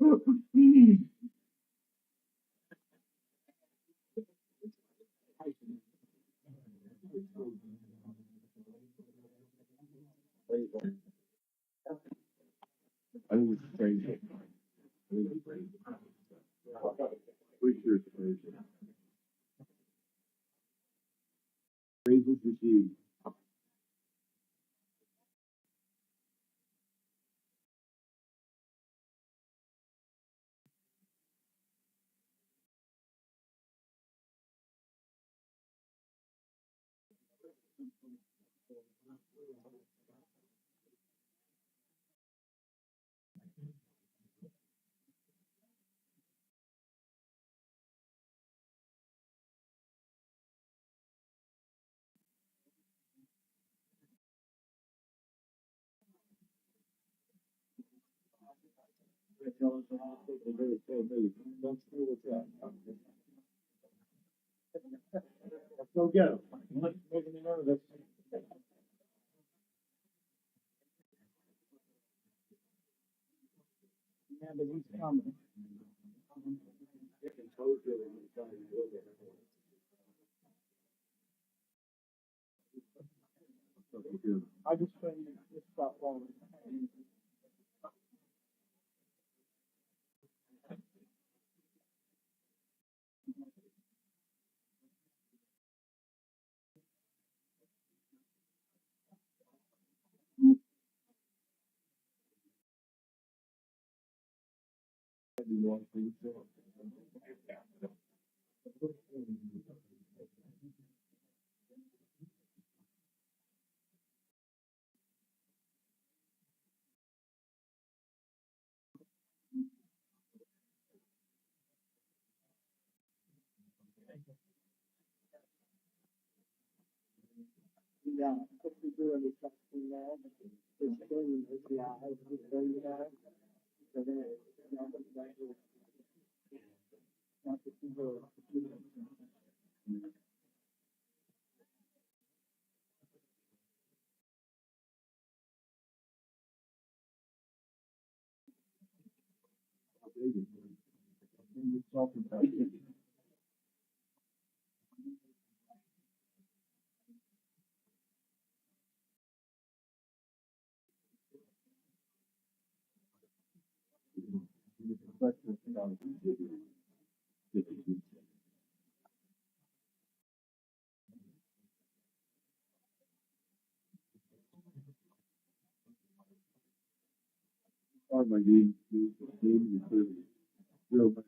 I think it's crazy. I think it's crazy. Pretty sure it's crazy. Praise was received. Don't screw with that. Let's go get him. Let's make him nervous. Yeah, but he's coming. I just couldn't just stop falling. Yeah, what we do is something there. It's going to be out. It's going to be so then, not the people. Oh my God, game is real bad.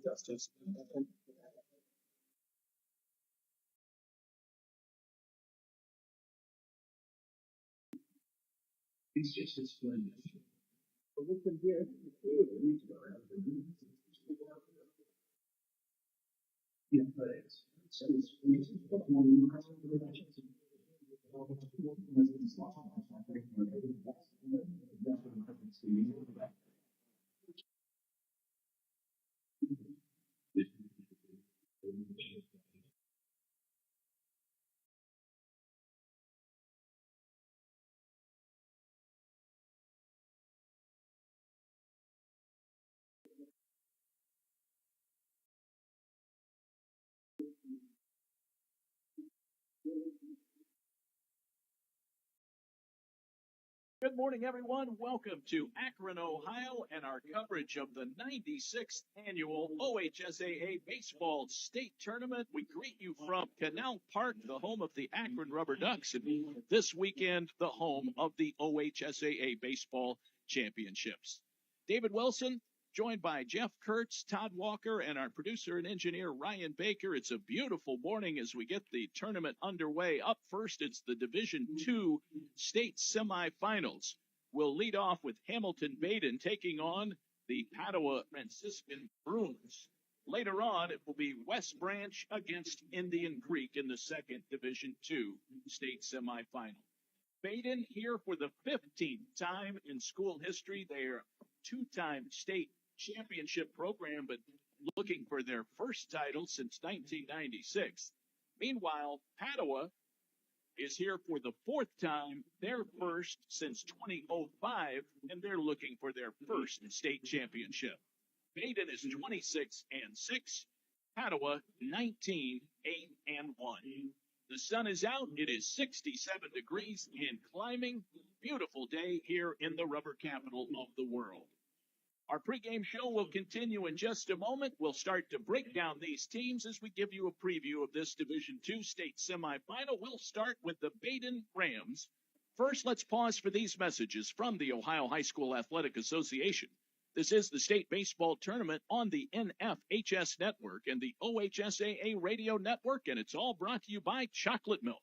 Justice. It's just as splendid. But we can hear yeah, but Good morning, everyone. Welcome to Akron, Ohio, and our coverage of the 96th annual OHSAA Baseball State Tournament. We greet you from Canal Park, the home of the Akron Rubber Ducks, and this weekend, the home of the OHSAA Baseball Championships. David Wilson, joined by Jeff Kurtz, Todd Walker, and our producer and engineer, Ryan Baker. It's a beautiful morning as we get the tournament underway. Up first, it's the Division II state semifinals. We'll lead off with Hamilton Badin taking on the Padua Franciscan Bruins. Later on, it will be West Branch against Indian Creek in the second Division II state semifinal. Badin here for the 15th time in school history. They are a two-time state championship program, but looking for their first title since 1996. Meanwhile, Padua is here for the fourth time, their first since 2005, and they're looking for their first state championship. Badin is 26-6, Padua 19-8-1. The sun is out. It is 67 degrees and climbing. Beautiful day here in the rubber capital of the world. Our pregame show will continue in just a moment. We'll start to break down these teams as we give you a preview of this Division II state semifinal. We'll start with the Badin Rams. First, let's pause for these messages from the Ohio High School Athletic Association. This is the state baseball tournament on the NFHS network and the OHSAA radio network, and it's all brought to you by Chocolate Milk.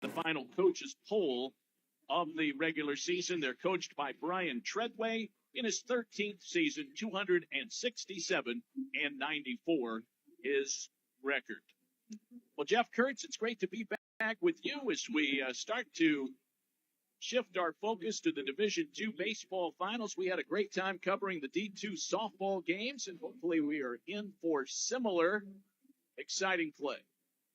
The final coaches poll of the regular season. They're coached by Brian Treadway in his 13th season, 267 and 94 his record. Well, Jeff Kurtz, it's great to be back with you as we start to shift our focus to the Division II baseball finals. We had a great time covering the D2 softball games, and hopefully we are in for similar exciting play.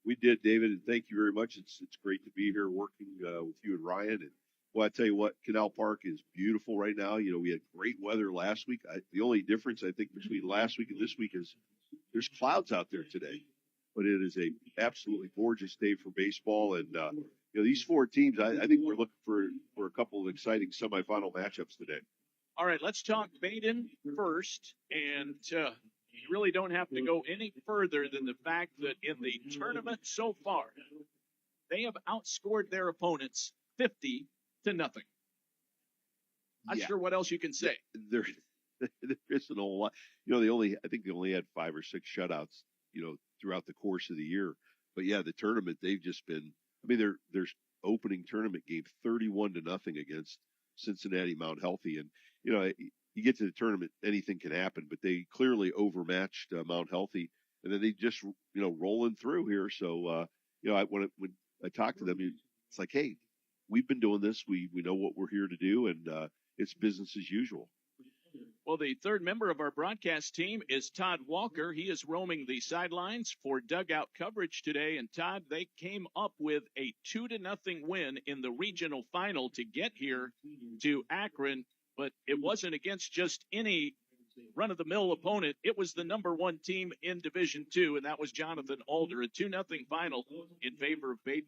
We did, David, and thank you very much. It's great to be here working with you and Ryan. And well, I tell you what, Canal Park is beautiful right now. You know, we had great weather last week. The only difference I think between last week and this week is there's clouds out there today, but it is a absolutely gorgeous day for baseball. And you know, these four teams, I think we're looking for a couple of exciting semifinal matchups today. All right, let's talk Badin first, and you really don't have to go any further than the fact that in the tournament so far, they have outscored their opponents 50-0. Not sure what else you can say. There isn't a whole lot. You know, I think they only had 5 or 6 shutouts, you know, throughout the course of the year. But yeah, the tournament, they've just been, I mean, their opening tournament game 31-0 against Cincinnati Mount Healthy. And, you know, you get to the tournament, anything can happen, but they clearly overmatched Mount Healthy, and then they just, you know, rolling through here. So, you know, when I talk to them, it's like, hey, we've been doing this. We know what we're here to do, and it's business as usual. Well, the third member of our broadcast team is Todd Walker. He is roaming the sidelines for dugout coverage today. And Todd, they came up with a 2-0 win in the regional final to get here to Akron. But it wasn't against just any run-of-the-mill opponent. It was the number one team in Division II, and that was Jonathan Alder. A 2-0 final in favor of Badin.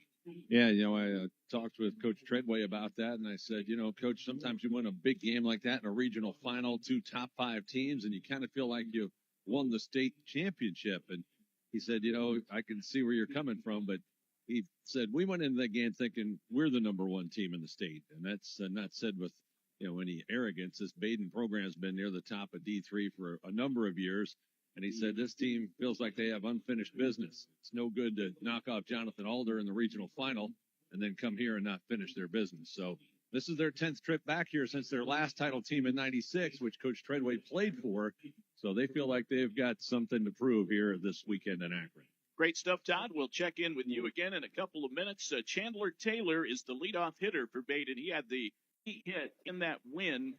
Yeah, you know, I talked with Coach Treadway about that, and I said, you know, Coach, sometimes you win a big game like that in a regional final, 2 top 5 teams, and you kind of feel like you won the state championship. And he said, you know, I can see where you're coming from, but he said, we went into that game thinking we're the number one team in the state. And that's not said with, you know, any arrogance. This Badin program's been near the top of D3 for a number of years. And he said this team feels like they have unfinished business. It's no good to knock off Jonathan Alder in the regional final and then come here and not finish their business. So this is their 10th trip back here since their last title team in '96, which Coach Treadway played for. So they feel like they've got something to prove here this weekend in Akron. Great stuff, Todd. We'll check in with you again in a couple of minutes. Chandler Taylor is the leadoff hitter for Badin. He had the hit in that win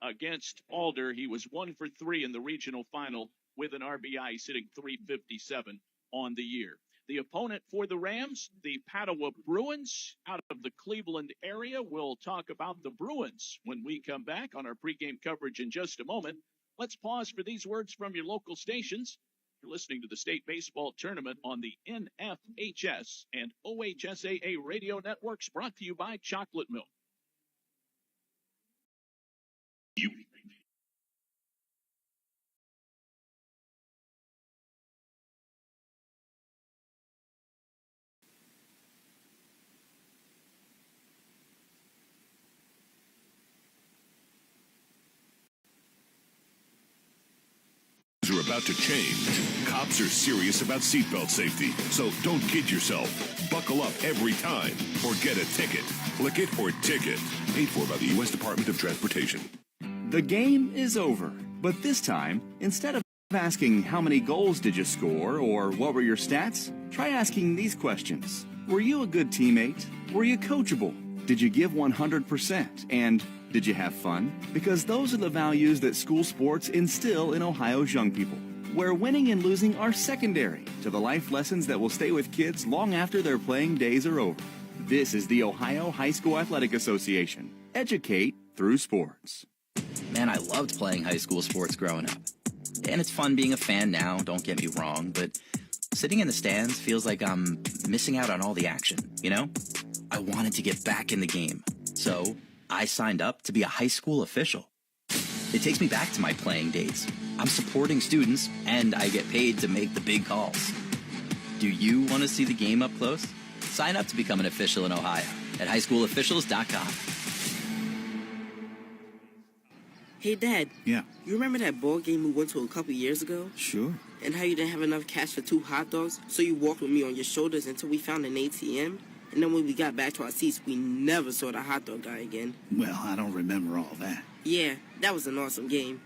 against Alder. He was 1 for 3 in the regional final with an RBI, sitting .357 on the year. The opponent for the Rams, the Padua Bruins, out of the Cleveland area. We'll talk about the Bruins when we come back on our pregame coverage in just a moment. Let's pause for these words from your local stations. You're listening to the state baseball tournament on the NFHS and OHSAA radio networks, brought to you by Chocolate Milk. Are about to change. Cops are serious about seatbelt safety, so don't kid yourself. Buckle up every time or get a ticket. Click it or ticket. Paid for by the U.S. Department of Transportation. The game is over, but this time, instead of asking how many goals did you score or what were your stats, try asking these questions. Were you a good teammate? Were you coachable? Did you give 100%? And did you have fun? Because those are the values that school sports instill in Ohio's young people, where winning and losing are secondary to the life lessons that will stay with kids long after their playing days are over. This is the Ohio High School Athletic Association. Educate through sports. Man, I loved playing high school sports growing up. And it's fun being a fan now, don't get me wrong, but sitting in the stands feels like I'm missing out on all the action, you know? I wanted to get back in the game, so I signed up to be a high school official. It takes me back to my playing days. I'm supporting students, and I get paid to make the big calls. Do you want to see the game up close? Sign up to become an official in Ohio at highschoolofficials.com. Hey, Dad. Yeah. You remember that ball game we went to a couple years ago? Sure. And how you didn't have enough cash for 2 hot dogs, so you walked with me on your shoulders until we found an ATM? And then when we got back to our seats, we never saw the hot dog guy again. Well, I don't remember all that. Yeah, that was an awesome game.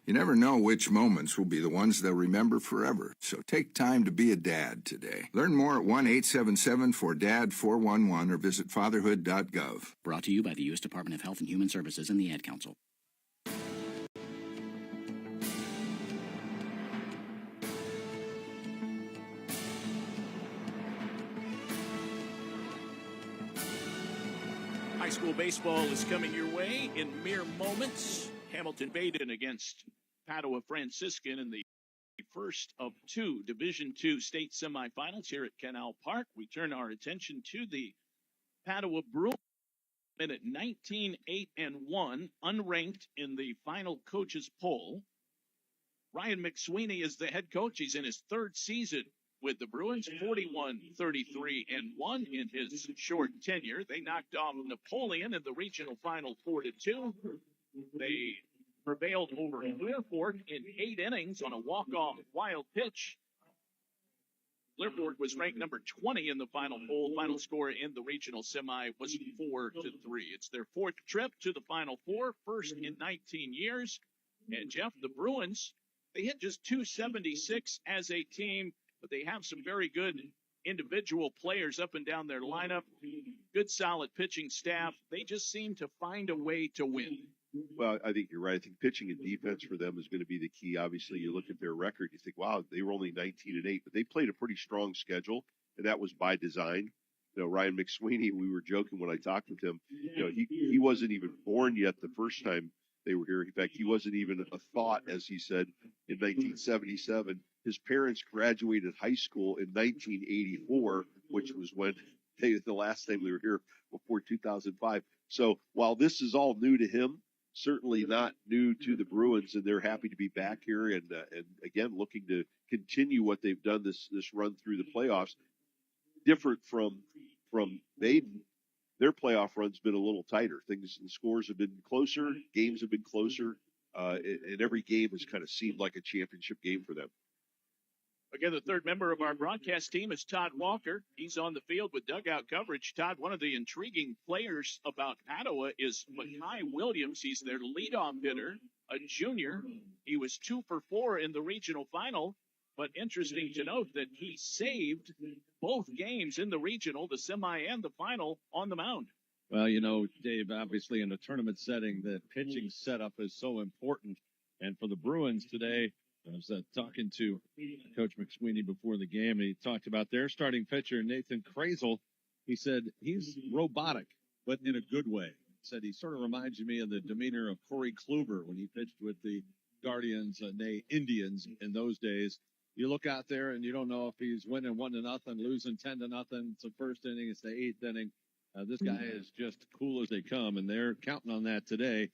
You never know which moments will be the ones they'll remember forever, so take time to be a dad today. Learn more at 1-877-4DAD-411 or visit fatherhood.gov. Brought to you by the U.S. Department of Health and Human Services and the Ad Council. High school baseball is coming your way in mere moments. Hamilton Badin against Padua Franciscan in the first of two Division II state semifinals here at Canal Park. We turn our attention to the Padua Bruins at 19-8-1, unranked in the final coaches poll. Ryan McSweeney is the head coach. He's in his third season with the Bruins, 41-33-1 in his short tenure. They knocked off Napoleon in the regional final 4-2. They prevailed over Clearfork in 8 innings on a walk-off wild pitch. Clearfork was ranked number 20 in the final poll. Final score in the regional semi was 4-3. It's their fourth trip to the Final Four, first in 19 years. And Jeff, the Bruins, they hit just .276 as a team, but they have some very good individual players up and down their lineup. Good, solid pitching staff. They just seem to find a way to win. Well, I think you're right. I think pitching and defense for them is going to be the key. Obviously, you look at their record, you think, wow, they were only 19-8, but they played a pretty strong schedule, and that was by design. You know, Ryan McSweeney, we were joking when I talked with him. You know, he wasn't even born yet the first time they were here. In fact, he wasn't even a thought, as he said, in 1977. His parents graduated high school in 1984, which was when the last time they were here before 2005. So while this is all new to him, certainly not new to the Bruins, and they're happy to be back here and again looking to continue what they've done this run through the playoffs. Different from Badin, their playoff run's been a little tighter. The scores have been closer, games have been closer, and every game has kind of seemed like a championship game for them. Again, the third member of our broadcast team is Todd Walker. He's on the field with dugout coverage. Todd, one of the intriguing players about Padua is Mekhi Williams. He's their leadoff hitter, a junior. He was 2 for 4 in the regional final, but interesting to note that he saved both games in the regional, the semi and the final, on the mound. Well, you know, Dave, obviously in a tournament setting, the pitching setup is so important. And for the Bruins today, I was talking to Coach McSweeney before the game, and he talked about their starting pitcher, Nathan Krazel. He said he's robotic, but in a good way. He said he sort of reminds me of the demeanor of Corey Kluber when he pitched with the Guardians, nay, Indians in those days. You look out there and you don't know if he's winning 1-0, losing 10-0. It's the first inning, it's the 8th inning. This guy is just cool as they come, and they're counting on that today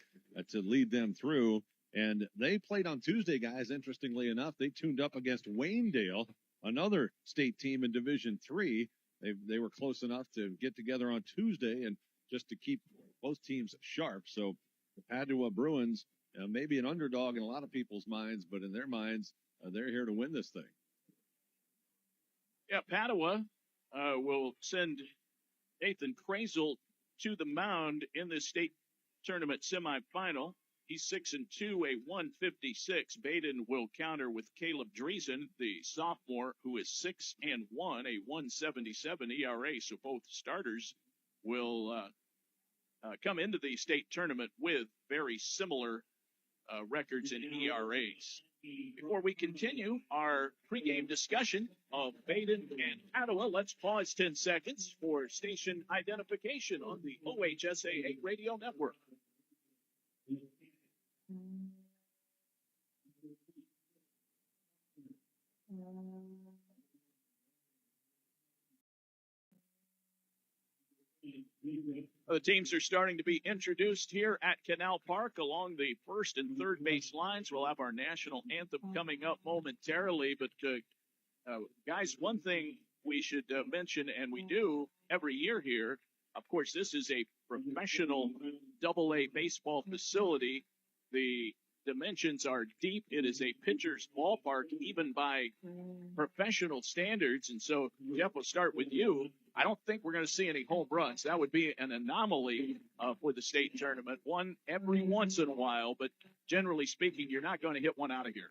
to lead them through. And they played on Tuesday, guys. Interestingly enough, they tuned up against Waynedale, another state team in Division III. They were close enough to get together on Tuesday and just to keep both teams sharp. So the Padua Bruins, maybe an underdog in a lot of people's minds, but in their minds, they're here to win this thing. Yeah, Padua will send Nathan Krazel to the mound in this state tournament semifinal. He's 6-2, a 156. Badin will counter with Caleb Dreesen, the sophomore, who is 6-1, a 177 ERA. So both starters will come into the state tournament with very similar records in ERAs. Before we continue our pregame discussion of Badin and Padua, let's pause 10 seconds for station identification on the OHSAA radio network. The teams are starting to be introduced here at Canal Park along the first and third base lines. We'll have our national anthem coming up momentarily. But, guys, one thing we should mention, and we do every year here, of course, this is a professional AA baseball facility. The dimensions are deep. It is a pitcher's ballpark, even by professional standards. And so, Jeff, we'll start with you. I don't think we're going to see any home runs. That would be an anomaly for the state tournament, one every once in a while. But generally speaking, you're not going to hit one out of here.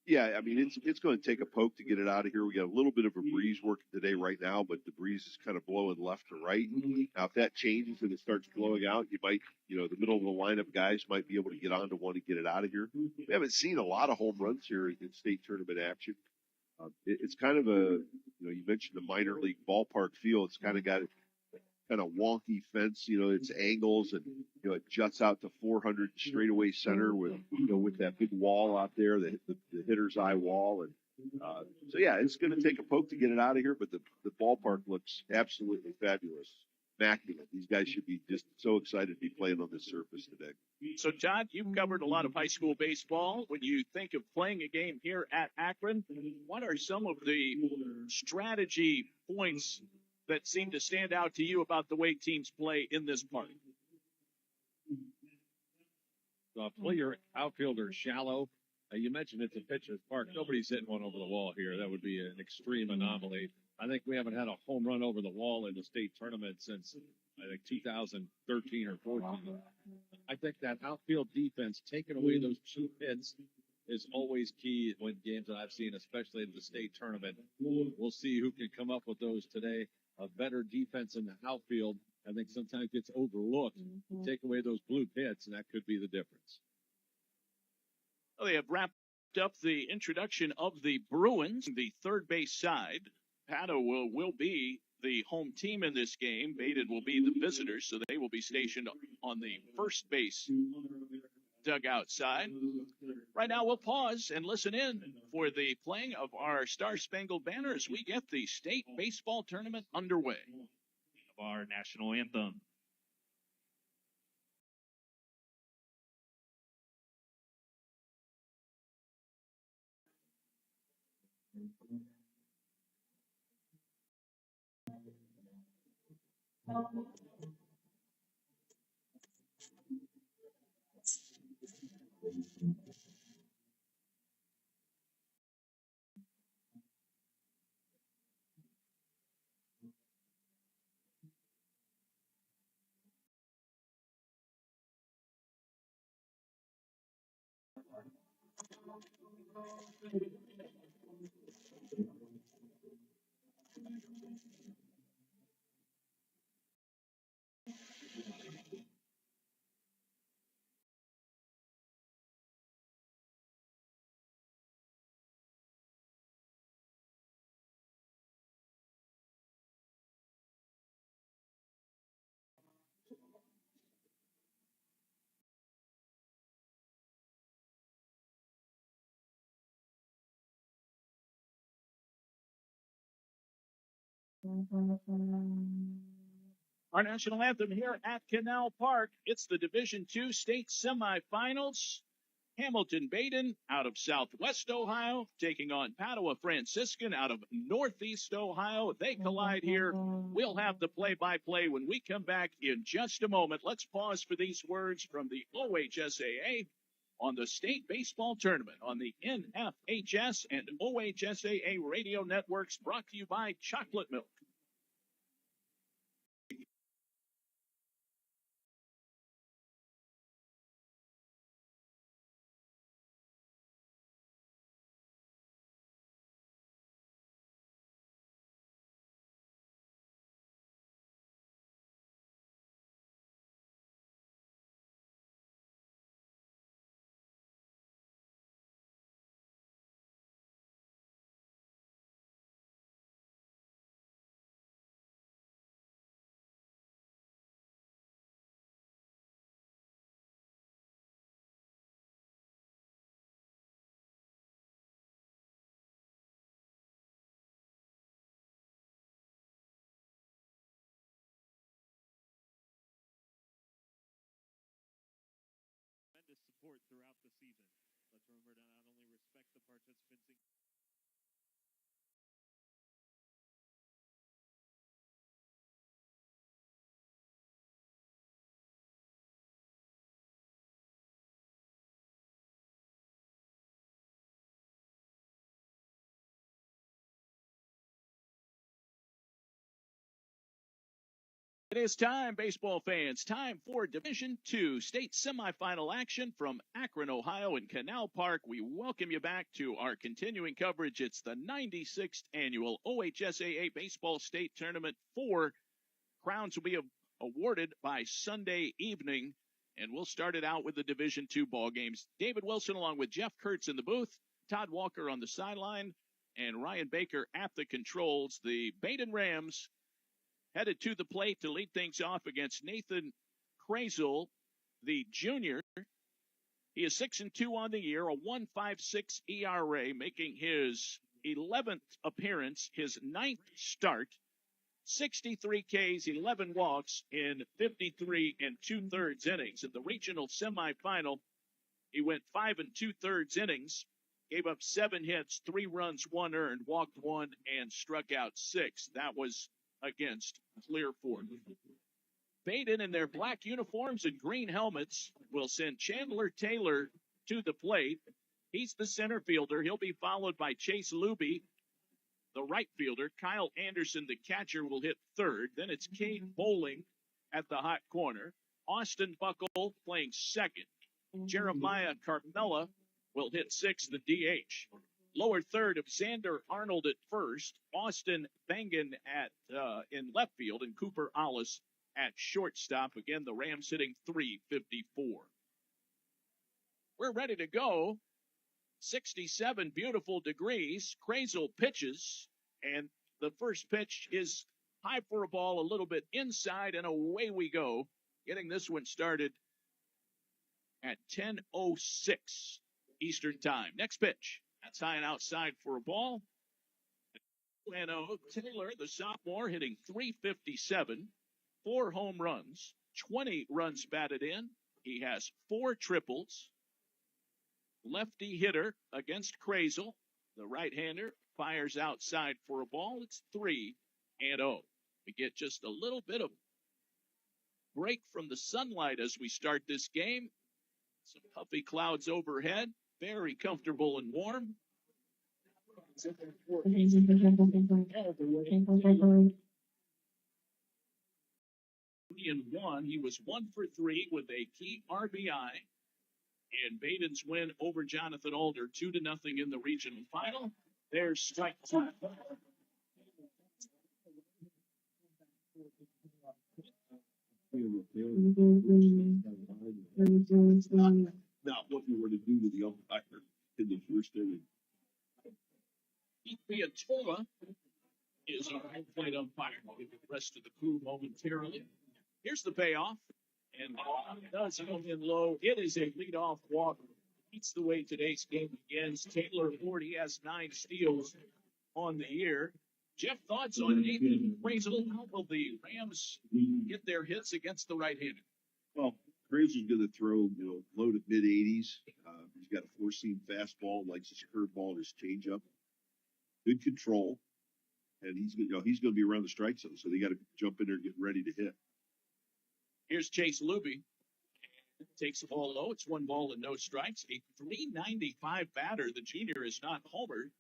Yeah, I mean, it's going to take a poke to get it out of here. We got a little bit of a breeze working today right now, but the breeze is kind of blowing left to right. Now, if that changes and it starts blowing out, you might, the middle of the lineup guys might be able to get onto one and get it out of here. We haven't seen a lot of home runs here in state tournament action. It's kind of you mentioned the minor league ballpark feel. It's kind of got kind of wonky fence, it's angles and, it juts out to 400 straightaway center with that big wall out there, the hitter's eye wall. And, so yeah, it's going to take a poke to get it out of here, but the ballpark looks absolutely fabulous. Immaculate. These guys should be just so excited to be playing on this surface today. So, Todd, you've covered a lot of high school baseball. When you think of playing a game here at Akron, what are some of the strategy points that seem to stand out to you about the way teams play in this park? Play your outfielder shallow. You mentioned it's a pitcher's park. Nobody's hitting one over the wall here. That would be an extreme anomaly. I think we haven't had a home run over the wall in the state tournament since, 2013 or 14. I think that outfield defense, taking away those cheap hits, is always key when games that I've seen, especially in the state tournament. We'll see who can come up with those today. A better defense in the outfield, I think sometimes gets overlooked. Take away those blue hits, and that could be the difference. Well, they have wrapped up the introduction of the Bruins, the third base side. Padua will be the home team in this game. Badin will be the visitors, so they will be stationed on the first base dugout side. Right now, we'll pause and listen in for the playing of our Star Spangled Banner as we get the state baseball tournament underway. Our national anthem. Our national anthem here at Canal Park. It's the Division II state semifinals. Hamilton Badin out of Southwest Ohio taking on Padua Franciscan out of Northeast Ohio. They collide here. We'll have the play-by-play when we come back in just a moment. Let's pause for these words from the OHSAA on the state baseball tournament on the NFHS and OHSAA radio networks, brought to you by Chocolate Milk. Support throughout the season. Let's remember to not only respect the participants. It is time, baseball fans, time for Division II state semifinal action from Akron, Ohio, and Canal Park. We welcome you back to our continuing coverage. It's the 96th annual OHSAA Baseball State Tournament. 4 crowns will be awarded by Sunday evening, and we'll start it out with the Division II ball games. David Wilson along with Jeff Kurtz in the booth, Todd Walker on the sideline, and Ryan Baker at the controls. The Badin Rams headed to the plate to lead things off against Nathan Krazel, the junior. He is 6-2 on the year, a 1.56 ERA, making his 11th appearance, his 9th start. 63 Ks, 11 walks in 53 2/3 innings. In the regional semifinal, he went 5 2/3 innings, gave up 7 hits, 3 runs, 1 earned, walked 1, and struck out 6. That was against Clearfork. Badin in their black uniforms and green helmets will send Chandler Taylor to the plate. He's the center fielder. He'll be followed by Chase Luby, the right fielder. Kyle Anderson, the catcher, will hit third. Then it's Kate Bowling at the hot corner. Austin Buckle playing second. Jeremiah Carmella will hit sixth, the DH. Lower third of Xander Arnold at first, Austin Bangan at in left field, and Cooper Ollis at shortstop. Again, the Rams hitting .354. We're ready to go. 67 beautiful degrees. Krazel pitches, and the first pitch is high for a ball, a little bit inside, and away we go. Getting this one started at 10:06 Eastern Time. Next pitch. That's high and outside for a ball. Taylor, the sophomore, hitting .357, 4 home runs, 20 runs batted in. He has 4 triples. Lefty hitter against Krazel. The right-hander fires outside for a ball. It's 3-0. We get just a little bit of break from the sunlight as we start this game. Some puffy clouds overhead. Very comfortable and warm. He was 1 for 3 with a key RBI. And Badin's win over Jonathan Alder, 2-0 in the regional final. There's strike two. Not what you were to do to the umpire in the first inning. Pete Piatola is our home plate umpire. We'll give the rest of the crew momentarily. Here's the payoff. And does come in low. It is a leadoff walk. Beats the way today's game begins. Taylor Ford, he has 9 steals on the year. Jeff, thoughts on Nathan Krazel? How will the Rams get their hits against the right-hander? Well, Krazel's going to throw, low to mid-80s. He's got a 4-seam fastball, likes his curveball and his changeup. Good control, and he's going to be around the strike zone, so they got to jump in there and get ready to hit. Here's Chase Luby. Takes the ball low. It's 1 ball and no strikes. A .395 batter. The junior is not homered.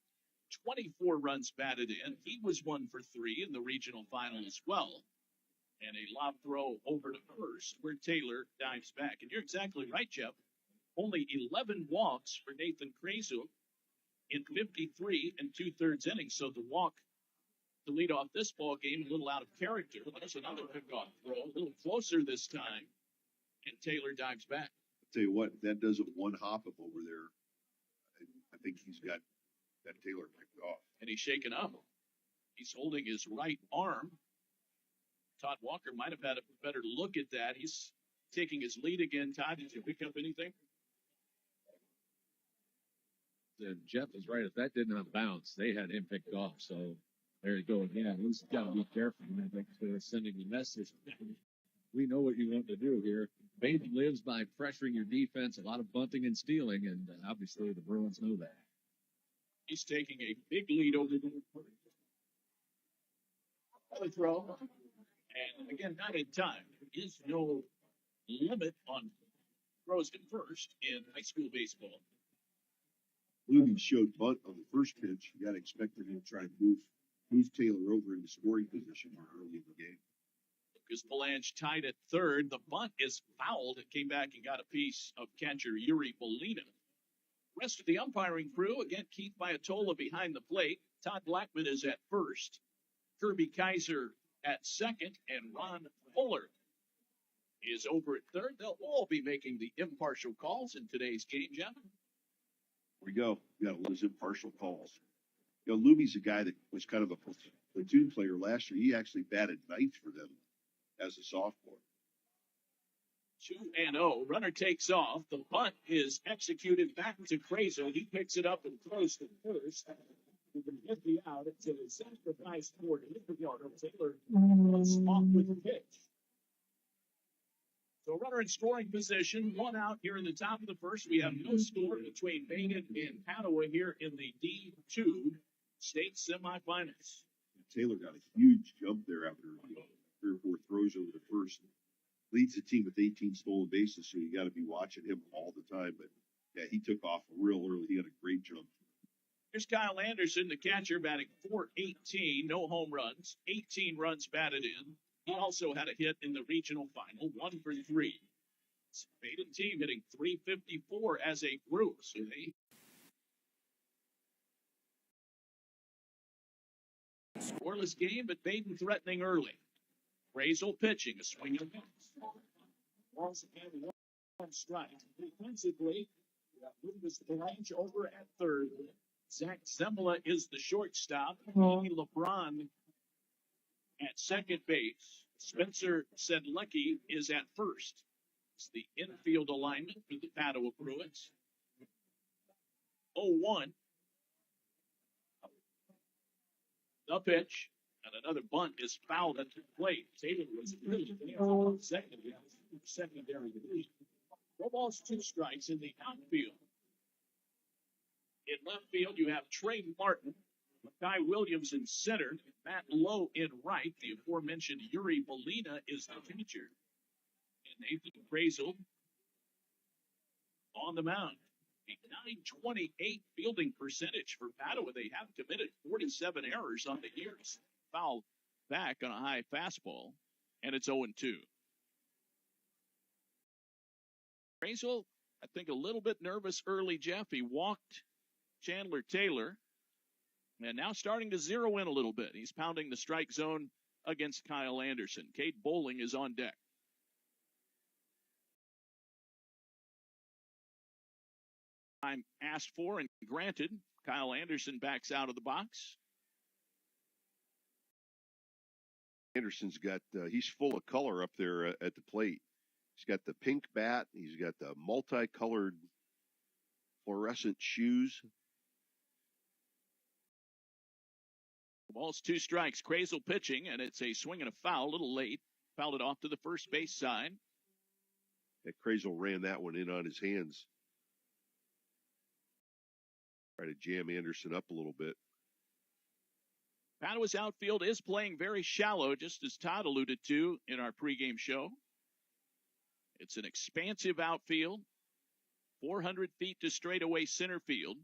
24 runs batted in. He was 1 for 3 in the regional final as well. And a lob throw over to first where Taylor dives back. And you're exactly right, Jeff. Only 11 walks for Nathan Krazel in 53 2/3 innings. So the walk to lead off this ball game, a little out of character. There's another pickoff throw, a little closer this time, and Taylor dives back. I'll tell you what, that doesn't one hop him over there. I think he's got that Taylor picked off. And he's shaken up. He's holding his right arm. Todd Walker might have had a better look at that. He's taking his lead again. Todd, did you pick up anything? Jeff is right. If that did not bounce, they had him picked off. So there you go again. He's got to be careful. I think they're sending the message. We know what you want to do here. Badin lives by pressuring your defense, a lot of bunting and stealing, and obviously the Bruins know that. He's taking a big lead over the throw. And again, not in time. There is no limit on throws to first in high school baseball. Luby showed bunt on the first pitch. You got to expect him to try and move Taylor over into scoring position early in the game. Lucas Belange tied at third. The bunt is fouled. It came back and got a piece of catcher Yuri Bolina. Rest of the umpiring crew, again, Keith Biatola behind the plate. Todd Blackman is at first. Kirby Kaiser at second. And Ron Fuller is over at third. They'll all be making the impartial calls in today's game, Jeff. Here we go. We got all those impartial calls. You know, Luby's a guy that was kind of a platoon player last year. He actually batted ninth for them as a sophomore. 2-0. Runner takes off. The bunt is executed back to Crazo. He picks it up and throws to first. He can get the out. It's a sacrifice for Taylor. Let's off with the pitch. So runner in scoring position, one out here in the top of the first. We have no score between Badin and Padua here in the D2 state semifinals. Taylor got a huge jump there after 3 or 4 throws over the first. Leads the team with 18 stolen bases, so you got to be watching him all the time. But yeah, he took off real early. He had a great jump. Here's Kyle Anderson, the catcher, batting .418, no home runs, 18 runs batted in. He also had a hit in the regional final, 1 for 3. Badin team hitting .354 as a group. So they scoreless game, but Badin threatening early. Razel pitching, a swing and a miss. Balls and 1 strike. Defensively, Lucas Belange over at third. Zach Zemla is the shortstop. Amy LeBron at second base. Spencer Sedlecki is at first. It's the infield alignment for the Padua Bruins. 0-1. The pitch. And another bunt is fouled at the plate. Taylor was really secondary division. 4 balls, 2 strikes in the outfield. In left field, you have Trey Martin, Mackay Williams in center, Matt Lowe in right. The aforementioned Yuri Bolina is the catcher. And Nathan Brazel on the mound. A .928 fielding percentage for Padua. They have committed 47 errors on the years. Foul back on a high fastball, and it's 0-2. Brazel, I think, a little bit nervous early, Jeff. He walked Chandler Taylor, and now starting to zero in a little bit. He's pounding the strike zone against Kyle Anderson. Cade Bowling is on deck. I'm asked for and granted. Kyle Anderson backs out of the box. Anderson's got, he's full of color up there at the plate. He's got the pink bat. He's got the multicolored fluorescent shoes. Ball's 2 strikes. Crazel pitching, and it's a swing and a foul. A little late. Fouled it off to the first base side. That Crazel ran that one in on his hands. Try to jam Anderson up a little bit. Padua's outfield is playing very shallow, just as Todd alluded to in our pregame show. It's an expansive outfield, 400 feet to straightaway center field.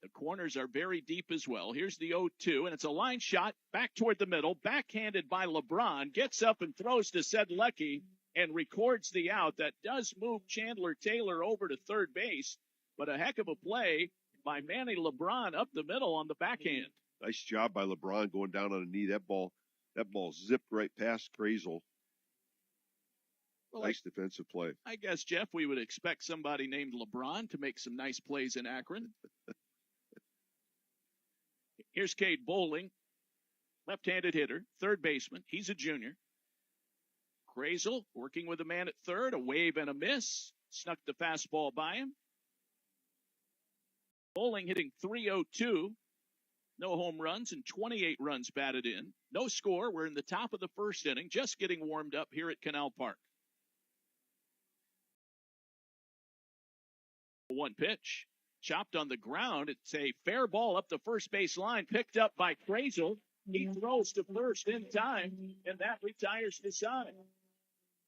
The corners are very deep as well. Here's the 0-2, and it's a line shot back toward the middle, backhanded by LeBron, gets up and throws to Sedlecki and records the out. That does move Chandler Taylor over to third base, but a heck of a play by Manny LeBron up the middle on the backhand. Nice job by LeBron going down on a knee. That ball zipped right past Crazel. Well, nice defensive play. I guess, Jeff, we would expect somebody named LeBron to make some nice plays in Akron. Here's Cade Bowling, left-handed hitter, third baseman. He's a junior. Crazel working with a man at third, a wave and a miss. Snuck the fastball by him. Bowling hitting .302. No home runs and 28 runs batted in. No score. We're in the top of the first inning, just getting warmed up here at Canal Park. 1 pitch. Chopped on the ground. It's a fair ball up the first base line, picked up by Crazel. He throws to first in time, and that retires the side.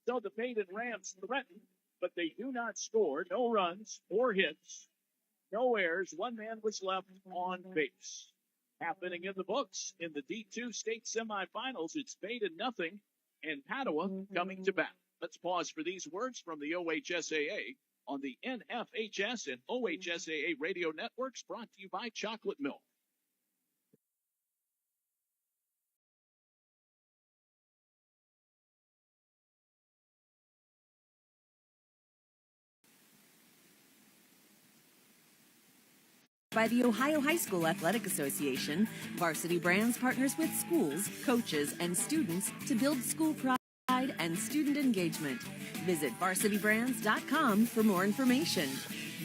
So the Badin Rams threaten, but they do not score. No runs or hits. No errors. 1 man was left on base. Happening in the books in the D2 state semifinals. It's Badin 0 and Padua coming to bat. Let's pause for these words from the OHSAA on the NFHS and OHSAA radio networks, brought to you by Chocolate Milk. By the Ohio High School Athletic Association, Varsity Brands partners with schools, coaches, and students to build school pride and student engagement. Visit varsitybrands.com for more information.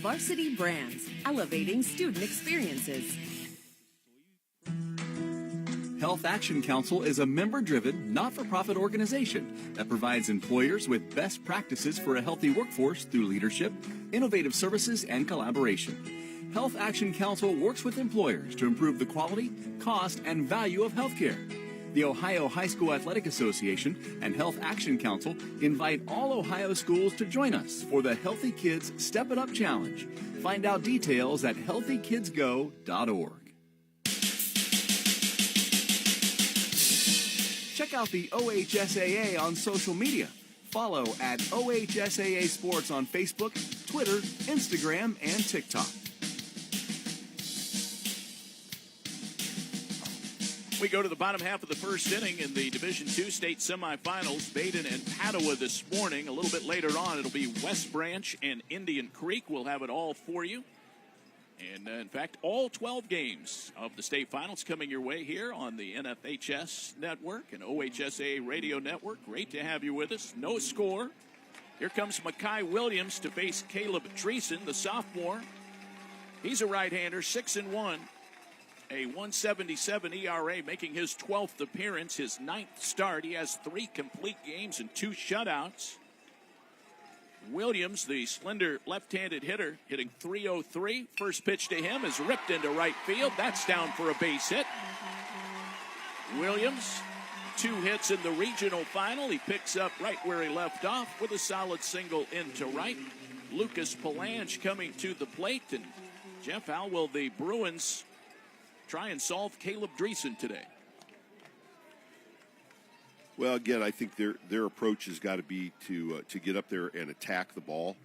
Varsity Brands, elevating student experiences. Health Action Council is a member-driven, not-for-profit organization that provides employers with best practices for a healthy workforce through leadership, innovative services, and collaboration. Health Action Council works with employers to improve the quality, cost, and value of healthcare. The Ohio High School Athletic Association and Health Action Council invite all Ohio schools to join us for the Healthy Kids Step It Up Challenge. Find out details at healthykidsgo.org. Check out the OHSAA on social media. Follow at OHSAA Sports on Facebook, Twitter, Instagram, and TikTok. We go to the bottom half of the first inning in the Division II state semifinals. Badin and Padua this morning. A little bit later on, it'll be West Branch and Indian Creek. We'll have it all for you. And, in fact, all 12 games of the state finals coming your way here on the NFHS network and OHSAA radio network. Great to have you with us. No score. Here comes Makai Williams to face Caleb Dreesen, the sophomore. He's a right-hander, 6-1. A 1.77 ERA, making his 12th appearance, his 9th start. He has 3 complete games and 2 shutouts. Williams, the slender left-handed hitter, hitting .303. First pitch to him is ripped into right field. That's down for a base hit. Williams, 2 hits in the regional final. He picks up right where he left off with a solid single into right. Lucas Palange coming to the plate. And Jeff, how will the Bruins try and solve Caleb Dreesen today? Well, again, I think their approach has got to be to get up there and attack the ball.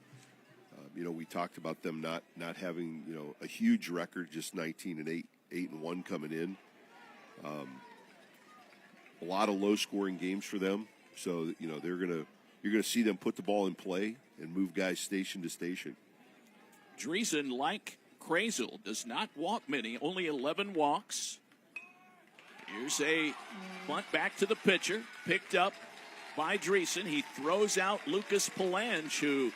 We talked about them not having a huge record, just 19-8 coming in. A lot of low-scoring games for them, so you're gonna see them put the ball in play and move guys station to station. Dreesen, like Krazel, does not walk many, only 11 walks. Here's a bunt back to the pitcher, picked up by Dreesen. He throws out Lucas Palange, who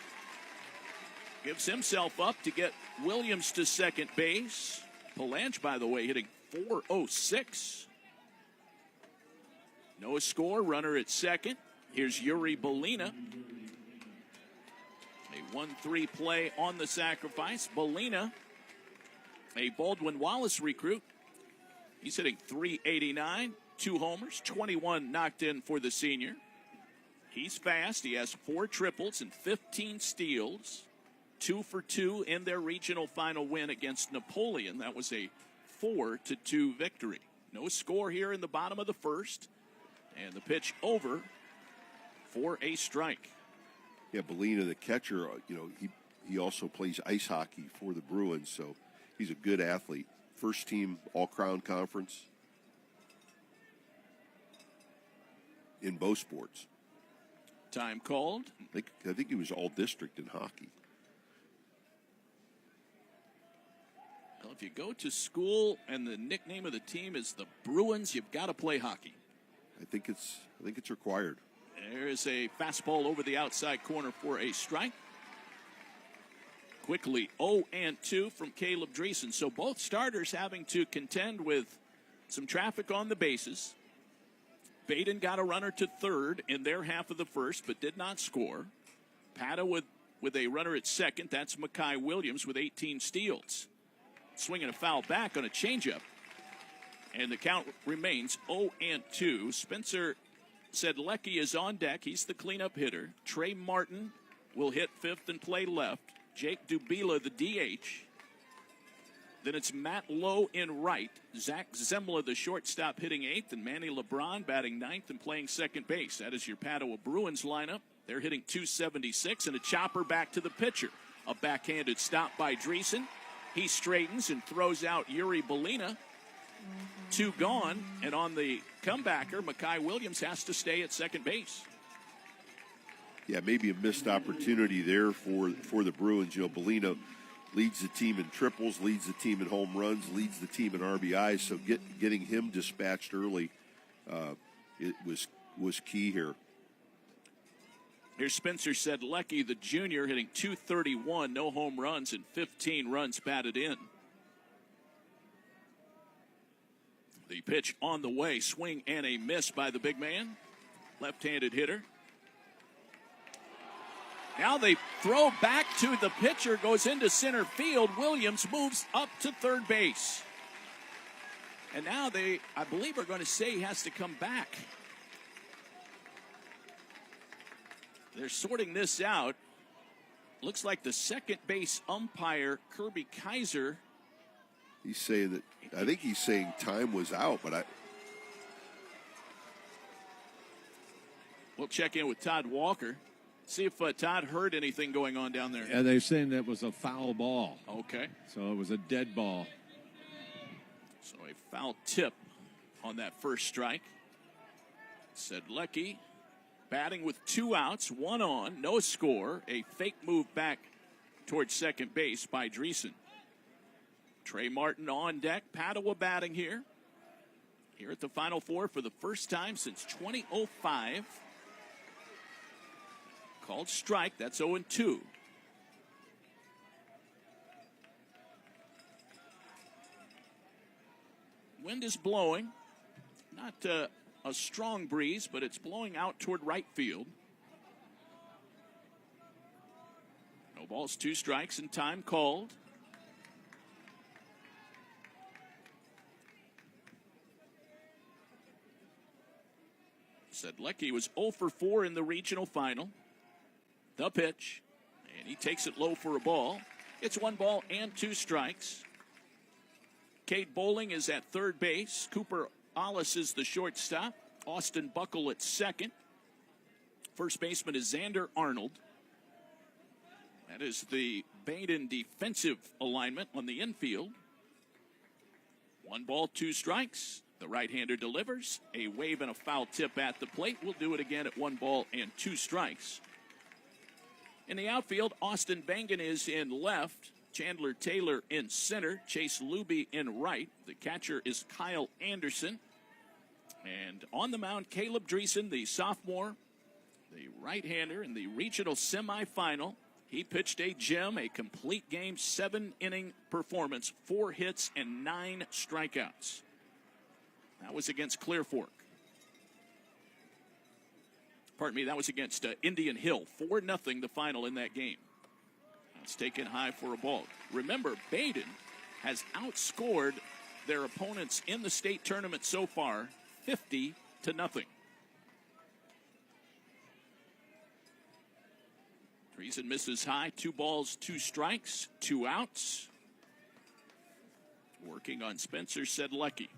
gives himself up to get Williams to second base. Palange, by the way, hitting .406. No score, runner at second. Here's Yuri Belina. A 1-3 play on the sacrifice. Belina, a Baldwin Wallace recruit. He's hitting .389, 2 homers, 21 knocked in for the senior. He's fast. He has 4 triples and 15 steals. 2 for 2 in their regional final win against Napoleon. That was a 4-2 victory. No score here in the bottom of the first. And the pitch over for a strike. Yeah, Belina, the catcher, he also plays ice hockey for the Bruins, so he's a good athlete. First team All-Crown Conference in both sports. Time called. I think he was All-District in hockey. Well, if you go to school and the nickname of the team is the Bruins, you've got to play hockey. I think it's required. There's a fastball over the outside corner for a strike. Quickly 0-2 from Caleb Dreesen. So both starters having to contend with some traffic on the bases. Badin got a runner to third in their half of the first, but did not score. Padua with a runner at second. That's Makai Williams with 18 steals. Swinging a foul back on a changeup. And the count remains 0-2. Spencer Sedlecki is on deck. He's the cleanup hitter. Trey Martin will hit fifth and play left. Jake Dubila, the DH. Then it's Matt Lowe in right. Zach Zemla, the shortstop, hitting 8th, and Manny LeBron batting 9th and playing second base. That is your Padua Bruins lineup. They're hitting .276, and a chopper back to the pitcher. A backhanded stop by Dreesen. He straightens and throws out Yuri Belina. 2 gone, and on the comebacker, Makai Williams has to stay at second base. Yeah, maybe a missed opportunity there for the Bruins. You know, Belina leads the team in triples, leads the team in home runs, leads the team in RBIs. So getting him dispatched early, it was key here. Here's Spencer Sedlecki, the junior, hitting .231, no home runs and 15 runs batted in. The pitch on the way, swing and a miss by the big man, left-handed hitter. Now they throw back to the pitcher, goes into center field. Williams moves up to third base. And now they, I believe, are going to say he has to come back. They're sorting this out. Looks like the second base umpire, Kirby Kaiser. He's saying that, I think he's saying time was out, but we'll check in with Todd Walker. See if Todd heard anything going on down there. Yeah, they're saying that was a foul ball. Okay. So it was a dead ball. So a foul tip on that first strike. Sedlecki batting with 2 outs, 1 on, no score. A fake move back towards second base by Dreesen. Trey Martin on deck. Padua batting here. Here at the Final Four for the first time since 2005. Called strike. That's 0-2. Wind is blowing. Not a strong breeze, but it's blowing out toward right field. No balls, 2 strikes, and time called. Sedlecki was 0 for 4 in the regional final. The pitch, and he takes it low for a ball. It's 1 ball and 2 strikes. Cade Bowling is at third base. Cooper Ollis is the shortstop. Austin Buckle at second. First baseman is Xander Arnold. That is the Badin defensive alignment on the infield. 1 ball, 2 strikes. The right-hander delivers. A wave and a foul tip at the plate. We'll do it again at 1 ball and 2 strikes. In the outfield, Austin Bangan is in left. Chandler Taylor in center. Chase Luby in right. The catcher is Kyle Anderson. And on the mound, Caleb Dreesen, the sophomore, the right-hander in the regional semifinal. He pitched a gem, a complete game, 7-inning performance, 4 hits and 9 strikeouts. That was against Clear Fork. Pardon me, that was against Indian Hill. 4-0 the final in that game. It's taken high for a ball. Remember, Badin has outscored their opponents in the state tournament so far 50-0. Dreesen misses high. 2 balls, 2 strikes, 2 outs. Working on Spencer Sedlecki.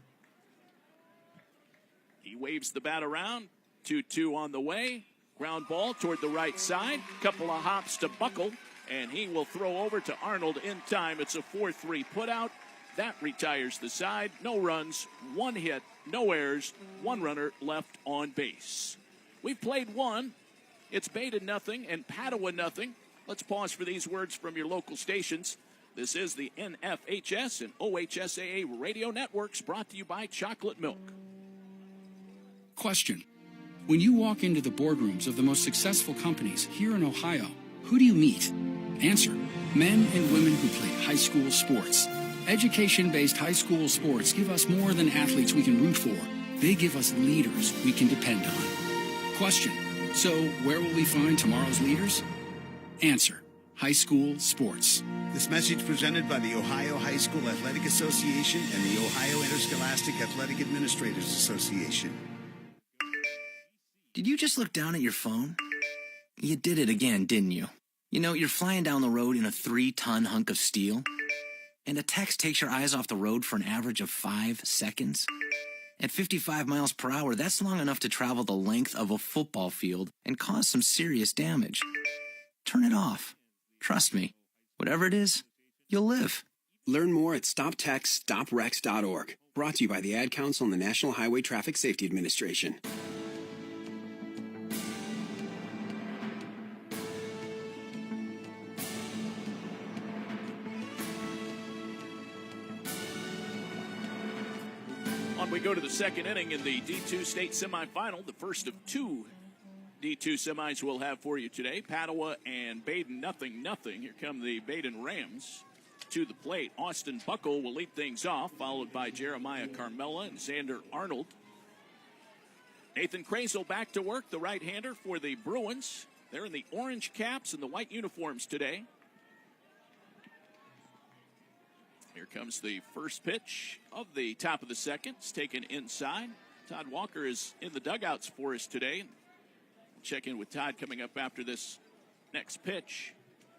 He waves the bat around. 2-2 on the way. Ground ball toward the right side. Couple of hops to Buckle, and he will throw over to Arnold in time. It's a 4-3 putout. That retires the side. No runs, 1 hit, no errors, 1 runner left on base. We've played 1. It's Badin 0 and Padua 0. Let's pause for these words from your local stations. This is the NFHS and OHSAA radio networks, brought to you by Chocolate Milk. Question. When you walk into the boardrooms of the most successful companies here in Ohio, who do you meet? Answer. Men and women who play high school sports. Education-based high school sports give us more than athletes we can root for. They give us leaders we can depend on. Question. So where will we find tomorrow's leaders? Answer. High school sports. This message presented by the Ohio High School Athletic Association and the Ohio Interscholastic Athletic Administrators Association. Did you just look down at your phone? You did it again, didn't you? You know, you're flying down the road in a 3-ton hunk of steel. And a text takes your eyes off the road for an average of 5 seconds? At 55 miles per hour, that's long enough to travel the length of a football field and cause some serious damage. Turn it off. Trust me, whatever it is, you'll live. Learn more at StopTextStopWrecks.org. Brought to you by the Ad Council and the National Highway Traffic Safety Administration. On we go to the second inning in the D2 state semifinal, the first of two D2 semis we'll have for you today. Padua and Badin, 0-0. Here come the Badin Rams to the plate. Austin Buckle will lead things off, followed by Jeremiah Carmella and Xander Arnold. Nathan Krazel back to work, the right-hander for the Bruins. They're in the orange caps and the white uniforms today. Here comes the first pitch of the top of the second. It's taken inside. Todd Walker is in the dugouts for us today. We'll check in with Todd coming up after this next pitch.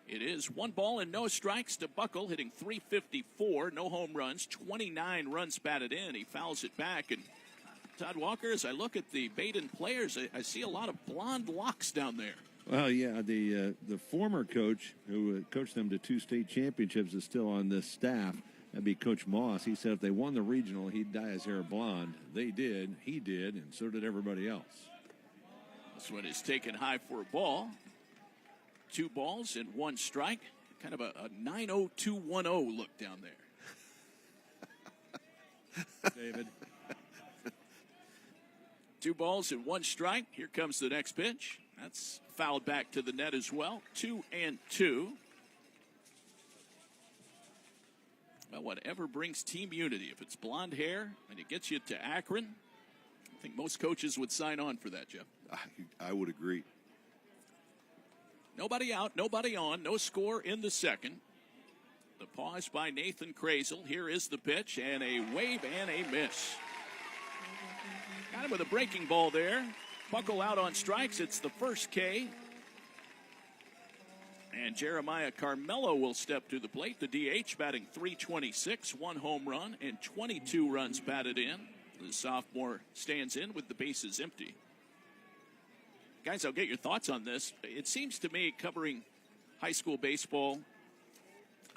It is 1 ball and no strikes to Buckle, hitting .354, no home runs, 29 runs batted in. He fouls it back. And Todd Walker, as I look at the Badin players, I see a lot of blonde locks down there. Well, yeah, the former coach who coached them to 2 state championships is still on this staff. That'd be Coach Moss. He said if they won the regional, he'd dye his hair blonde. They did, he did, and so did everybody else. This one is taken high for a ball. 2 balls and 1 strike. Kind of a 9-0-2-1-0 look down there. David. 2 balls and 1 strike. Here comes the next pitch. That's fouled back to the net as well. 2-2. Well, whatever brings team unity. If it's blonde hair and it gets you to Akron, I think most coaches would sign on for that, Jeff. I would agree. Nobody out, nobody on, no score in the second. The pause by Nathan Krazel. Here is the pitch, and a wave and a miss. Got him with a breaking ball there. Buckle out on strikes. It's the first K. And Jeremiah Carmelo will step to the plate. The DH batting .326, 1 home run, and 22 runs batted in. The sophomore stands in with the bases empty. Guys, I'll get your thoughts on this. It seems to me, covering high school baseball,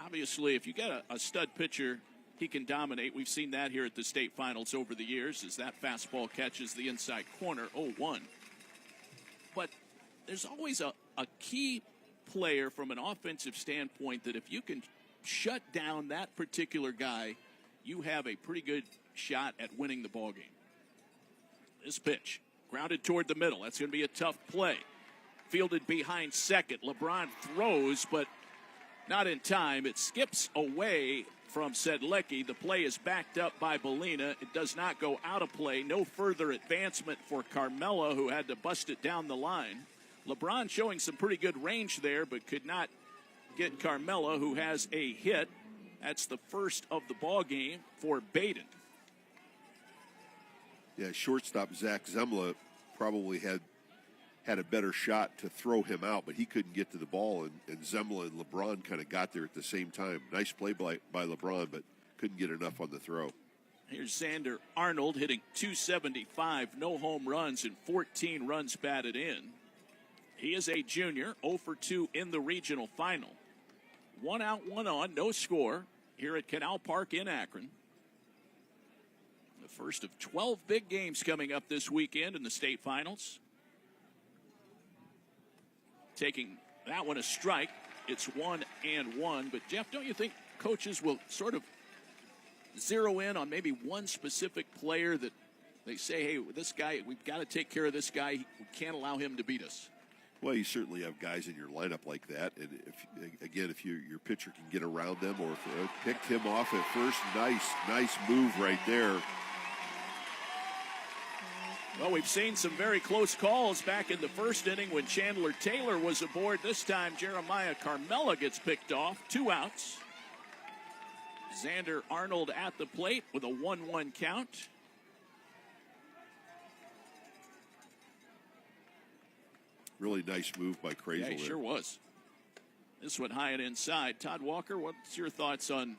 obviously, if you got a stud pitcher, he can dominate. We've seen that here at the state finals over the years as that fastball catches the inside corner, 0-1. But there's always a key player from an offensive standpoint that if you can shut down that particular guy, you have a pretty good shot at winning the ball game. This pitch, grounded toward the middle. That's going to be a tough play. Fielded behind second. LeBron throws, but not in time. It skips away from Sedlecki. The play is backed up by Bellina. It does not go out of play. No further advancement for Carmella, who had to bust it down the line. LeBron showing some pretty good range there, but could not get Carmella, who has a hit. That's the first of the ball game for Badin. Yeah, shortstop Zach Zemla probably had a better shot to throw him out, but he couldn't get to the ball, and Zemla and LeBron kind of got there at the same time. Nice play by LeBron, but couldn't get enough on the throw. Here's Xander Arnold hitting .275, no home runs, and 14 runs batted in. He is a junior, 0 for 2 in the regional final. 1 out, 1 on, no score here at Canal Park in Akron. The first of 12 big games coming up this weekend in the state finals. Taking that one a strike. It's 1-1. But, Jeff, don't you think coaches will sort of zero in on maybe one specific player that they say, hey, this guy, we've got to take care of this guy. We can't allow him to beat us. Well, you certainly have guys in your lineup like that, and if your pitcher can get around them, or if they picked him off at first, nice move right there. Well, we've seen some very close calls back in the first inning when Chandler Taylor was aboard. This time, Jeremiah Carmella gets picked off, 2 outs. Xander Arnold at the plate with a 1-1 count. Really nice move by Krazel. Yeah, he sure was. This one high and inside. Todd Walker, what's your thoughts on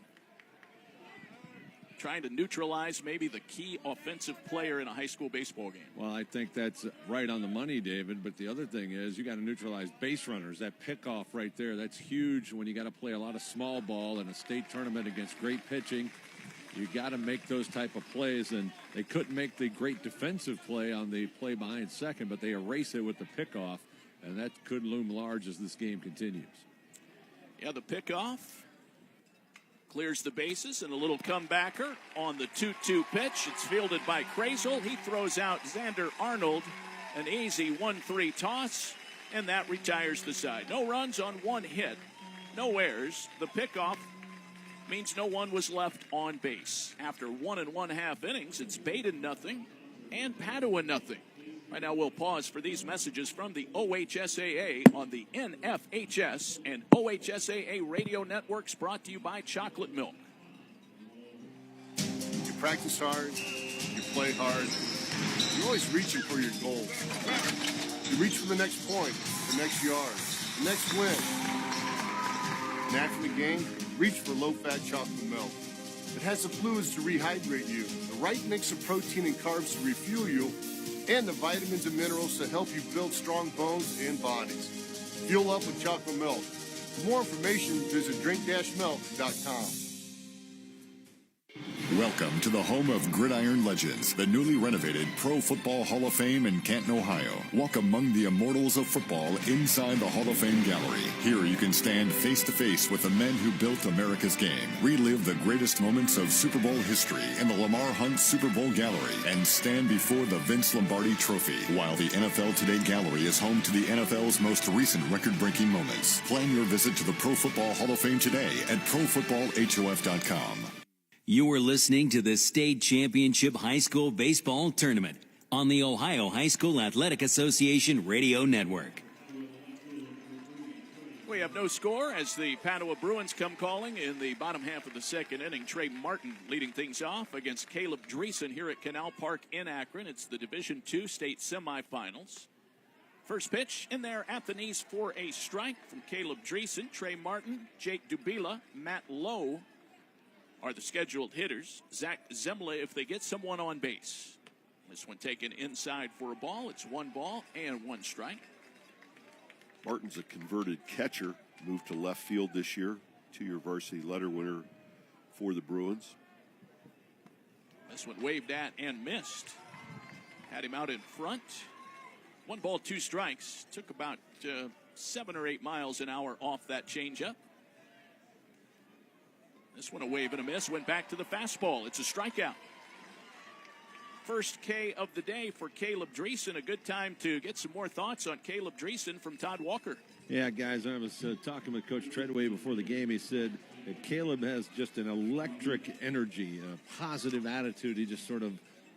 trying to neutralize maybe the key offensive player in a high school baseball game. Well, I think that's right on the money, David. But the other thing is you got to neutralize base runners. That pickoff right there, that's huge when you got to play a lot of small ball in a state tournament against great pitching. You got to make those type of plays, and they couldn't make the great defensive play on the play behind second, but they erase it with the pickoff, and that could loom large as this game continues. Yeah, the pickoff clears the bases, and a little comebacker on the 2-2 pitch. It's fielded by Krazel. He throws out Xander Arnold, an easy 1-3 toss, and that retires the side. No runs on one hit, no errors. The pickoff means no one was left on base. After 1 1/2 innings, it's Badin nothing and Padua nothing. Right now, we'll pause for these messages from the OHSAA on the NFHS and OHSAA radio networks, brought to you by Chocolate Milk. You practice hard, you play hard, you're always reaching for your goals. You reach for the next point, the next yard, the next win. And after the game, reach for low-fat chocolate milk. It has the fluids to rehydrate you, the right mix of protein and carbs to refuel you, and the vitamins and minerals to help you build strong bones and bodies. Fuel up with chocolate milk. For more information, visit drink-milk.com. Welcome to the home of Gridiron Legends, the newly renovated Pro Football Hall of Fame in Canton, Ohio. Walk among the immortals of football inside the Hall of Fame gallery. Here you can stand face-to-face with the men who built America's game. Relive the greatest moments of Super Bowl history in the Lamar Hunt Super Bowl gallery and stand before the Vince Lombardi Trophy, while the NFL Today gallery is home to the NFL's most recent record-breaking moments. Plan your visit to the Pro Football Hall of Fame today at ProFootballHOF.com. You're listening to the State Championship High School Baseball Tournament on the Ohio High School Athletic Association Radio Network. We have no score as the Padua Bruins come calling in the bottom half of the second inning. Trey Martin leading things off against Caleb Dreesen here at Canal Park in Akron. It's the Division II state semifinals. First pitch in there at the knees for a strike from Caleb Dreesen. Trey Martin, Jake Dubila, Matt Lowe are the scheduled hitters. Zach Zemla if they get someone on base. This one taken inside for a ball. It's 1 ball and 1 strike. Martin's a converted catcher, moved to left field this year, 2-year varsity letter winner for the Bruins. This one waved at and missed. Had him out in front. 1 ball, 2 strikes. Took about 7 or 8 miles an hour off that changeup. This one a wave and a miss. Went back to the fastball. It's a strikeout. First K of the day for Caleb Dreesen. A good time to get some more thoughts on Caleb Dreesen from Todd Walker. Yeah, guys, I was talking with Coach Treadway before the game. He said that Caleb has just an electric energy, a positive attitude. He just sort of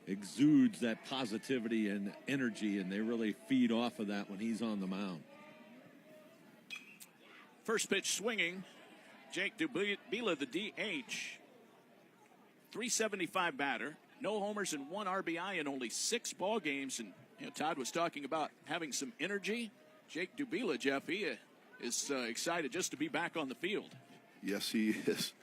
exudes that positivity and energy, and they really feed off of that when he's on the mound. First pitch swinging. Jake Dubila, the DH. 375 batter. No homers and 1 RBI in only 6 ball games. And Todd was talking about having some energy. Jake Dubila, Jeff, he is excited just to be back on the field. Yes, he is.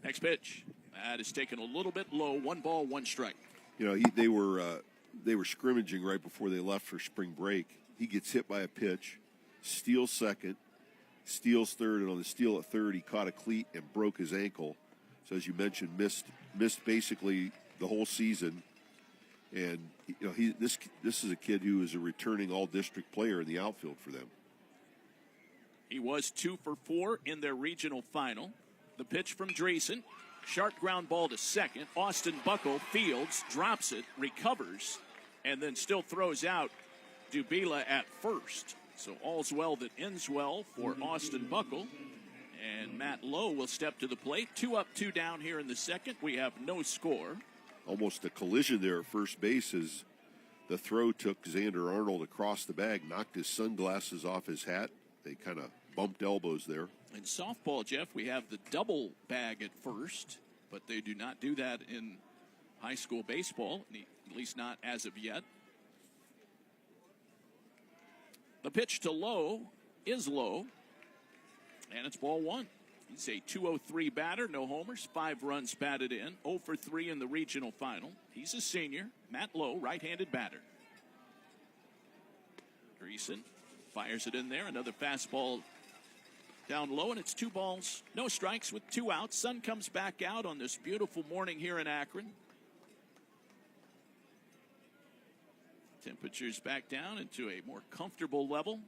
Next pitch. That is taken a little bit low. 1 ball, 1 strike. They were scrimmaging right before they left for spring break. He gets hit by a pitch, steals second, steals third, and on the steal at third, he caught a cleat and broke his ankle. So as you mentioned, missed basically the whole season. And this is a kid who is a returning all-district player in the outfield for them. He was 2 for 4 in their regional final. The pitch from Dreesen. Sharp ground ball to second. Austin Buckle fields, drops it, recovers, and then still throws out Dubila at first. So all's well that ends well for Austin Buckle. And Matt Lowe will step to the plate. 2 up, 2 down here in the second. We have no score. Almost a collision there at first base as the throw took Xander Arnold across the bag, knocked his sunglasses off his hat. They kind of bumped elbows there. In softball, Jeff, we have the double bag at first, but they do not do that in high school baseball, at least not as of yet. The pitch to Lowe is low, and it's ball 1. He's a 203 batter, no homers, 5 runs batted in, 0 for 3 in the regional final. He's a senior. Matt Lowe, right-handed batter. Dreesen fires it in there. Another fastball down low, and it's 2 balls, no strikes with 2 outs. Sun comes back out on this beautiful morning here in Akron. Temperatures back down into a more comfortable level.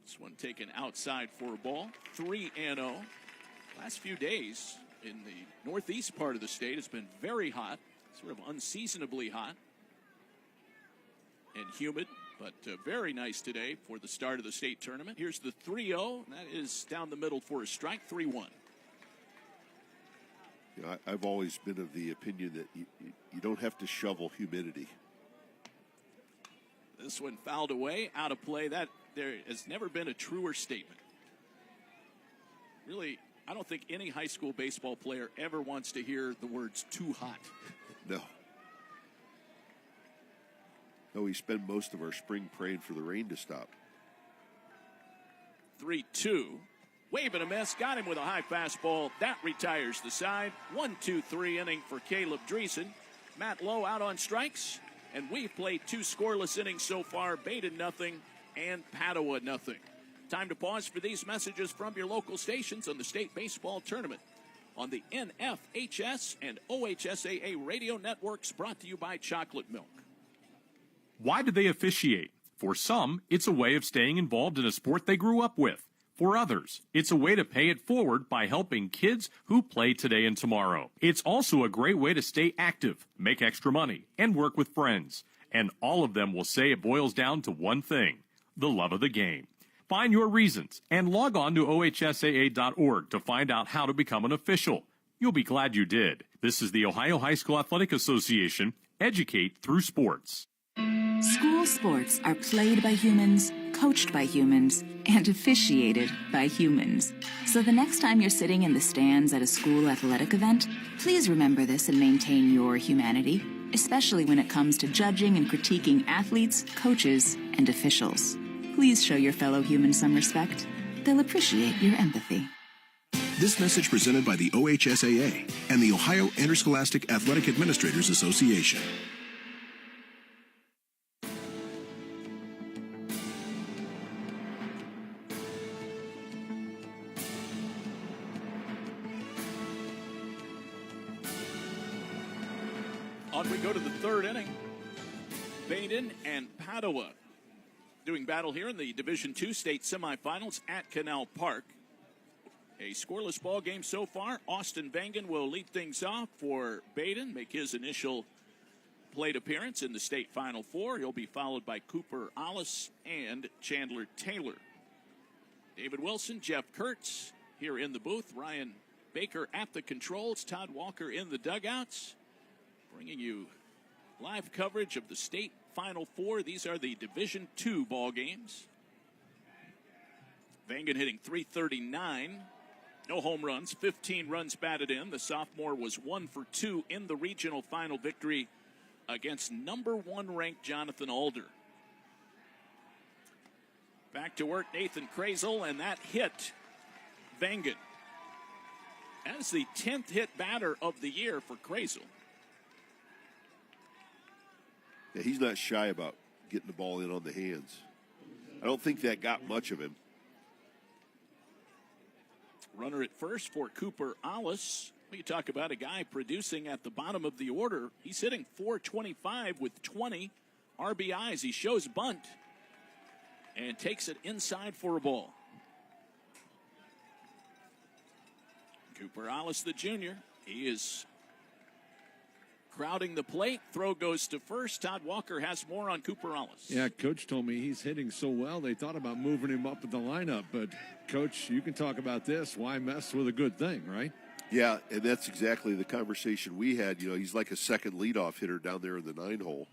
This one taken outside for a ball. 3-0. Last few days in the northeast part of the state has been very hot, sort of unseasonably hot and humid, but very nice today for the start of the state tournament. Here's the 3-0. That is down the middle for a strike. 3-1. You know, I've always been of the opinion that you don't have to shovel humidity. This one fouled away, out of play. That there has never been a truer statement. Really, I don't think any high school baseball player ever wants to hear the words too hot. No. No, we spend most of our spring praying for the rain to stop. 3-2. Wave and a miss. Got him with a high fastball. That retires the side. 1-2-3 inning for Caleb Dreesen. Matt Lowe out on strikes. And we've played 2 scoreless innings so far. Badin nothing and Padua nothing. Time to pause for these messages from your local stations on the state baseball tournament on the NFHS and OHSAA radio networks, brought to you by Chocolate Milk. Why do they officiate? For some, it's a way of staying involved in a sport they grew up with. For others, it's a way to pay it forward by helping kids who play today and tomorrow. It's also a great way to stay active, make extra money, and work with friends. And all of them will say it boils down to one thing: the love of the game. Find your reasons and log on to ohsaa.org to find out how to become an official. You'll be glad you did. This is the Ohio High School Athletic Association. Educate through sports. School sports are played by humans, coached by humans, and officiated by humans. So the next time you're sitting in the stands at a school athletic event, please remember this and maintain your humanity, especially when it comes to judging and critiquing athletes, coaches, and officials. Please show your fellow humans some respect. They'll appreciate your empathy. This message presented by the OHSAA and the Ohio Interscholastic Athletic Administrators Association. On we go to the 3rd inning. Badin and Padua doing battle here in the Division II state semifinals at Canal Park. A scoreless ball game so far. Austin Vangen will lead things off for Badin, make his initial plate appearance in the state Final Four. He'll be followed by Cooper Ollis and Chandler Taylor. David Wilson, Jeff Kurtz here in the booth. Ryan Baker at the controls. Todd Walker in the dugouts, bringing you live coverage of the state Final Four. These are the Division II ball games. Vangen hitting .339. No home runs, 15 runs batted in. The sophomore was 1 for 2 in the regional final victory against number 1 ranked Jonathan Alder. Back to work, Nathan Krazel, and that hit Vangen. That is the 10th hit batter of the year for Krazel. Yeah, he's not shy about getting the ball in on the hands. I don't think that got much of him. Runner at first for Cooper Ollis. We talk about a guy producing at the bottom of the order. He's hitting .425 with 20 RBIs. He shows bunt and takes it inside for a ball. Cooper Ollis, the junior, he is crowding the plate. Throw goes to first. Todd Walker has more on Cooper Ollis. Yeah, Coach told me he's hitting so well, they thought about moving him up in the lineup. But, Coach, you can talk about this. Why mess with a good thing, right? Yeah, and that's exactly the conversation we had. You know, he's like a second leadoff hitter down there in the 9-hole.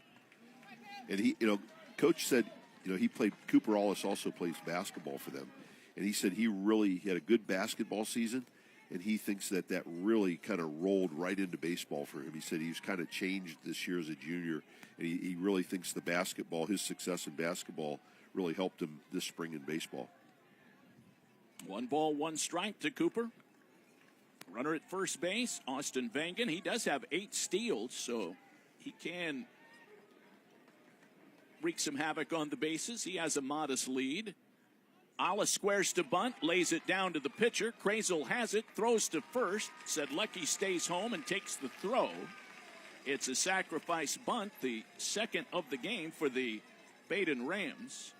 And he, you know, Coach said, you know, Cooper Ollis also plays basketball for them. And he said he had a good basketball season. And he thinks that really kind of rolled right into baseball for him. He said he's kind of changed this year as a junior. And he really thinks his success in basketball really helped him this spring in baseball. 1 ball, 1 strike to Cooper. Runner at first base, Austin Vangen. He does have 8 steals, so he can wreak some havoc on the bases. He has a modest lead. Ala squares to bunt, lays it down to the pitcher. Krazel has it, throws to first. Sedlecki stays home and takes the throw. It's a sacrifice bunt, the second of the game for the Badin Rams.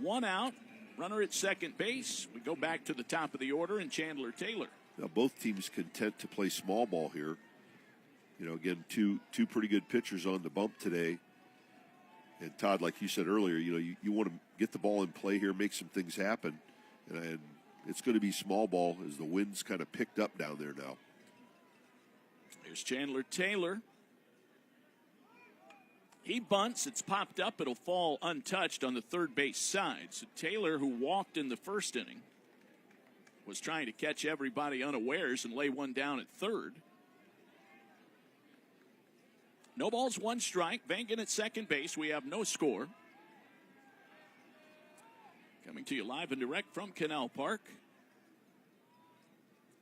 1 out, runner at second base. We go back to the top of the order and Chandler Taylor. Now, both teams content to play small ball here. You know, again, two pretty good pitchers on the bump today. And Todd, like you said earlier, you know, you want to get the ball in play here, make some things happen. And it's going to be small ball as the wind's kind of picked up down there now. Here's Chandler Taylor. He bunts. It's popped up. It'll fall untouched on the third base side. So Taylor, who walked in the first inning, was trying to catch everybody unawares and lay one down at third. No balls, 1 strike. Vangen at second base. We have no score. Coming to you live and direct from Canal Park.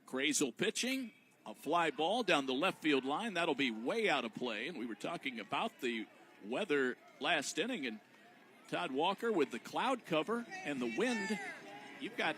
Krazel pitching. A fly ball down the left field line. That'll be way out of play. And we were talking about the weather last inning. And Todd Walker with the cloud cover and the wind. You've got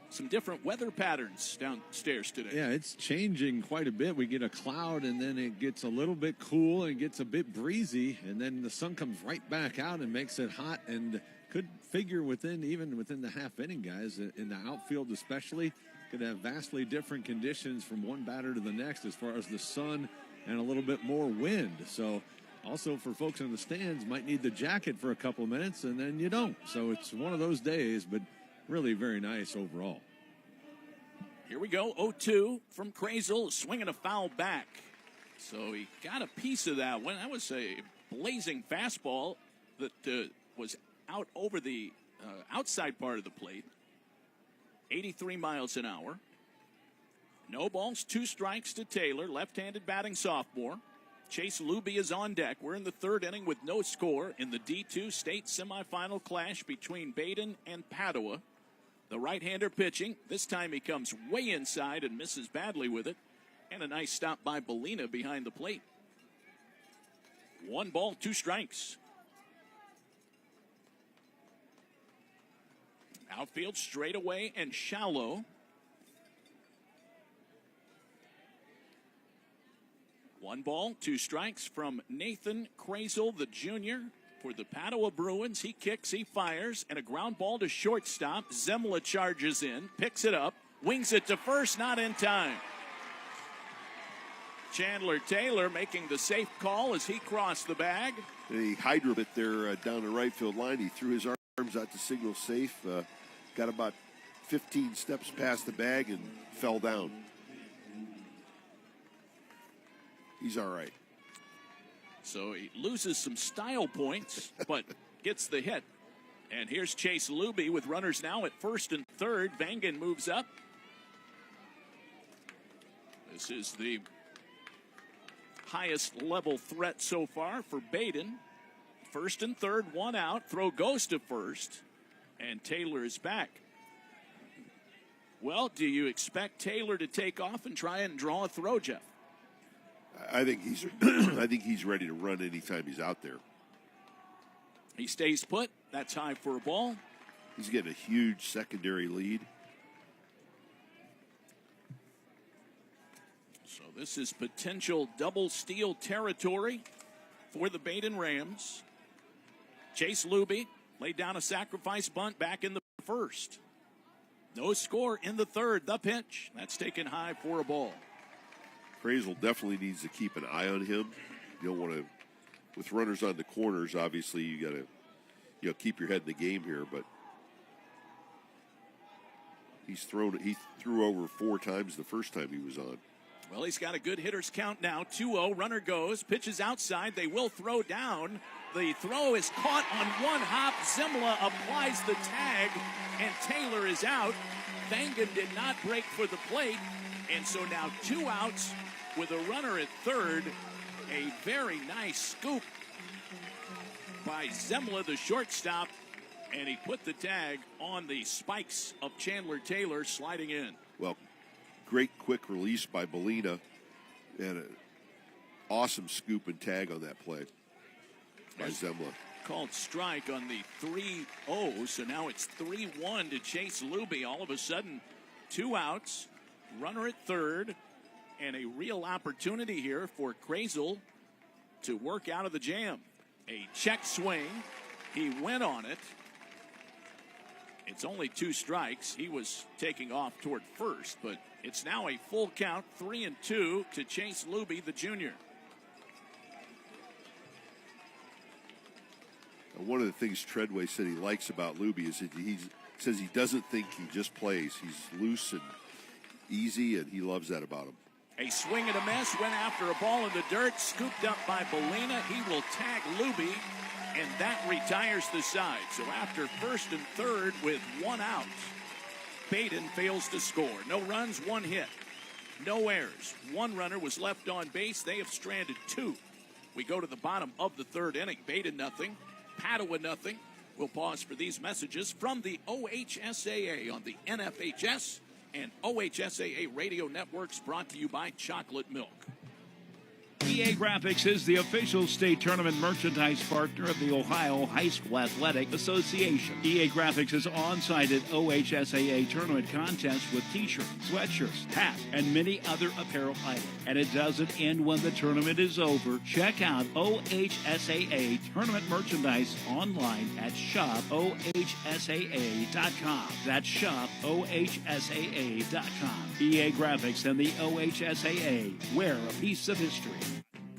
some different weather patterns downstairs today. Yeah, it's changing quite a bit. We get a cloud, and then it gets a little bit cool and gets a bit breezy, and then the sun comes right back out and makes it hot, and could figure within the half inning, guys, in the outfield especially, could have vastly different conditions from one batter to the next as far as the sun and a little bit more wind. So also for folks in the stands, might need the jacket for a couple of minutes, and then you don't. So it's one of those days, but really very nice overall. Here we go, 0-2 from Krazel, swinging a foul back. So he got a piece of that one. That was a blazing fastball that was out over the outside part of the plate. 83 miles an hour. No balls, 2 strikes to Taylor, left-handed batting sophomore. Chase Luby is on deck. We're in the third inning with no score in the D2 state semifinal clash between Badin and Padua. The right-hander pitching. This time he comes way inside and misses badly with it. And a nice stop by Bellina behind the plate. 1 ball, 2 strikes. Outfield straightaway and shallow. 1 ball, 2 strikes from Nathan Krazel, the junior. For the Padua Bruins, he kicks, he fires, and a ground ball to shortstop. Zemla charges in, picks it up, wings it to first, not in time. Chandler Taylor making the safe call as he crossed the bag. He hydro it there down the right field line. He threw his arms out to signal safe, got about 15 steps past the bag and fell down. He's all right. So he loses some style points, but gets the hit. And here's Chase Luby with runners now at first and third. Vangen moves up. This is the highest level threat so far for Badin. First and third, 1 out. Throw goes to first. And Taylor is back. Well, do you expect Taylor to take off and try and draw a throw, Jeff? I think he's ready to run anytime he's out there. He stays put. That's high for a ball. He's getting a huge secondary lead. So this is potential double steal territory for the Badin Rams. Chase Luby laid down a sacrifice bunt back in the first. No score in the third. The pitch. That's taken high for a ball. Krazel definitely needs to keep an eye on him. You don't want to, with runners on the corners, obviously you got to, keep your head in the game here. But he threw over 4 times the first time he was on. Well, he's got a good hitter's count now. 2-0. Runner goes. Pitches outside. They will throw down. The throw is caught on 1 hop. Zemla applies the tag, and Taylor is out. Vangen did not break for the plate, and so now 2 outs with a runner at third. A very nice scoop by Zemla, the shortstop, And he put the tag on the spikes of Chandler Taylor sliding in. Well, great quick release by Belina and an awesome scoop and tag on that play by Zemla. Called strike on the 3-0, so now it's 3-1 to Chase Luby. All of a sudden, 2 outs, runner at third, and a real opportunity here for Krazel to work out of the jam. A check swing. He went on it. It's only 2 strikes. He was taking off toward first, but it's now a full count, 3-2 to Chase Luby, the junior. One of the things Treadway said he likes about Luby is that he says he doesn't think he just plays. He's loose and easy, and he loves that about him. A swing and a miss, went after a ball in the dirt, scooped up by Belina. He will tag Luby, and that retires the side. So after first and third with 1 out, Badin fails to score. No runs, 1 hit. No errors. 1 runner was left on base. They have stranded 2. We go to the bottom of the 3rd inning. Badin nothing. Padua nothing. We'll pause for these messages from the OHSAA on the NFHS and OHSAA radio networks, brought to you by Chocolate Milk. EA Graphics is the official state tournament merchandise partner of the Ohio High School Athletic Association. EA Graphics is on-site at OHSAA tournament contests with t-shirts, sweatshirts, hats, and many other apparel items. And it doesn't end when the tournament is over. Check out OHSAA tournament merchandise online at shopohsaa.com. That's shopohsaa.com. EA Graphics and the OHSAA. Wear a piece of history.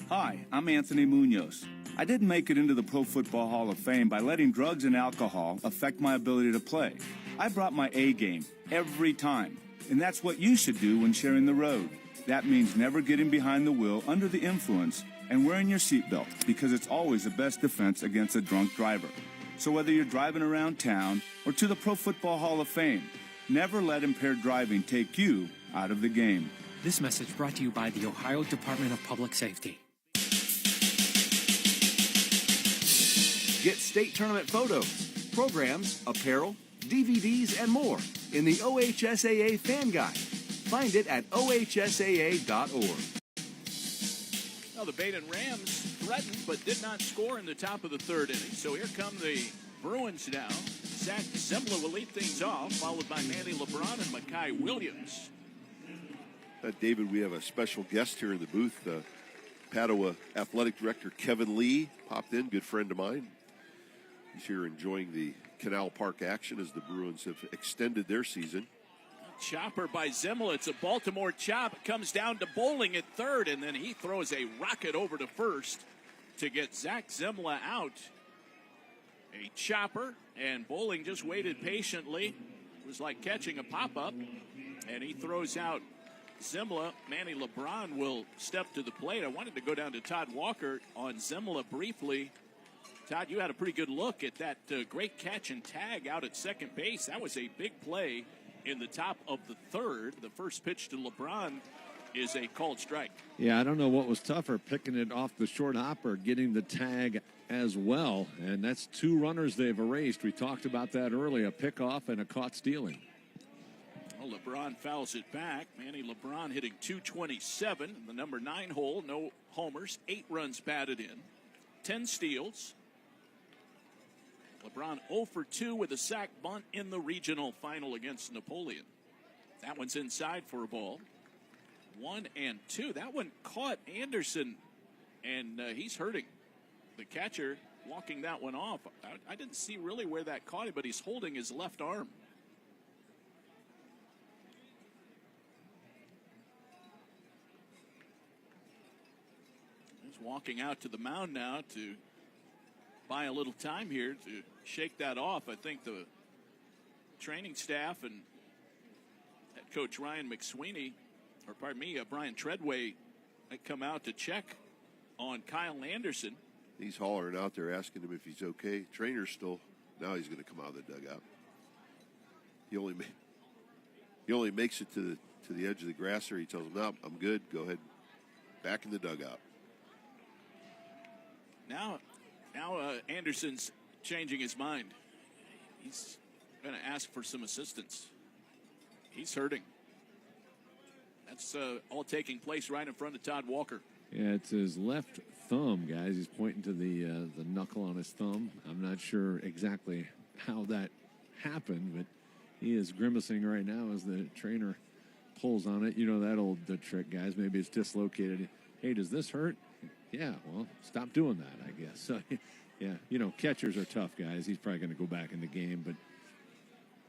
Hi, I'm Anthony Munoz. I didn't make it into the Pro Football Hall of Fame by letting drugs and alcohol affect my ability to play. I brought my A game every time, and that's what you should do when sharing the road. That means never getting behind the wheel under the influence and wearing your seatbelt, because it's always the best defense against a drunk driver. So whether you're driving around town or to the Pro Football Hall of Fame, never let impaired driving take you out of the game. This message brought to you by the Ohio Department of Public Safety. Get state tournament photos, programs, apparel, DVDs, and more in the OHSAA Fan Guide. Find it at ohsaa.org. Well, the Badin Rams threatened but did not score in the top of the 3rd inning. So here come the Bruins now. Zach Zemla will lead things off, followed by Manny LeBron and Makai Williams. David, we have a special guest here in the booth. Padua Athletic Director Kevin Lee popped in, good friend of mine. He's here enjoying the Canal Park action as the Bruins have extended their season. Chopper by Zemla. It's a Baltimore chop. It comes down to Bowling at 3rd, and then he throws a rocket over to 1st to get Zach Zemla out. A chopper, and Bowling just waited patiently. It was like catching a pop-up, and he throws out Zemla. Manny LeBron will step to the plate. I wanted to go down to Todd Walker on Zemla briefly. Todd, you had a pretty good look at that great catch and tag out at second base. That was a big play in the top of the 3rd. The first pitch to LeBron is a called strike. Yeah, I don't know what was tougher, picking it off the short hop or getting the tag as well. And that's 2 runners they've erased. We talked about that earlier, a pickoff and a caught stealing. Well, LeBron fouls it back. Manny LeBron hitting .227 in the number 9 hole. No homers, 8 runs batted in, 10 steals. LeBron 0 for 2 with a sac bunt in the regional final against Napoleon. That one's inside for a ball. 1-2. That one caught Anderson, and he's hurting. The catcher walking that one off. I didn't see really where that caught him, but he's holding his left arm. He's walking out to the mound now to buy a little time here to shake that off. I think the training staff and head coach Ryan McSweeney, or pardon me, Brian Treadway, come out to check on Kyle Anderson. He's hollering out there asking him if he's okay. Trainer's still, now he's going to come out of the dugout. He only makes it to the edge of the grass there. He tells him, no, I'm good. Go ahead. Back in the dugout. Now Anderson's changing his mind. He's going to ask for some assistance. He's hurting. That's all taking place right in front of Todd Walker. Yeah, it's his left thumb, guys. He's pointing to the knuckle on his thumb. I'm not sure exactly how that happened, but he is grimacing right now as the trainer pulls on it. You know that old trick, guys. Maybe it's dislocated. Hey, does this hurt? Yeah, well, stop doing that, I guess. So, yeah, you know, catchers are tough, guys. He's probably going to go back in the game, but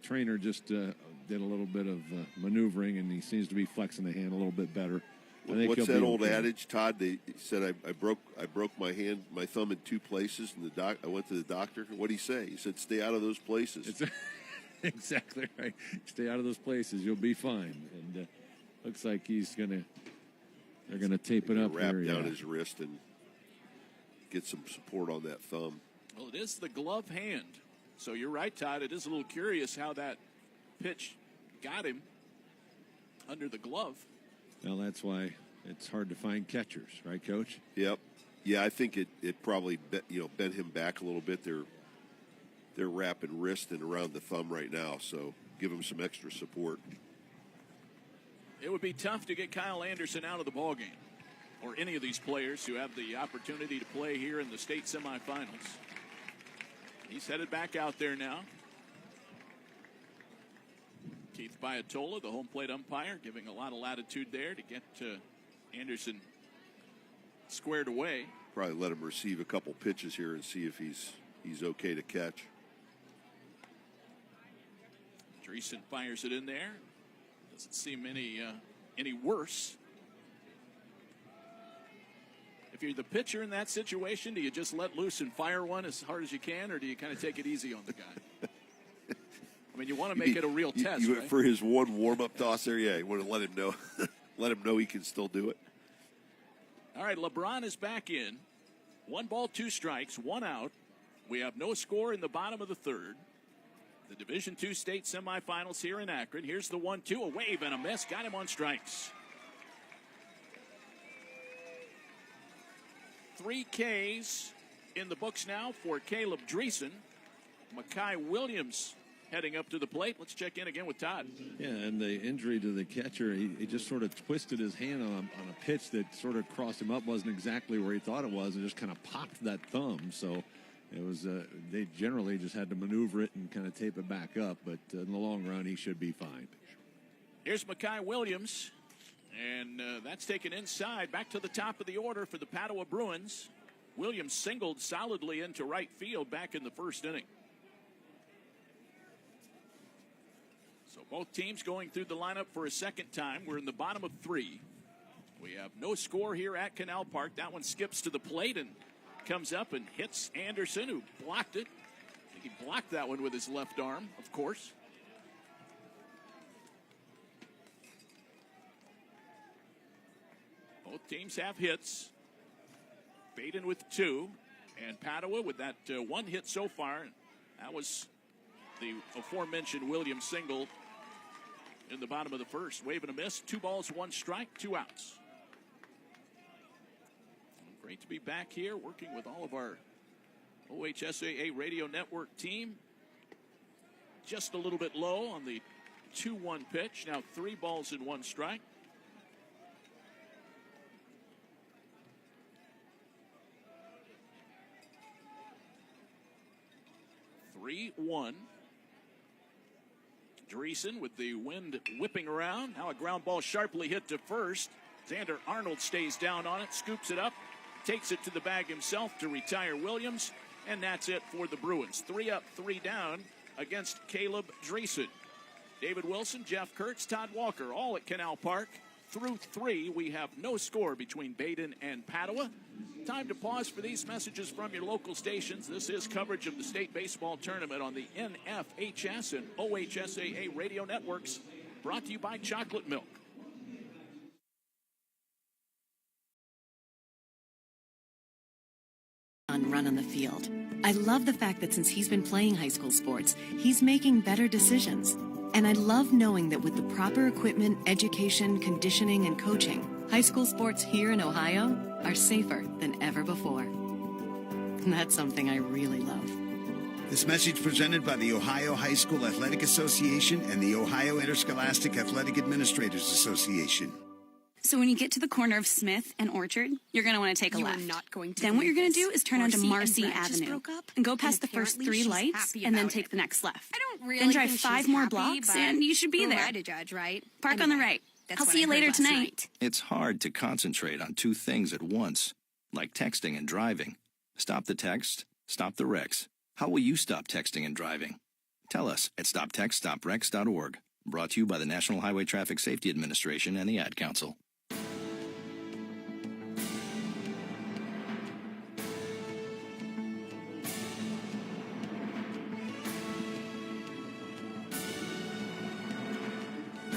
trainer just did a little bit of maneuvering, and he seems to be flexing the hand a little bit better. What's that old adage, Todd? They said I broke my thumb in two places, and I went to the doctor. What did he say? He said, "Stay out of those places." Exactly right. Stay out of those places. You'll be fine. And looks like they're gonna tape it up. Wrap down his wrist and get some support on that thumb. Well, it is the glove hand. So you're right, Todd. It is a little curious how that pitch got him under the glove. Well, that's why it's hard to find catchers, right, Coach? Yep. Yeah, I think it probably bent him back a little bit. They're wrapping wrist and around the thumb right now, so give him some extra support. It would be tough to get Kyle Anderson out of the ballgame, or any of these players who have the opportunity to play here in the state semifinals. He's headed back out there now. Keith Biatola, the home plate umpire, giving a lot of latitude there to get Anderson squared away. Probably let him receive a couple pitches here and see if he's okay to catch. Dreesen fires it in there. Doesn't seem any worse. If you're the pitcher in that situation, do you just let loose and fire one as hard as you can, or do you kind of take it easy on the guy? I mean, you want to make it a real test, right? For his one warm-up toss there, yeah, you want to let him know he can still do it. All right, LeBron is back in. 1 ball, 2 strikes, 1 out. We have no score in the bottom of the third. The Division II state semifinals here in Akron. Here's the 1-2, a wave and a miss. Got him on strikes. 3 Ks in the books now for Caleb Dreesen. Makai Williams heading up to the plate. Let's check in again with Todd. Yeah, and the injury to the catcher, he just sort of twisted his hand on a pitch that sort of crossed him up, wasn't exactly where he thought it was, and just kind of popped that thumb. So it was they generally just had to maneuver it and kind of tape it back up, but in the long run, he should be fine. Here's Makai Williams, and that's taken inside, back to the top of the order for the Padua Bruins. Williams singled solidly into right field back in the first inning. So both teams going through the lineup for a second time. We're in the bottom of 3. We have no score here at Canal Park. That one skips to the plate and comes up and hits Anderson, who blocked it. I think he blocked that one with his left arm, of course. Both teams have hits. Badin with 2, and Padua with that 1 hit so far. That was the aforementioned Williams single in the bottom of the first. Wave and a miss, 2 balls, 1 strike, 2 outs. Great to be back here working with all of our OHSAA Radio Network team. Just a little bit low on the 2-1 pitch. Now 3 balls and 1 strike. (3-1). Dreesen with the wind whipping around. Now a ground ball sharply hit to first. Xander Arnold stays down on it, scoops it up, takes it to the bag himself to retire Williams, and that's it for the Bruins. 3 up, 3 down against Caleb Dreesen. David Wilson, Jeff Kurtz, Todd Walker, all at Canal Park. Through 3, we have no score between Badin and Padua. Time to pause for these messages from your local stations. This is coverage of the state baseball tournament on the NFHS and OHSAA radio networks, brought to you by Chocolate Milk. Run on the field. I love the fact that since he's been playing high school sports, he's making better decisions. And I love knowing that with the proper equipment, education, conditioning, and coaching, high school sports here in Ohio are safer than ever before. And that's something I really love. This message presented by the Ohio High School Athletic Association and the Ohio Interscholastic Athletic Administrators Association. So when you get to the corner of Smith and Orchard, you're going to want to take a left. Not going to then what you're going to do is turn onto Marcy Marcy and Brad just Avenue broke up, and go past the first apparently 3 she's lights happy and then about take it. the next left. I don't really then drive think 5 she's more happy, blocks but and you should be who there. am I to judge, right? Park on the right. That's I'll what see I you heard later last tonight. night. It's hard to concentrate on 2 things at once, like texting and driving. Stop the text, stop the wrecks. How will you stop texting and driving? Tell us at stoptextstopwrecks.org. Brought to you by the National Highway Traffic Safety Administration and the Ad Council.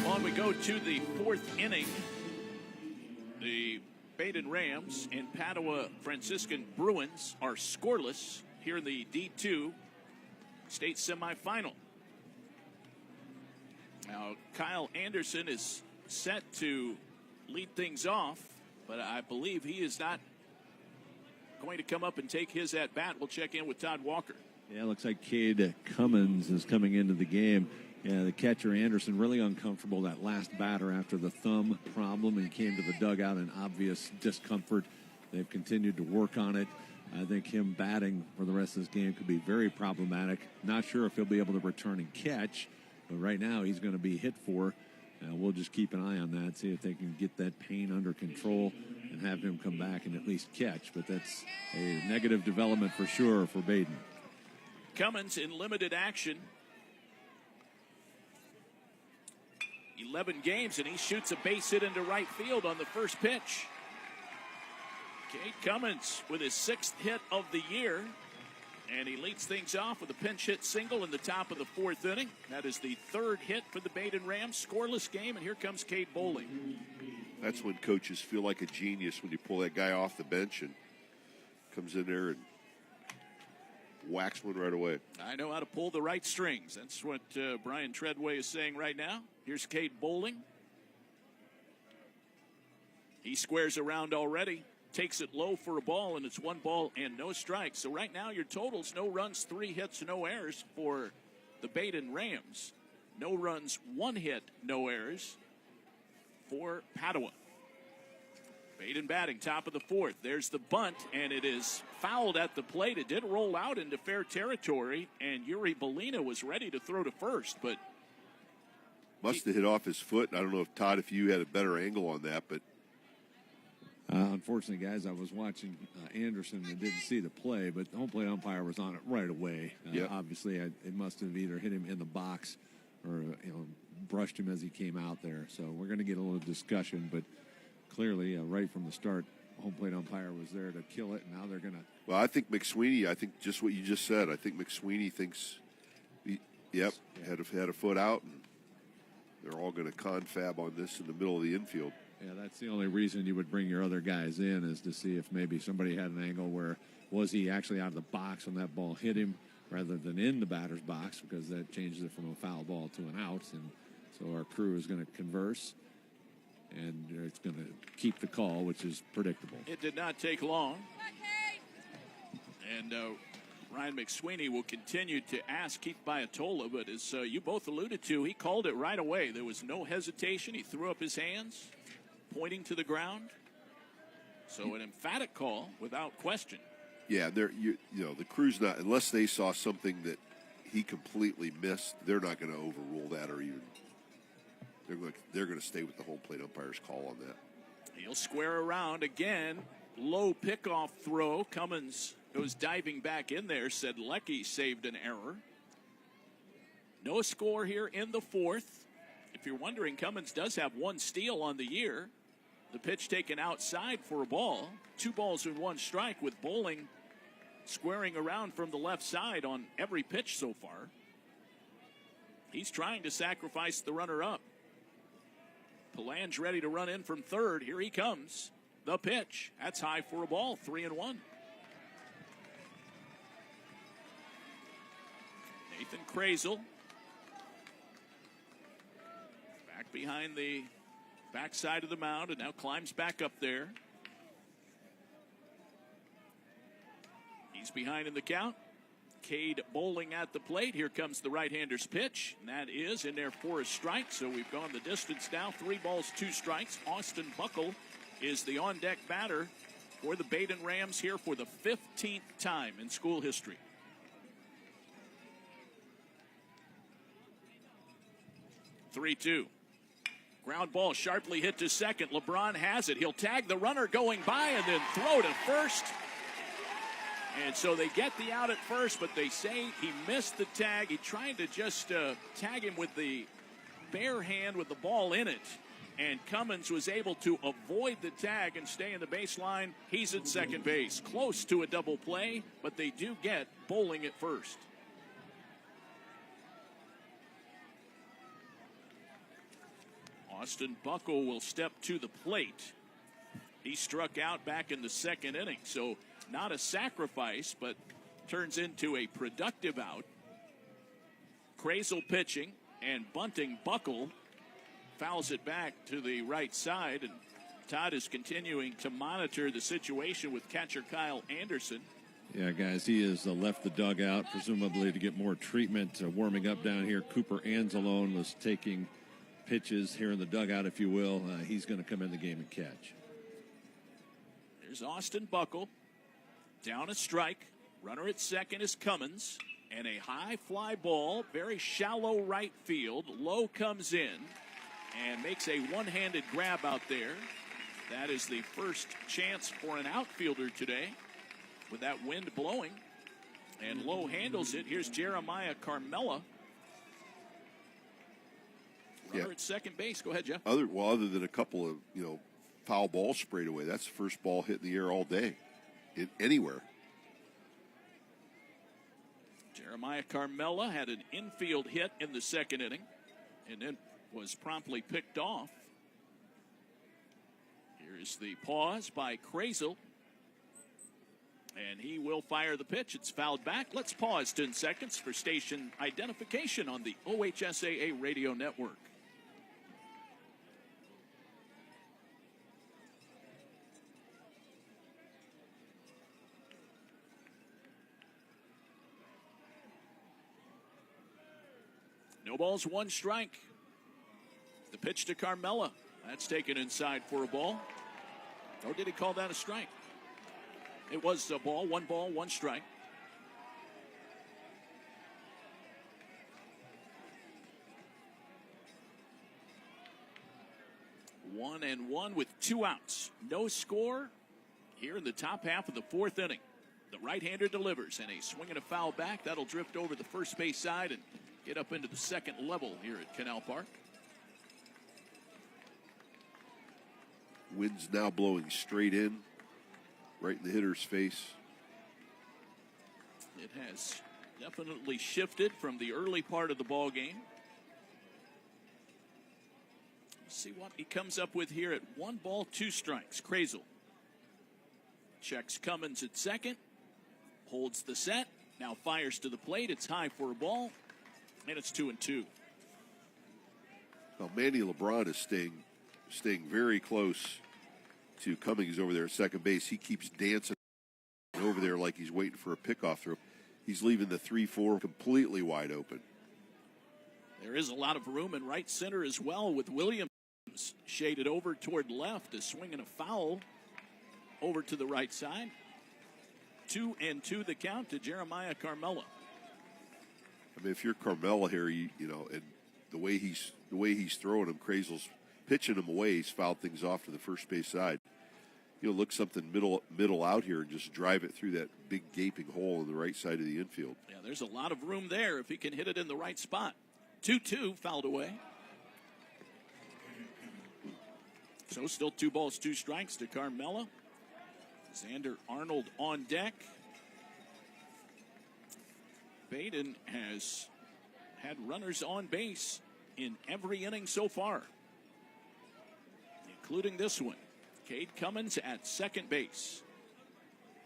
On we go to the 4th inning. The Badin Rams and Padua Franciscan Bruins are scoreless here in the D2 state semifinal. Now, Kyle Anderson is set to lead things off, but I believe he is not going to come up and take his at-bat. We'll check in with Todd Walker. Yeah, it looks like Cade Cummins is coming into the game. Yeah, the catcher Anderson really uncomfortable that last batter after the thumb problem. He came to the dugout in obvious discomfort. They've continued to work on it. I think him batting for the rest of this game could be very problematic. Not sure if he'll be able to return and catch, but right now he's going to be hit for. We'll just keep an eye on that, see if they can get that pain under control and have him come back and at least catch. But that's a negative development for sure for Badin. Cummins in limited action. 11 games, and he shoots a base hit into right field on the first pitch. Cade Cummins with his 6th hit of the year, and he leads things off with a pinch hit single in the top of the 4th inning. That is the 3rd hit for the Badin Rams. Scoreless game, and here comes Cade Bowling. That's when coaches feel like a genius, when you pull that guy off the bench and comes in there and whacks one right away. I know how to pull the right strings. That's what Brian Treadway is saying right now. Here's Cade Bowling. He squares around already. Takes it low for a ball, and it's 1 ball and no strikes. So right now your totals, no runs, 3 hits, no errors for the Badin Rams. No runs, 1 hit, no errors for Padua. Badin batting, top of the 4th. There's the bunt, and it is fouled at the plate. It did roll out into fair territory, and Yuri Belina was ready to throw to first, but must have hit off his foot. I don't know if, Todd, if you had a better angle on that, but unfortunately, guys, I was watching Anderson and didn't see the play, but the home plate umpire was on it right away. Obviously, it must have either hit him in the box or brushed him as he came out there. So we're going to get a little discussion, but clearly, right from the start, home plate umpire was there to kill it, and now they're going to. Well, I think McSweeney. I think just what you just said. I think McSweeney thinks, had a foot out, and they're all going to confab on this in the middle of the infield. Yeah, that's the only reason you would bring your other guys in, is to see if maybe somebody had an angle where was he actually out of the box when that ball hit him rather than in the batter's box, because that changes it from a foul ball to an out. And so our crew is going to converse, and it's going to keep the call, which is predictable. it did not take long. And Ryan McSweeney will continue to ask Keith Biatola, but as you both alluded to, he called it right away. There was no hesitation. He threw up his hands, pointing to the ground. So an emphatic call without question. Yeah, the crew's not, unless they saw something that he completely missed, they're not going to overrule that, or even they're going to stay with the home plate umpire's call on that. He'll square around again. Low pickoff throw. Cummins goes diving back in there. Sedlecki saved an error. No score here in the 4th. If you're wondering, Cummins does have 1 steal on the year. The pitch taken outside for a ball. 2 balls and 1 strike, with Bowling squaring around from the left side on every pitch so far. He's trying to sacrifice the runner up. Palange ready to run in from third. Here he comes. The pitch. That's high for a ball. 3-1. Nathan Krazel back behind the backside of the mound and now climbs back up there. He's behind in the count. Cade bowling at the plate. Here comes the right-hander's pitch. And that is in there for a strike. So we've gone the distance now. 3 balls, 2 strikes. Austin Buckle is the on-deck batter for the Badin Rams here for the 15th time in school history. Three-two. Ground ball sharply hit to second. LeBron has it. He'll tag the runner going by and then throw to first. And so they get the out at first, but they say he missed the tag. He tried to just tag him with the bare hand with the ball in it. And Cummins was able to avoid the tag and stay in the baseline. He's at second base. Close to a double play, but they do get bowling at first. Austin Buckle will step to the plate. He struck out back in the second inning, so not a sacrifice, but turns into a productive out. Crazel pitching and bunting. Buckle fouls it back to the right side, and Todd is continuing to monitor the situation with catcher Kyle Anderson. Yeah, guys, he has left the dugout, presumably to get more treatment, warming up down here. Cooper Anzalone was taking pitches here in the dugout, if you will. He's going to come in the game and catch. There's Austin Buckle. Down a strike. Runner at second is Cummins. And a high fly ball, very shallow right field. Low comes in and makes a one-handed grab out there. That is the first chance for an outfielder today with that wind blowing. And Low handles it. Here's Jeremiah Carmella. Runner at second base. Go ahead, Jeff. Other than a couple of, foul balls sprayed away, that's the first ball hit in the air all day, anywhere. Jeremiah Carmella had an infield hit in the second inning and then was promptly picked off. Here's the pause by Crazel. And he will fire the pitch. It's fouled back. Let's pause 10 seconds for station identification on the OHSAA radio network. No balls, 1 strike. The pitch to Carmella. That's taken inside for a ball. Or did he call that a strike? It was a ball, 1 strike. One and one with 2 outs. No score here in the top half of the 4th inning. The right-hander delivers, and a swing and a foul back. That'll drift over the first base side and get up into the second level here at Canal Park. Wind's now blowing straight in, right in the hitter's face. It has definitely shifted from the early part of the ball game. Let's see what he comes up with here at 1 ball, 2 strikes. Crazel checks Cummins at second, holds the set, now fires to the plate. It's high for a ball, and it's 2-2. Now Manny LeBron is staying very close to Cummings over there at second base. He keeps dancing over there like he's waiting for a pickoff throw. He's leaving the 3-4 completely wide open. There is a lot of room in right center as well, with Williams shaded over toward left. A swing and a foul over to the right side. 2-2 the count to Jeremiah Carmella. I mean, if you're Carmella here, and the way he's throwing him, Crazel's pitching him away. He's fouled things off to the first base side. Look something middle out here and just drive it through that big gaping hole on the right side of the infield. Yeah, there's a lot of room there if he can hit it in the right spot. 2-2, fouled away. So still 2 balls, 2 strikes to Carmella. Xander Arnold on deck. Badin has had runners on base in every inning so far, including this one. Cade Cummins at second base.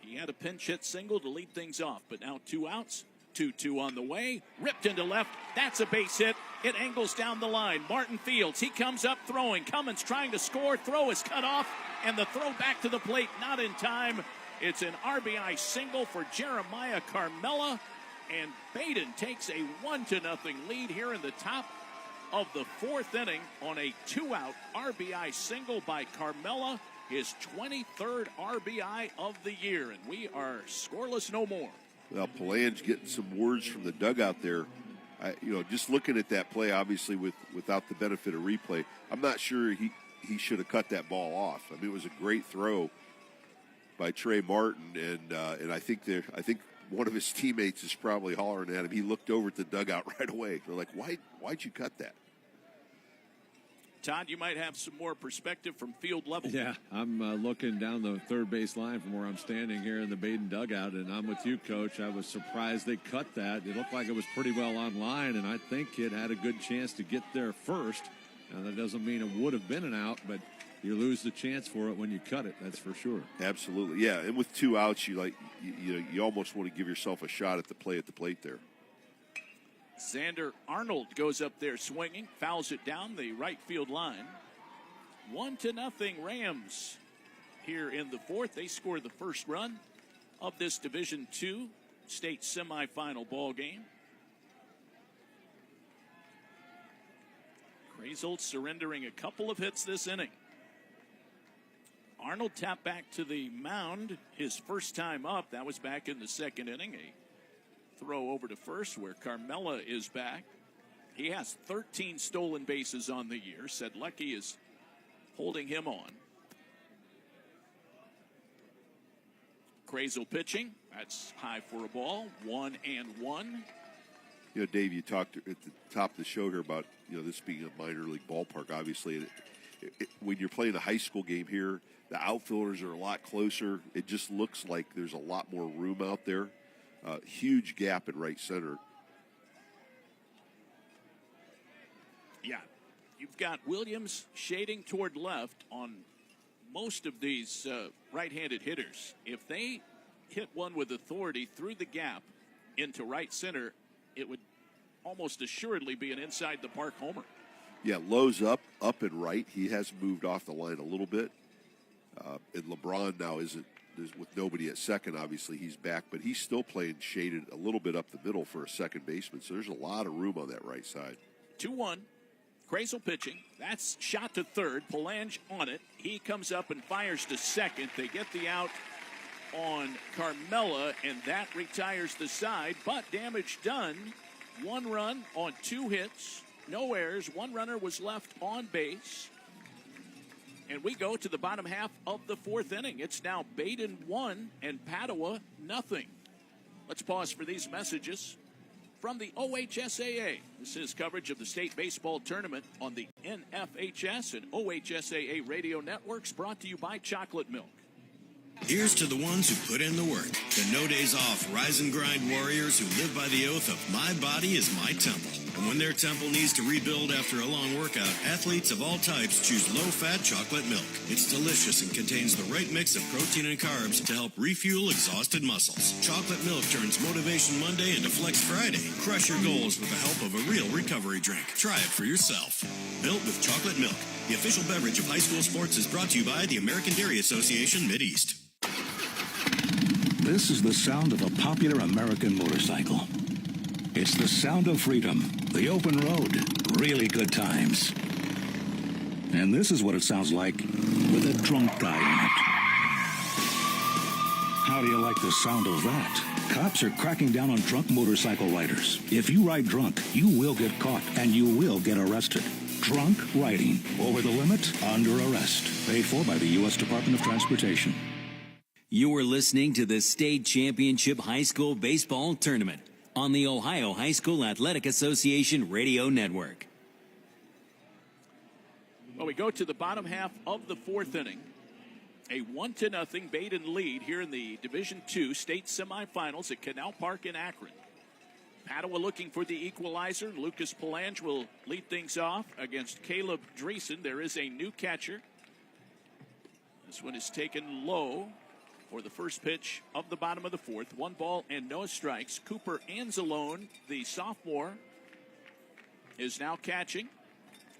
He had a pinch hit single to lead things off, but now 2 outs. 2-2 on the way. Ripped into left. That's a base hit. It angles down the line. Martin Fields, he comes up throwing. Cummins trying to score. Throw is cut off, and the throw back to the plate not in time. It's an RBI single for Jeremiah Carmella, And Badin takes a 1-0 lead here in the top of the fourth inning on a 2-out RBI single by Carmella, his 23rd RBI of the year. And we are scoreless no more. Well, Palange getting some words from the dugout there. Just looking at that play, obviously without the benefit of replay, I'm not sure he should have cut that ball off. I mean, it was a great throw by Trey Martin, and I think one of his teammates is probably hollering at him. He looked over at the dugout right away. They're like, why'd you cut that? Todd, you might have some more perspective from field level. Yeah, I'm looking down the third base line from where I'm standing here in the Badin dugout, and I'm with you, Coach. I was surprised they cut that. It looked like it was pretty well online, and I think it had a good chance to get there first. Now, that doesn't mean it would have been an out, but you lose the chance for it when you cut it, that's for sure. Absolutely, yeah. And with 2 outs, you almost want to give yourself a shot at the plate there. Xander Arnold goes up there swinging, fouls it down the right field line. 1-0 Rams here in the fourth. They score the first run of this Division II state semifinal ball game. Krazel surrendering a couple of hits this inning. Arnold tapped back to the mound his first time up. That was back in the second inning. A throw over to first where Carmella is back. He has 13 stolen bases on the year. Sedlecki is holding him on. Krazel pitching. That's high for a ball. 1-1. Dave, you talked at the top of the show here about this being a minor league ballpark. Obviously, when you're playing a high school game here, the outfielders are a lot closer. It just looks like there's a lot more room out there. Huge gap in right center. Yeah, you've got Williams shading toward left on most of these right-handed hitters. If they hit one with authority through the gap into right center, it would almost assuredly be an inside-the-park homer. Yeah, Lowe's up and right. He has moved off the line a little bit. And LeBron now isn't, with nobody at second, obviously he's back, but he's still playing shaded a little bit up the middle for a second baseman, so there's a lot of room on that right side. 2-1. Krazel pitching. That's shot to third. Palange on it. He comes up and fires to second. They get the out on Carmella, and that retires the side, but damage done. 1 run on 2 hits. No errors. 1 runner was left on base. And we go to the bottom half of the fourth inning. It's now Badin 1 and Padua 0. Let's pause for these messages from the OHSAA. This is coverage of the state baseball tournament on the NFHS and OHSAA radio networks, brought to you by Chocolate Milk. Here's to the ones who put in the work, the no days off, rise and grind warriors who live by the oath of my body is my temple. And when their temple needs to rebuild after a long workout, athletes of all types choose low-fat chocolate milk. It's delicious and contains the right mix of protein and carbs to help refuel exhausted muscles. Chocolate milk turns Motivation Monday into Flex Friday. Crush your goals with the help of a real recovery drink. Try it for yourself. Built with chocolate milk. The official beverage of high school sports is brought to you by the American Dairy Association Mideast. This is the sound of a popular American motorcycle. It's the sound of freedom, the open road, really good times. And this is what it sounds like with a drunk guy in it. How do you like the sound of that? Cops are cracking down on drunk motorcycle riders. If you ride drunk, you will get caught and you will get arrested. Drunk riding, over the limit, under arrest. Paid for by the U.S. Department of Transportation. You're listening to the State Championship High School Baseball Tournament on the Ohio High School Athletic Association Radio Network. Well, we go to the bottom half of the fourth inning. A 1-0 Badin lead here in the Division II state semifinals at Canal Park in Akron. Padua looking for the equalizer. Lucas Palange will lead things off against Caleb Dreesen. There is a new catcher. This one is taken low for the first pitch of the bottom of the fourth. 1 ball and no strikes. Cooper Anzalone, the sophomore, is now catching,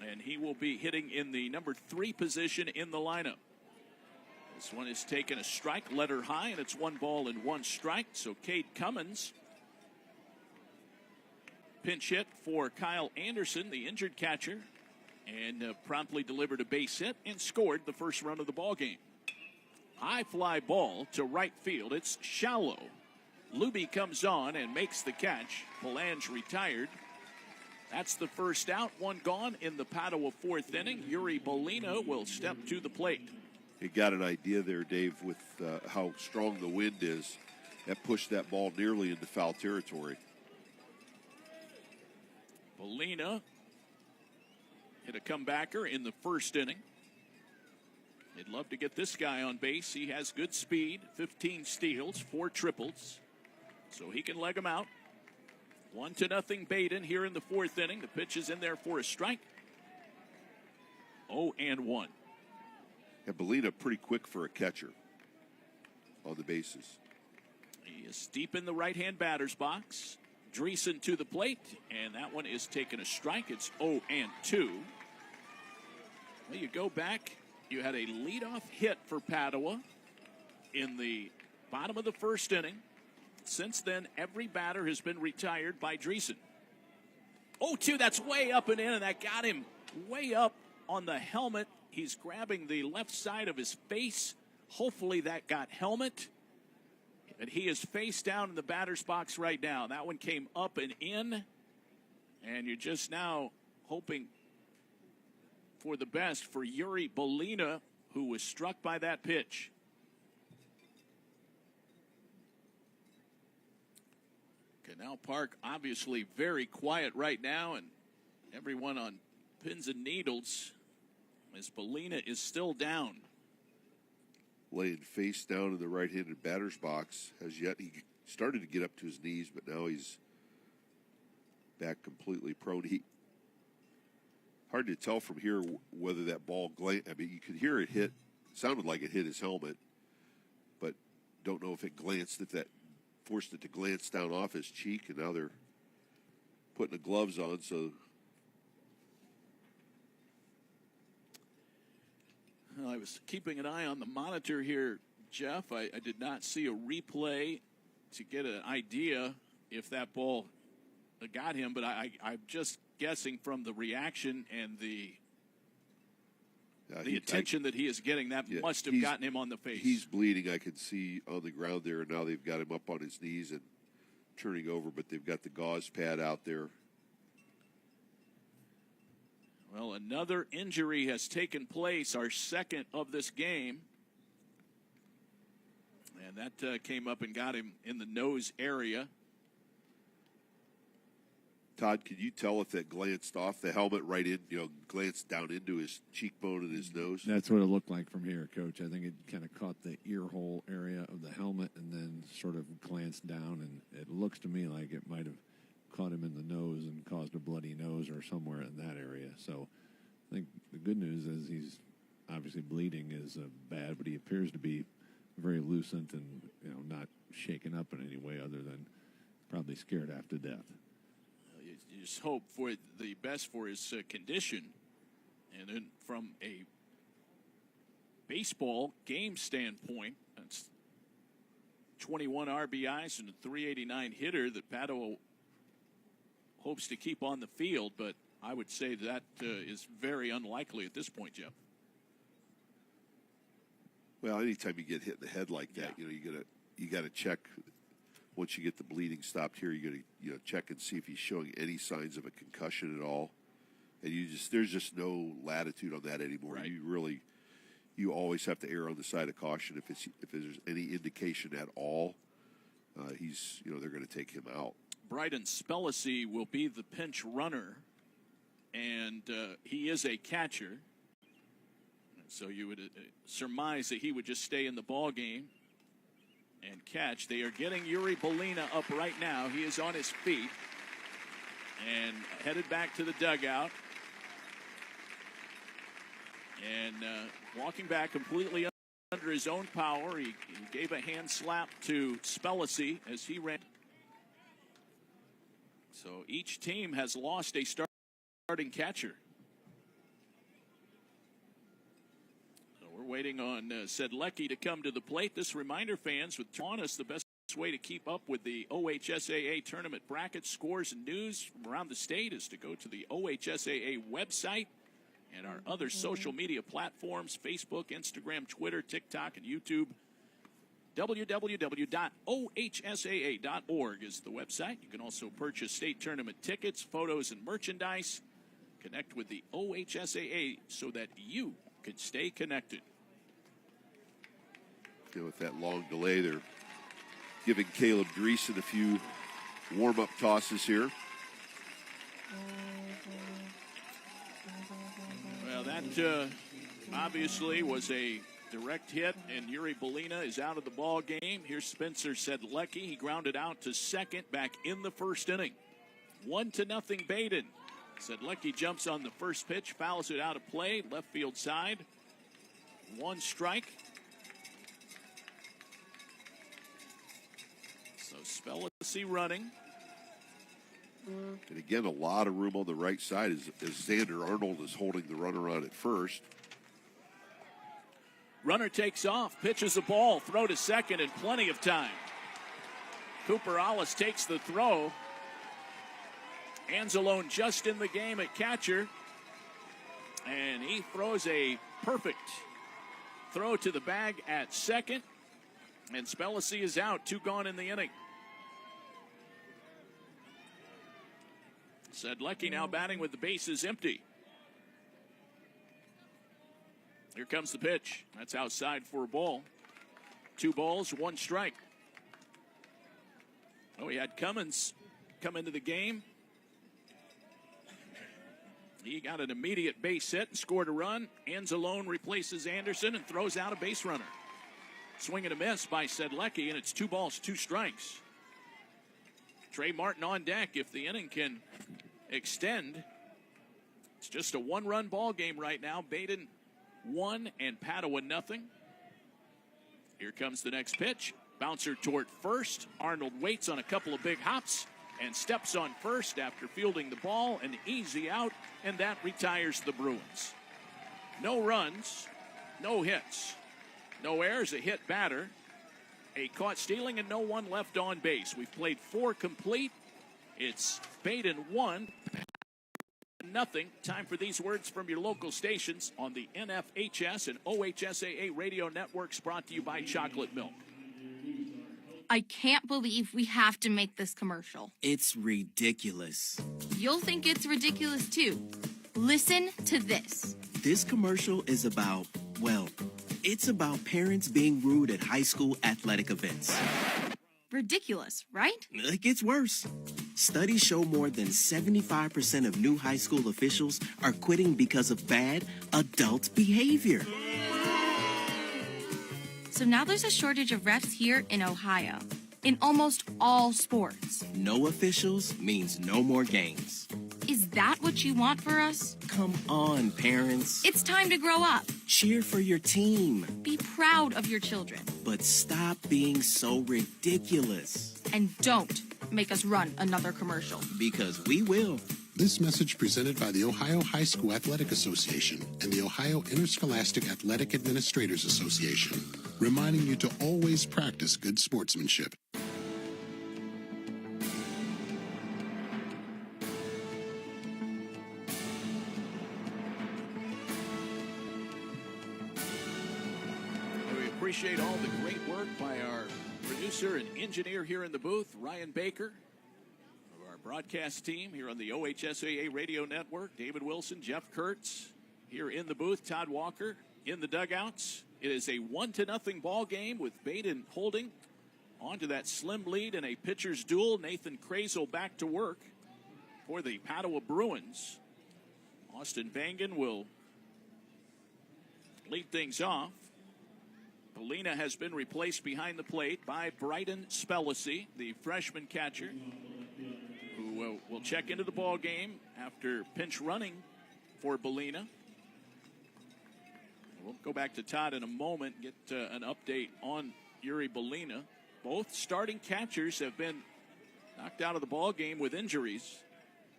and he will be hitting in the number 3 position in the lineup. This one is taken a strike, letter high, and it's 1 ball and 1 strike. So Cade Cummins pinch hit for Kyle Anderson, the injured catcher, and promptly delivered a base hit and scored the first run of the ball game. High fly ball to right field. It's shallow. Luby comes on and makes the catch. Belange retired. That's the first out. One gone in the Padua fourth inning. Yuri Bolina will step to the plate. You got an idea there, Dave, with how strong the wind is. That pushed that ball nearly into foul territory. Bolina hit a comebacker in the first inning. They'd love to get this guy on base. He has good speed, 15 steals, 4 triples. So he can leg him out. 1-0 Badin here in the fourth inning. The pitch is in there for a strike. 0-1. And Bolina pretty quick for a catcher on the bases. He is deep in the right-hand batter's box. Dreesen to the plate, and that one is taking a strike. It's 0-2. Well, you go back. You had a leadoff hit for Padua in the bottom of the first inning. Since then, every batter has been retired by Dreesen. 0-2, that's way up and in, and that got him way up on the helmet. He's grabbing the left side of his face. Hopefully that got helmet. But he is face down in the batter's box right now. That one came up and in, and you're just now hoping for the best for Yuri Bolina, who was struck by that pitch. Canal Park obviously very quiet right now, and everyone on pins and needles as Bolina is still down. Laying face down in the right-handed batter's box. He started to get up to his knees, but now he's back completely prone. Hard to tell from here whether that ball you could hear it hit. It sounded like it hit his helmet, but don't know if it glanced, if that forced it to glance down off his cheek, and now they're putting the gloves on, so. Well, I was keeping an eye on the monitor here, Jeff. I did not see a replay to get an idea if that ball got him, but I'm just guessing from the reaction and the attention that he is getting, that must have gotten him on the face. He's bleeding, I can see on the ground there, and now they've got him up on his knees and turning over, but they've got the gauze pad out there. Well, another injury has taken place, our second of this game. And that came up and got him in the nose area. Todd, can you tell if that glanced off the helmet right in, glanced down into his cheekbone and his nose? That's what it looked like from here, Coach. I think it kind of caught the ear hole area of the helmet and then sort of glanced down, and it looks to me like it might have caught him in the nose and caused a bloody nose or somewhere in that area. So I think the good news is he's obviously bleeding is bad, but he appears to be very lucent and not shaken up in any way other than probably scared half to death. You just hope for the best for his condition. And then from a baseball game standpoint, that's 21 RBIs and a 389 hitter that Padua hopes to keep on the field, but I would say that is very unlikely at this point, Jeff. Well, anytime you get hit in the head like that, you got to check. Once you get the bleeding stopped here, you got to check and see if he's showing any signs of a concussion at all. And there's just no latitude on that anymore. Right. You always have to err on the side of caution if there's any indication at all. They're going to take him out. Bryden Spellacy will be the pinch runner, and he is a catcher. So you would surmise that he would just stay in the ball game and catch. They are getting Yuri Bolina up right now. He is on his feet and headed back to the dugout. And walking back completely under his own power. He gave a hand slap to Spellacy as he ran. So each team has lost a starting catcher. So we're waiting on Sedlecki to come to the plate. This reminder, fans, with Taunus, the best way to keep up with the OHSAA tournament bracket scores and news from around the state is to go to the OHSAA website and our other social media platforms, Facebook, Instagram, Twitter, TikTok, and YouTube. www.ohsaa.org is the website. You can also purchase state tournament tickets, photos, and merchandise. Connect with the OHSAA so that you can stay connected. With that long delay, they're giving Caleb Dreesen a few warm-up tosses here. Well, that obviously was a direct hit, and Yuri Belina is out of the ball game. Here's Spencer Sedlecki. He grounded out to second back in the first inning. 1-0 Badin. Sedlecki jumps on the first pitch, fouls it out of play, left field side. 1 strike. So Spellacy running. And again, a lot of room on the right side as Xander Arnold is holding the runner on at first. Runner takes off, pitches a ball, throw to second, and plenty of time. Cooper Allis takes the throw. Anzalone just in the game at catcher. And he throws a perfect throw to the bag at second. And Spellacy is out, 2 gone in the inning. Sedlecki now batting with the bases empty. Here comes the pitch. That's outside for a ball. 2 balls, 1 strike. Oh, he had Cummins come into the game. He got an immediate base hit and scored a run. Anzalone replaces Anderson and throws out a base runner. Swing and a miss by Sedlecki, and it's 2 balls, 2 strikes. Trey Martin on deck if the inning can extend. It's just a 1-run ball game right now. Badin 1 and Padua 0. Here comes the next pitch. Bouncer toward first. Arnold waits on a couple of big hops and steps on first after fielding the ball. An easy out, and that retires the Bruins. No runs, no hits, no errors, a hit batter, a caught stealing, and no one left on base. We've played 4 complete. It's Badin 1, 0. Time for these words from your local stations on the NFHS and OHSAA radio networks, brought to you by Chocolate Milk. I can't believe we have to make this commercial. It's ridiculous. You'll think it's ridiculous too. Listen to this. This commercial is about, well, it's about parents being rude at high school athletic events. Ridiculous, right? It gets worse. Studies show more than 75% of new high school officials are quitting because of bad adult behavior. So now there's a shortage of refs here in Ohio, in almost all sports. No officials means no more games. Is that what you want for us? Come on, parents. It's time to grow up. Cheer for your team. Be proud of your children. But stop being so ridiculous. And don't make us run another commercial. Because we will. This message presented by the Ohio High School Athletic Association and the Ohio Interscholastic Athletic Administrators Association, reminding you to always practice good sportsmanship. We appreciate all the great work by our producer and engineer here in the booth, Ryan Baker. Our broadcast team here on the OHSAA Radio Network, David Wilson, Jeff Kurtz here in the booth, Todd Walker in the dugouts. It is a 1-0 ball game with Badin holding onto that slim lead in a pitcher's duel. Nathan Krazel back to work for the Padua Bruins. Austin Vangen will lead things off. Belina has been replaced behind the plate by Bryden Spellacy, the freshman catcher, who will check into the ball game after pinch running for Belina. We'll go back to Todd in a moment, get an update on Yuri Belina. Both starting catchers have been knocked out of the ball game with injuries.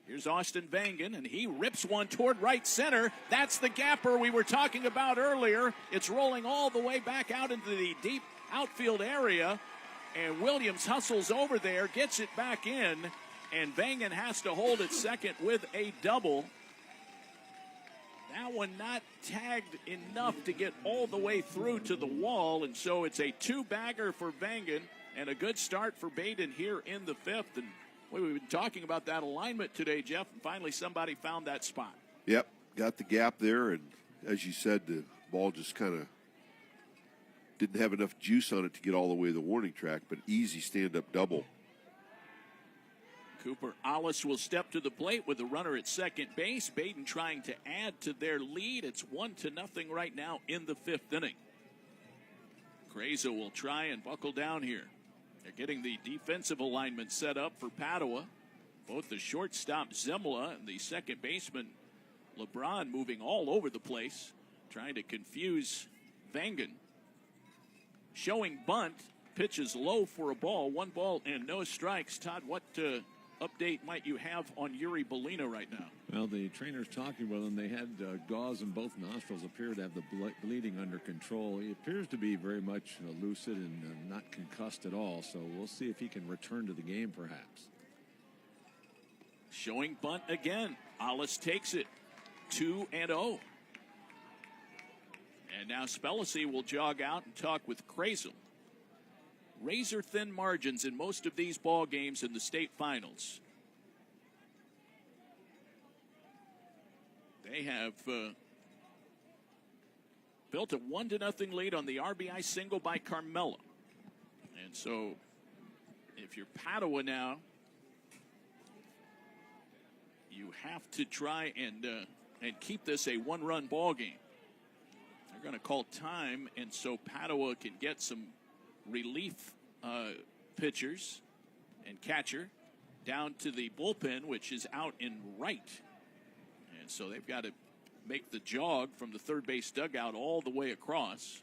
Here's Austin Vangen, and he rips one toward right center. That's the gapper we were talking about earlier. It's rolling all the way back out into the deep outfield area. And Williams hustles over there, gets it back in, and Vangan has to hold it second with a double. That one not tagged enough to get all the way through to the wall, and so it's a two-bagger for Vangan and a good start for Badin here in the fifth. And we've been talking about that alignment today, Jeff, and finally somebody found that spot. Yep, got the gap there, and as you said, the ball just kind of didn't have enough juice on it to get all the way to the warning track, but easy stand-up double. Cooper Alice will step to the plate with the runner at second base. Badin trying to add to their lead. It's 1-0 right now in the fifth inning. Crazo will try and buckle down here. They're getting the defensive alignment set up for Padua. Both the shortstop Zemla and the second baseman LeBron moving all over the place, trying to confuse Vangan. Showing bunt, pitches low for a ball. 1 ball and no strikes. Todd, what update might you have on Yuri Belina right now? Well, the trainer's talking with him. They had gauze in both nostrils, appear to have the bleeding under control. He appears to be very much lucid and not concussed at all, so we'll see if he can return to the game perhaps. Showing bunt again. Alice takes it 2-0. And now Spellacy will jog out and talk with Crazel. Razor-thin margins in most of these ball games in the state finals. They have built a 1-0 lead on the RBI single by Carmelo. And so if you're Padua now, you have to try and keep this a one-run ball game. They're going to call time, and so Padua can get some relief pitchers and catcher down to the bullpen, which is out in right. And so they've got to make the jog from the third base dugout all the way across.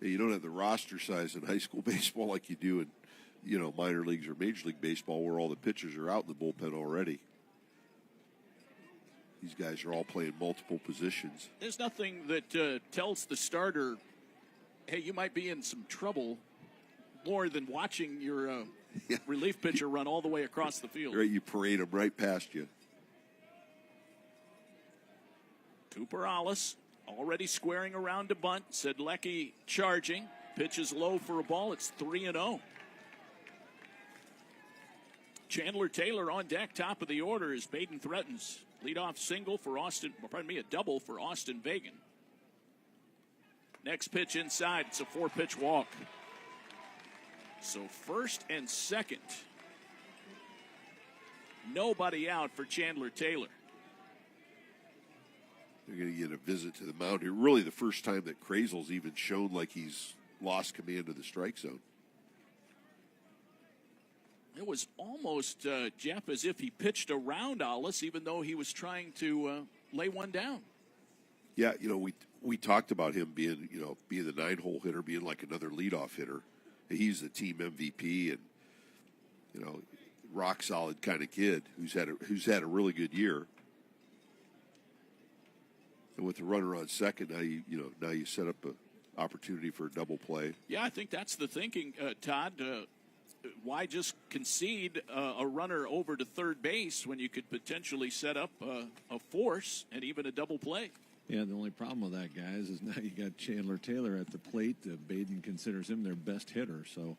Yeah, you don't have the roster size in high school baseball like you do in, minor leagues or Major League Baseball, where all the pitchers are out in the bullpen already. These guys are all playing multiple positions. There's nothing that tells the starter, hey, you might be in some trouble, more than watching your relief pitcher run all the way across the field. Right, you parade them right past you. Cooper Alice already squaring around to bunt. Sedlecki charging. Pitches low for a ball. It's 3-0. Chandler Taylor on deck, top of the order as Badin threatens. Leadoff single for a double for Austin Vagan. Next pitch inside. It's a 4-pitch walk. So first and second. Nobody out for Chandler Taylor. They're going to get a visit to the mound here. Really the first time that Crazel's even shown like he's lost command of the strike zone. It was almost, Jeff, as if he pitched around Alice, even though he was trying to lay one down. Yeah, we talked about him being the 9-hole hitter, being like another leadoff hitter. He's the team MVP and, rock solid kind of kid who's had a really good year. And with the runner on second, now you set up an opportunity for a double play. Yeah, I think that's the thinking, Todd. Why just concede a runner over to third base when you could potentially set up a force and even a double play? Yeah, the only problem with that, guys, is now you got Chandler Taylor at the plate. Badin considers him their best hitter, so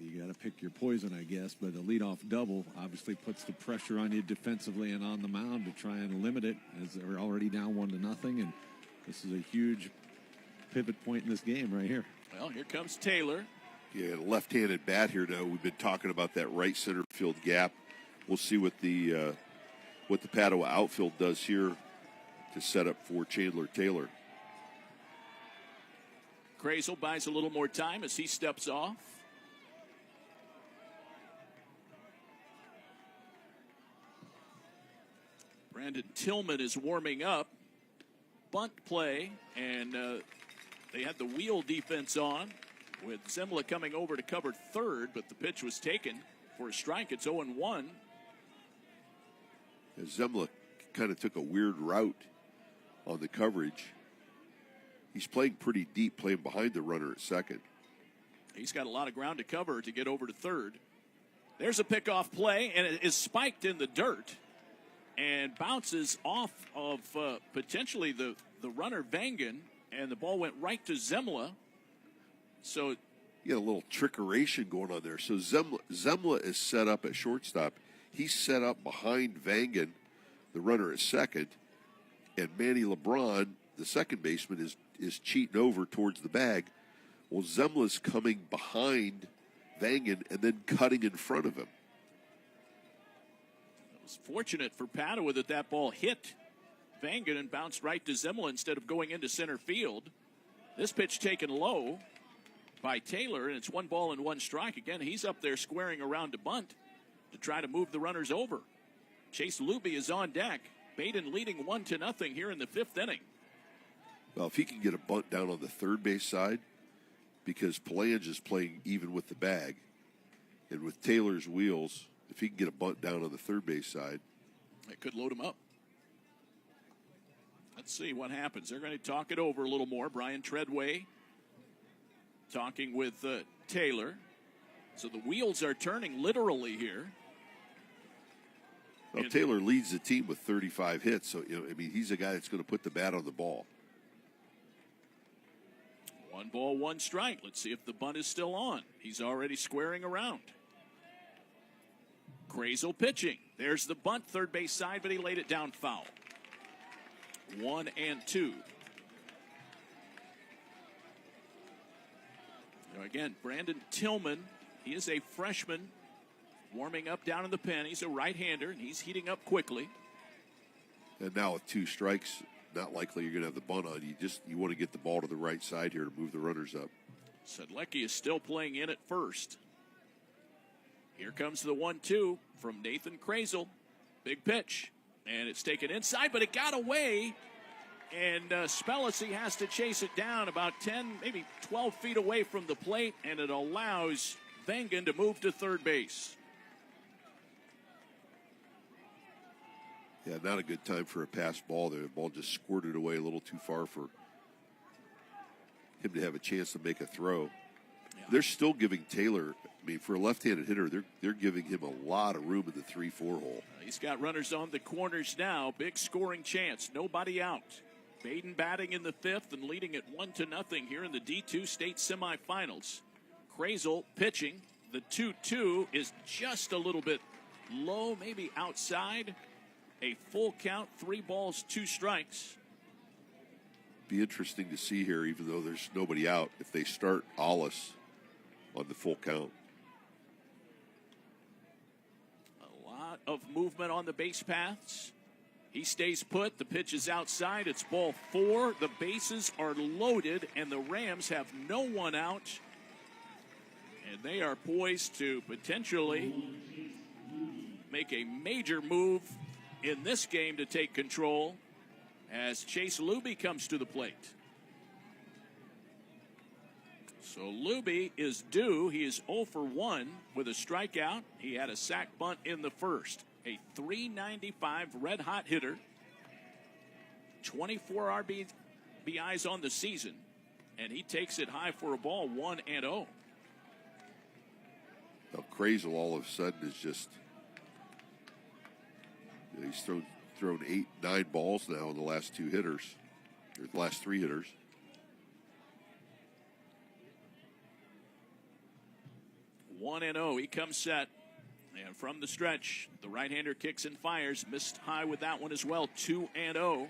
you got to pick your poison, I guess. But a leadoff double obviously puts the pressure on you defensively and on the mound to try and limit it, as they're already down 1-0, and this is a huge pivot point in this game right here. Well, here comes Taylor. Yeah, left-handed bat here now. We've been talking about that right center field gap. We'll see what the Padua outfield does here to set up for Chandler Taylor. Crazel buys a little more time as he steps off. Brandon Tillman is warming up. Bunt play, and they had the wheel defense on with Zemla coming over to cover third, but the pitch was taken for a strike. It's 0-1. Zemla kind of took a weird route on the coverage. He's playing pretty deep, playing behind the runner at second. He's got a lot of ground to cover to get over to third. There's a pickoff play, and it is spiked in the dirt and bounces off of potentially the runner Vangen, and the ball went right to Zemla. So you got a little trickeration going on there. So Zemla is set up at shortstop. He's set up behind Vangen, the runner at second, and Manny LeBron, the second baseman, is cheating over towards the bag. Well, Zemla's coming behind Vangen and then cutting in front of him. It was fortunate for Padua that ball hit Vangen and bounced right to Zemla instead of going into center field. This pitch taken low by Taylor, and it's 1 strike. Again, he's up there squaring around to bunt to try to move the runners over. Chase Luby is on deck. Badin leading 1-0 here in the 5th inning. Well, if he can get a bunt down on the third base side, because Palange is playing even with the bag, and with Taylor's wheels, if he can get a bunt down on the third base side, it could load him up. Let's see what happens. They're going to talk it over a little more. Brian Treadway talking with Taylor. So the wheels are turning literally here. Well, Taylor leads the team with 35 hits, so he's a guy that's going to put the bat on the ball. 1 strike. Let's see if the bunt is still on. He's already squaring around. Krazel pitching. There's the bunt, third base side, but he laid it down foul. 1-2. Again, Brandon Tillman, he is a freshman warming up down in the pen. He's a right-hander, and he's heating up quickly. And now with 2 strikes, not likely you're going to have the bunt on. You want to get the ball to the right side here to move the runners up. Sedlecki is still playing in at first. Here comes the 1-2 from Nathan Krazel. Big pitch. And it's taken inside, but it got away. And Spellacy has to chase it down about 10, maybe 12 feet away from the plate, and it allows Vangen to move to third base. Yeah, not a good time for a pass ball there. The ball just squirted away a little too far for him to have a chance to make a throw. Yeah. They're still giving Taylor, for a left-handed hitter, they're giving him a lot of room in the 3-4 hole. He's got runners on the corners now. Big scoring chance. Nobody out. Badin batting in the 5th and leading at 1-0 here in the D2 state semifinals. Krazel pitching. The 2-2 is just a little bit low, maybe outside. A full count, 3 balls, 2 strikes. Be interesting to see here, even though there's nobody out, if they start Ollis on the full count. A lot of movement on the base paths. He stays put. The pitch is outside. It's ball 4. The bases are loaded, and the Rams have no one out. And they are poised to potentially make a major move in this game to take control as Chase Luby comes to the plate. So Luby is due. He is 0 for 1 with a strikeout. He had a sac bunt in the first. A .395 red-hot hitter. 24 RBIs on the season. And he takes it high for a ball, 1-0. Now, Krazel all of a sudden is just... he's thrown 8, 9 balls now in the last 2 hitters. Or the last 3 hitters. One and 0. He comes set. And from the stretch, the right-hander kicks and fires. Missed high with that one as well. 2-0.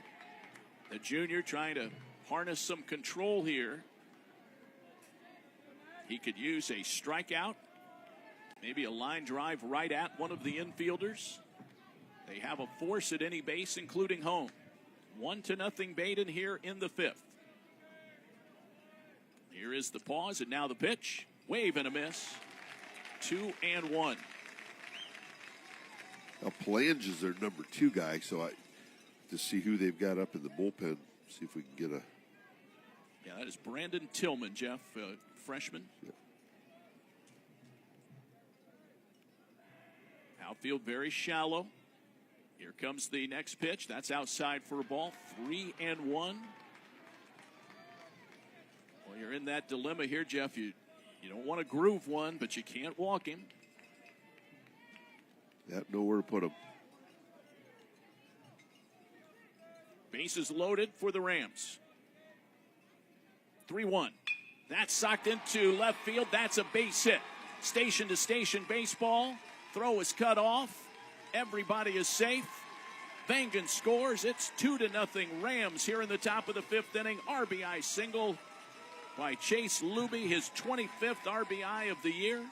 The junior trying to harness some control here. He could use a strikeout. Maybe a line drive right at one of the infielders. They have a force at any base, including home. 1-0 Badin here in the 5th. Here is the pause, and now the pitch. Wave and a miss. 2-1. Now, Palange is their number 2 guy, so to see who they've got up in the bullpen, see if we can get a... Yeah, that is Brandon Tillman, Jeff, freshman. Yeah. Outfield very shallow. Here comes the next pitch. That's outside for a ball. 3-1. Well, you're in that dilemma here, Jeff. You You don't want to groove one, but you can't walk him. Got nowhere to put him. Bases loaded for the Rams. 3-1. That's socked into left field. That's a base hit. Station to station baseball. Throw is cut off. Everybody is safe. Vangan scores. It's 2-0 Rams here in the top of the fifth inning. RBI single by Chase Luby, his 25th RBI of the year.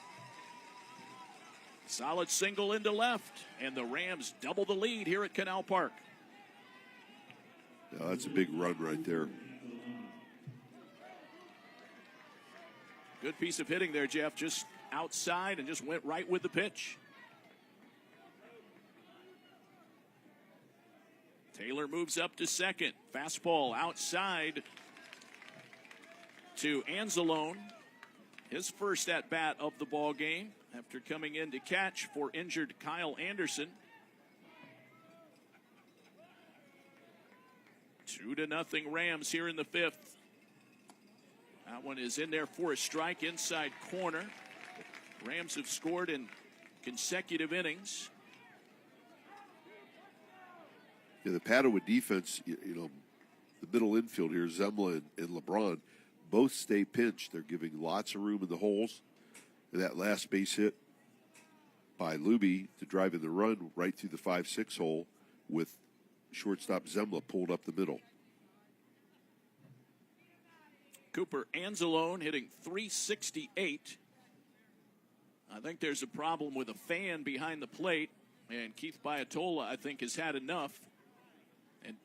Solid single into left, and the Rams double the lead here at Canal Park. Yeah, that's a big run right there. Good piece of hitting there, Jeff. Just outside and just went right with the pitch. Taylor moves up to second. Fastball outside to Anzalone. His first at-bat of the ball game after coming in to catch for injured Kyle Anderson. 2-0 Rams here in the fifth. That one is in there for a strike, inside corner. Rams have scored in consecutive innings. Yeah, the Padua defense, you know, the middle infield here, Zemla and LeBron, both stay pinched. They're giving lots of room in the holes. And that last base hit by Luby to drive in the run right through the 5-6 hole with shortstop Zemla pulled up the middle. Cooper Anzalone hitting .368. I think there's a problem with a fan behind the plate, and Keith Biatola, I think, has had enough. And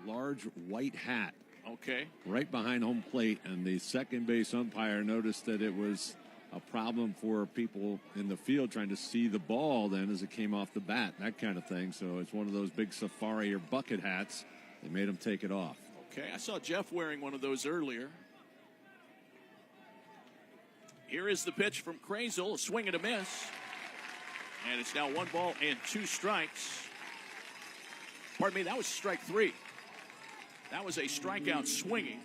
large white hat. Okay. Right behind home plate, and the second base umpire noticed that it was a problem for people in the field trying to see the ball then as it came off the bat, that kind of thing. So it's one of those big safari or bucket hats. They made him take it off. Okay, I saw Jeff wearing one of those earlier. Here is the pitch from Krazel, a swing and a miss. And it's now 1-2 strikes. Pardon me, that was strike 3. That was a strikeout swinging.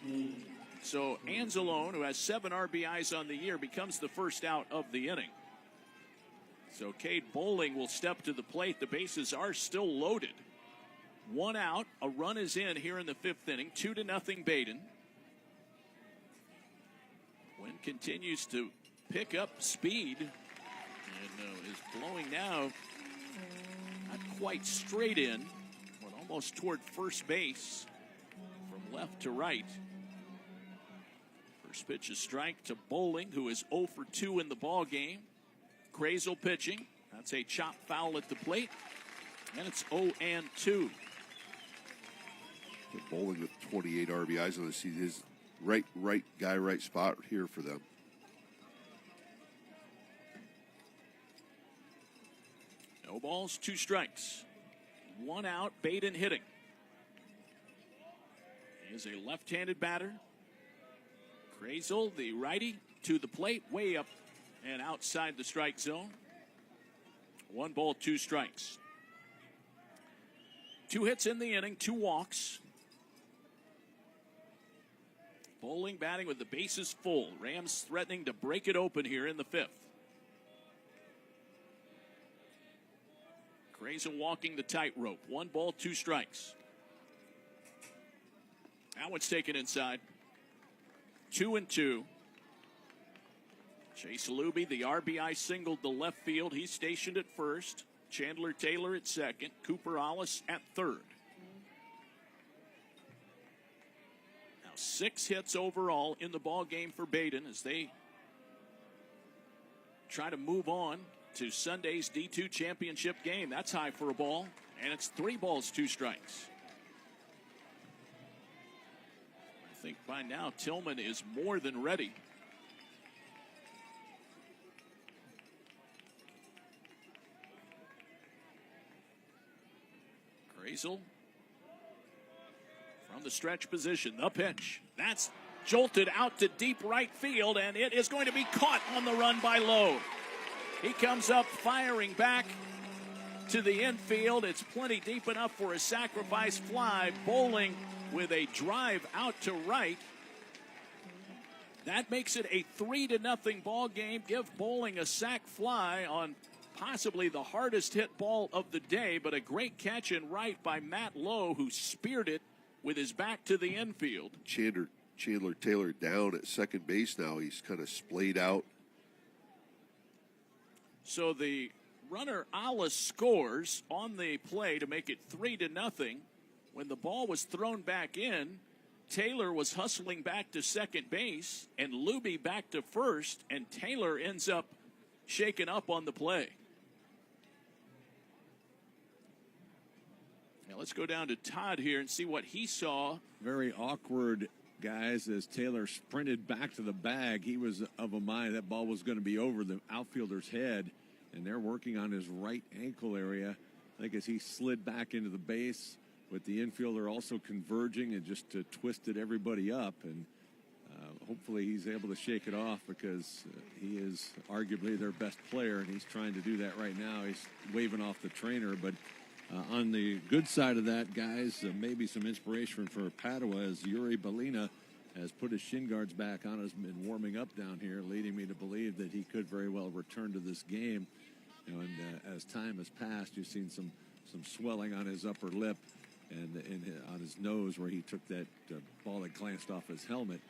So Anzalone, who has 7 RBIs on the year, becomes the first out of the inning. So Cade Bowling will step to the plate. The bases are still loaded. 1 out. A run is in here in the fifth inning. 2-0 Badin. Wind continues to pick up speed and is blowing now not quite straight in, but almost toward first base from left to right. First pitch is strike to Bowling, who is 0 for 2 in the ball game. Krazel pitching. That's a chop foul at the plate. And it's 0-2. Bowling with 28 RBIs on the season. His right guy, right spot here for them. No balls, 2 strikes. 1 out, Badin hitting. He is a left-handed batter. Krazel, the righty, to the plate, way up and outside the strike zone. 1 ball, 2 strikes. 2 hits in the inning, 2 walks. Bowling batting with the bases full. Rams threatening to break it open here in the fifth. Krazel walking the tightrope. 1 ball, 2 strikes. That one's taken inside. 2-2. Chase Luby, the RBI singled to left field. He's stationed at first. Chandler Taylor at second. Cooper Ollis at third. Now 6 hits overall in the ball game for Badin as they try to move on to Sunday's D2 championship game. That's high for a ball, and it's 3 balls, 2 strikes. I think by now Tillman is more than ready. Krazel from the stretch position, the pitch. That's jolted out to deep right field, and it is going to be caught on the run by Lowe. He comes up firing back to the infield. It's plenty deep enough for a sacrifice fly. Bowling with a drive out to right. That makes it a 3-0 ball game. Give Bowling a sac fly on possibly the hardest hit ball of the day, but a great catch and right by Matt Lowe, who speared it with his back to the infield. Chandler Taylor down at second base now. He's kind of splayed out. So the runner Alice scores on the play to make it 3-0. When the ball was thrown back in, Taylor was hustling back to second base and Luby back to first, and Taylor ends up shaken up on the play. Now let's go down to Todd here and see what he saw. Very awkward, guys, as Taylor sprinted back to the bag. He was of a mind that ball was going to be over the outfielder's head, and they're working on his right ankle area. I think as he slid back into the base, with the infielder also converging and just twisted everybody up. And hopefully he's able to shake it off, because he is arguably their best player, and he's trying to do that right now. He's waving off the trainer. But on the good side of that, guys, maybe some inspiration for Padua, as Yuri Belina has put his shin guards back on, has been warming up down here, leading me to believe that he could very well return to this game. And as time has passed, you've seen some swelling on his upper lip and on his nose, where he took that ball that glanced off his helmet.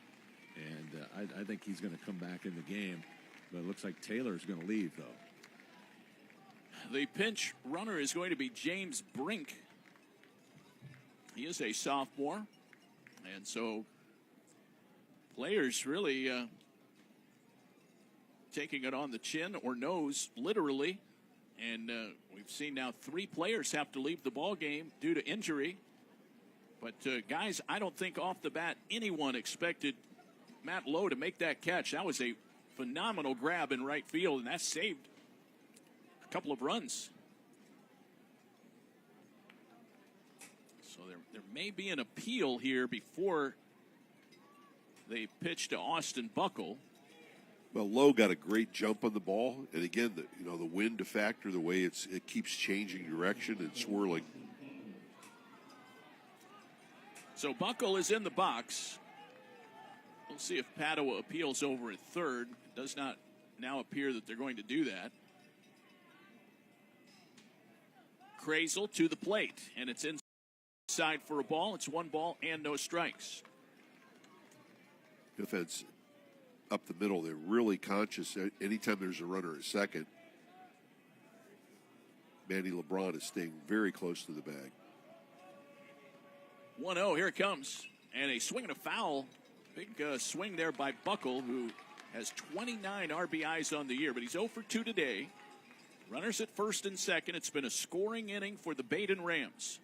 And I think he's going to come back in the game. But it looks like Taylor's going to leave, though. The pinch runner is going to be James Brink. He is a sophomore. And so players really taking it on the chin or nose, literally. And we've seen now 3 players have to leave the ball game due to injury. But, guys, I don't think off the bat anyone expected Matt Lowe to make that catch. That was a phenomenal grab in right field, and that saved a couple of runs. So there may be an appeal here before they pitch to Austin Buckle. Well, Lowe got a great jump on the ball, and again, the wind factor, the way it keeps changing direction and swirling. So Buckle is in the box. We'll see if Padua appeals over at third. It does not now appear that they're going to do that. Krazel to the plate, and it's inside for a ball. It's 1 ball and no strikes. Defense up the middle, they're really conscious. Anytime there's a runner at second, Manny LeBron is staying very close to the bag. 1-0, here it comes. And a swing and a foul. Big swing there by Buckle, who has 29 RBIs on the year, but he's 0 for 2 today. Runners at first and second. It's been a scoring inning for the Badin Rams.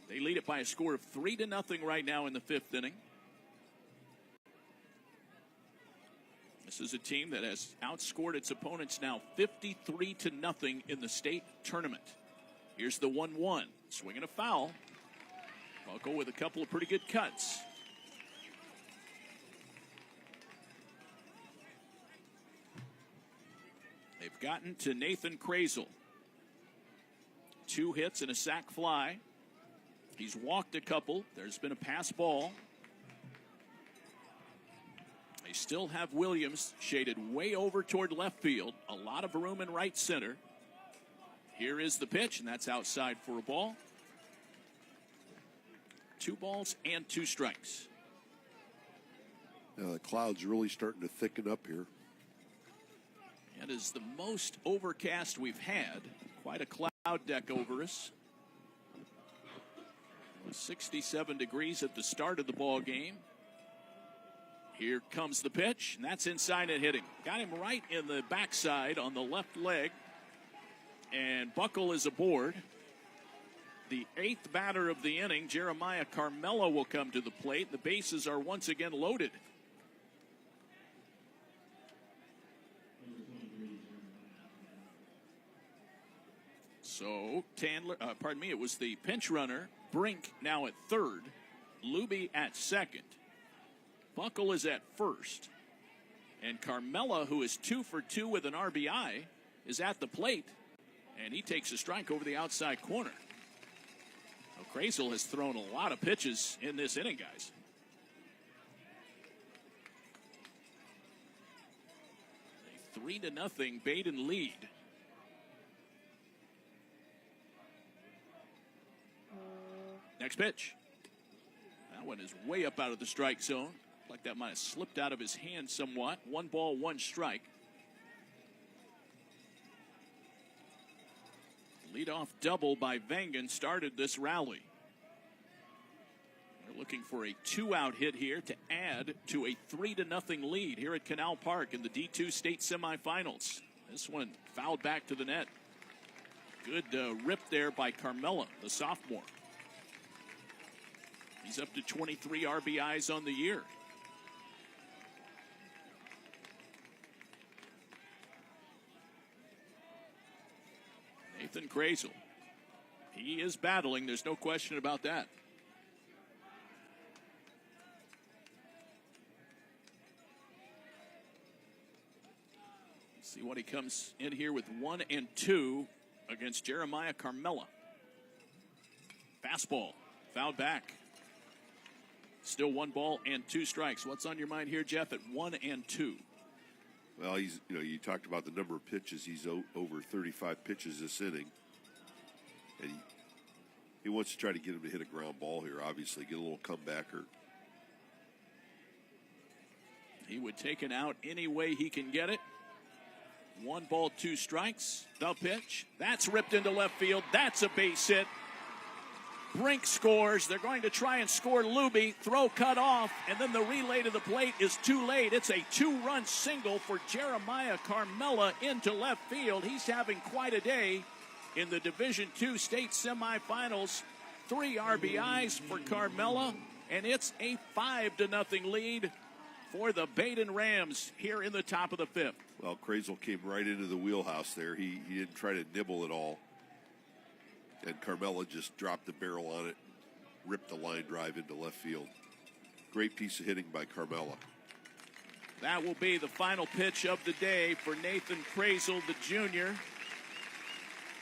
They lead it by a score of 3-0 right now in the 5th inning. This is a team that has outscored its opponents now 53-0 in the state tournament. Here's the 1-1. Swinging a foul. Buckle with a couple of pretty good cuts. They've gotten to Nathan Krazel. 2 hits and a sac fly. He's walked a couple. There's been a pass ball. They still have Williams shaded way over toward left field. A lot of room in right center. Here is the pitch, and that's outside for a ball. 2 balls and 2 strikes. Now the cloud's really starting to thicken up here. It is the most overcast we've had. Quite a cloud deck over us. 67 degrees at the start of the ball game. Here comes the pitch, and that's inside and hitting. Got him right in the backside on the left leg, and Buckle is aboard. The 8th batter of the inning, Jeremiah Carmelo, will come to the plate. The bases are once again loaded. So, it was the pinch runner, Brink, now at third. Luby at second. Buckle is at first. And Carmella, who is 2 for 2 with an RBI, is at the plate. And he takes a strike over the outside corner. Well, Krazel has thrown a lot of pitches in this inning, guys. 3-0 Badin lead. Next pitch. That one is way up out of the strike zone. Like that might have slipped out of his hand somewhat. 1 ball, 1 strike. Leadoff double by Vangen started this rally. They're looking for a 2-out hit here to add to a 3-0 lead here at Canal Park in the D2 state semifinals. This one fouled back to the net. Good rip there by Carmella, the sophomore. He's up to 23 RBIs on the year. Nathan Krazel. He is battling. There's no question about that. Let's see what he comes in here with 1 and 2 against Jeremiah Carmella. Fastball. Fouled back. Still 1 ball and 2 strikes. What's on your mind here, Jeff, at 1 and 2? Well, he's, you talked about the number of pitches. He's over 35 pitches this inning. And he wants to try to get him to hit a ground ball here, obviously, get a little comebacker. He would take it out any way he can get it. 1 ball, 2 strikes. The pitch. That's ripped into left field. That's a base hit. Brink scores. They're going to try and score Luby. Throw cut off, and then the relay to the plate is too late. It's a 2-run single for Jeremiah Carmella into left field. He's having quite a day in the Division II state semifinals. 3 RBIs for Carmella, and it's a 5-0 lead for the Badin Rams here in the top of the 5th. Well, Krazel came right into the wheelhouse there. He didn't try to nibble at all. And Carmella just dropped the barrel on it, ripped the line drive into left field. Great piece of hitting by Carmella. That will be the final pitch of the day for Nathan Krazel, the junior.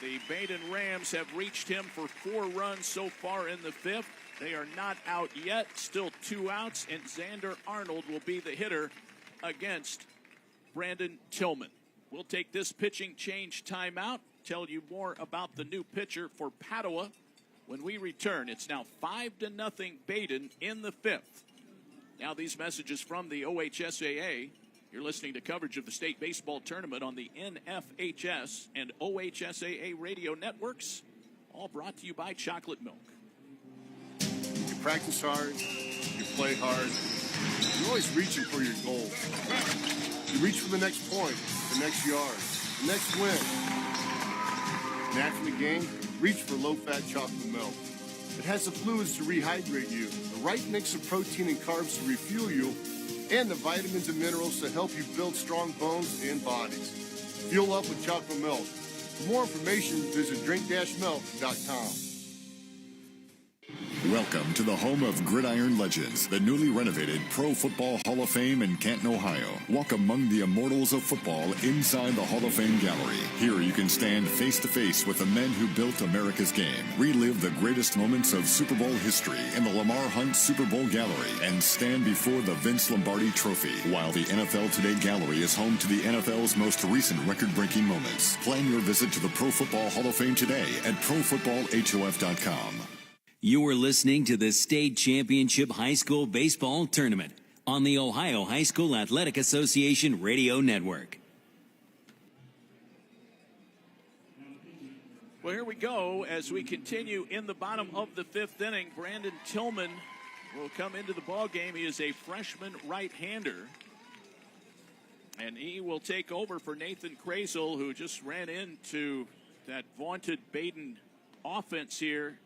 The Badin Rams have reached him for 4 runs so far in the 5th. They are not out yet, still 2 outs, and Xander Arnold will be the hitter against Brandon Tillman. We'll take this pitching change timeout. Tell you more about the new pitcher for Padua when we return. It's now 5-0 Badin in the 5th. Now these messages from the OHSAA. You're listening to coverage of the state baseball tournament on the NFHS and OHSAA radio networks. All brought to you by Chocolate Milk. You practice hard, you play hard. You're always reaching for your goals. You reach for the next point, the next yard, the next win. And after the game, reach for low-fat chocolate milk. It has the fluids to rehydrate you, the right mix of protein and carbs to refuel you, and the vitamins and minerals to help you build strong bones and bodies. Fuel up with chocolate milk. For more information, visit drink-milk.com. Welcome to the home of Gridiron Legends, the newly renovated Pro Football Hall of Fame in Canton, Ohio. Walk among the immortals of football inside the Hall of Fame gallery. Here you can stand face to face with the men who built America's game. Relive the greatest moments of Super Bowl history in the Lamar Hunt Super Bowl gallery and stand before the Vince Lombardi Trophy. While the NFL Today gallery is home to the NFL's most recent record-breaking moments. Plan your visit to the Pro Football Hall of Fame today at profootballhof.com. You are listening to the State Championship High School Baseball Tournament on the Ohio High School Athletic Association Radio Network. Well, here we go as we continue in the bottom of the 5th inning. Brandon Tillman will come into the ball game. He is a freshman right-hander. And he will take over for Nathan Krazel, who just ran into that vaunted Badin offense here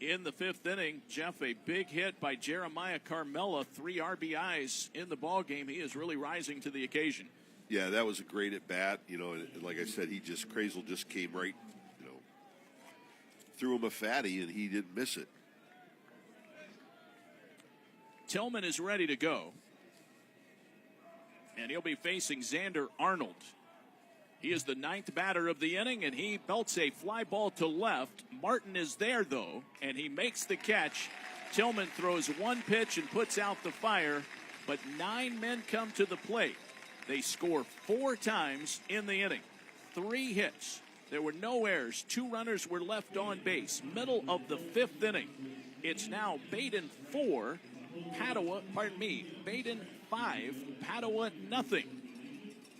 in the 5th inning. Jeff, a big hit by Jeremiah Carmella, 3 RBIs in the ball game. He is really rising to the occasion. Yeah, that was a great at bat. And like I said, Krazel just came right, threw him a fatty, and he didn't miss it. Tillman is ready to go. And he'll be facing Xander Arnold. He is the 9th batter of the inning, and he belts a fly ball to left. Martin is there, though, and he makes the catch. Tillman throws 1 pitch and puts out the fire, but 9 men come to the plate. They score 4 times in the inning. 3 hits. There were no errors. 2 runners were left on base. Middle of the 5th inning. It's now Badin 4, Badin 5, Padua nothing.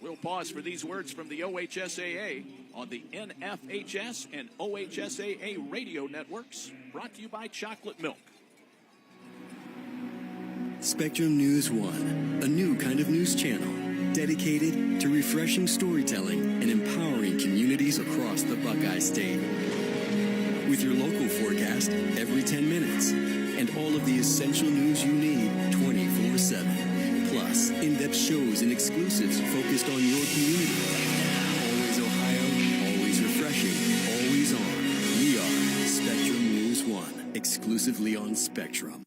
We'll pause for these words from the OHSAA on the NFHS and OHSAA radio networks. Brought to you by Chocolate Milk. Spectrum News 1, a new kind of news channel dedicated to refreshing storytelling and empowering communities across the Buckeye State. With your local forecast every 10 minutes and all of the essential news you need 24/7. Plus, in-depth shows and exclusives focused on your community. Always Ohio, always refreshing, always on. We are Spectrum News 1, exclusively on Spectrum.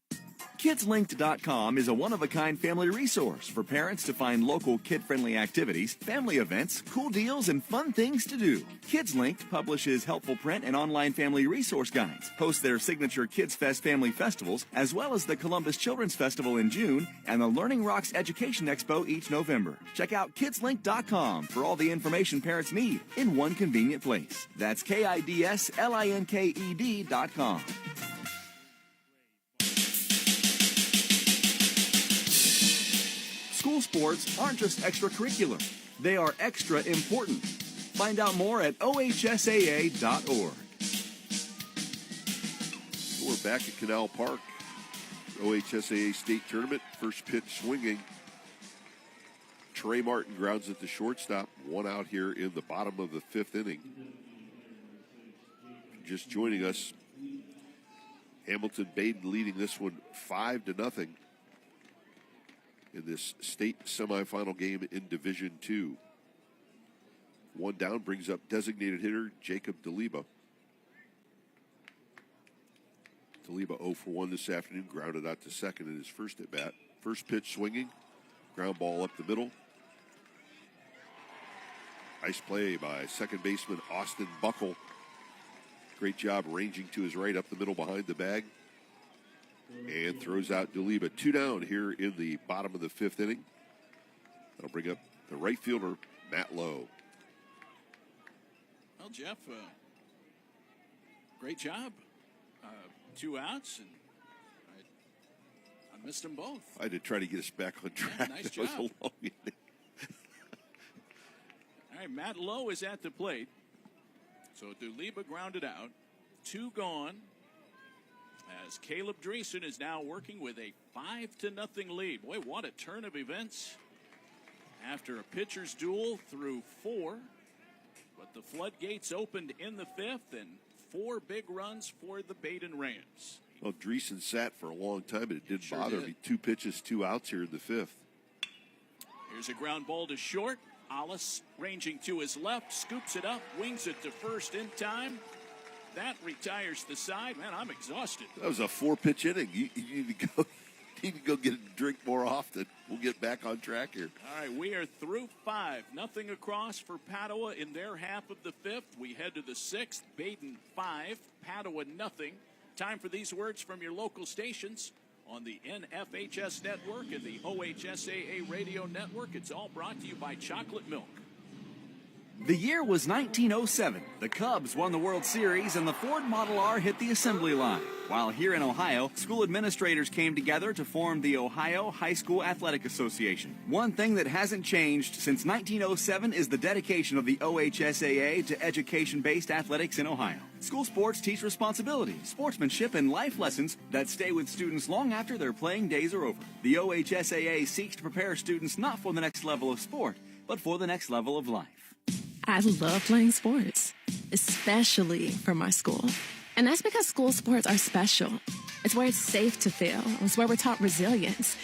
KidsLinked.com is a one-of-a-kind family resource for parents to find local kid-friendly activities, family events, cool deals, and fun things to do. KidsLinked publishes helpful print and online family resource guides, hosts their signature Kids Fest family festivals, as well as the Columbus Children's Festival in June and the Learning Rocks Education Expo each November. Check out KidsLinked.com for all the information parents need in one convenient place. That's KidsLinked.com. School sports aren't just extracurricular. They are extra important. Find out more at ohsaa.org. We're back at Canal Park. OHSAA State Tournament. First pitch swinging. Trey Martin grounds at the shortstop. 1 out here in the bottom of the 5th inning. Just joining us, Hamilton Badin leading this one 5-0. In this state semifinal game in Division II. 1 down brings up designated hitter Jacob DeLiba. DeLiba 0 for 1 this afternoon, grounded out to second in his first at bat. First pitch swinging, ground ball up the middle. Nice play by second baseman Austin Buckle. Great job ranging to his right up the middle behind the bag. And throws out DeLiba. 2 down here in the bottom of the 5th inning. That'll bring up the right fielder, Matt Lowe. Well, Jeff, great job. 2 outs, and I missed them both. I had to try to get us back on track. Yeah, nice that job. was a long inning. All right, Matt Lowe is at the plate. So DeLiba grounded out. 2 gone. As Caleb Dreesen is now working with a 5-0 lead. Boy, what a turn of events. After a pitcher's duel through 4. But the floodgates opened in the 5th, and 4 big runs for the Badin Rams. Well, Dreesen sat for a long time, but it didn't Sure bother did. him. 2 pitches, 2 outs here in the 5th. Here's a ground ball to short. Alice ranging to his left, scoops it up, wings it to first in time. That retires the side. Man, I'm exhausted. That was a 4-pitch inning. You need to go get a drink more often. We'll get back on track here. All right, we are through 5. Nothing across for Padua in their half of the 5th. We head to the 6th. Badin 5, Padua nothing. Time for these words from your local stations on the NFHS network and the OHSAA radio network. It's all brought to you by Chocolate Milk. The year was 1907. The Cubs won the World Series and the Ford Model R hit the assembly line. While here in Ohio, school administrators came together to form the Ohio High School Athletic Association. One thing that hasn't changed since 1907 is the dedication of the OHSAA to education-based athletics in Ohio. School sports teach responsibility, sportsmanship, and life lessons that stay with students long after their playing days are over. The OHSAA seeks to prepare students not for the next level of sport, but for the next level of life. I love playing sports, especially for my school. And that's because school sports are special. It's where it's safe to fail. It's where we're taught resilience,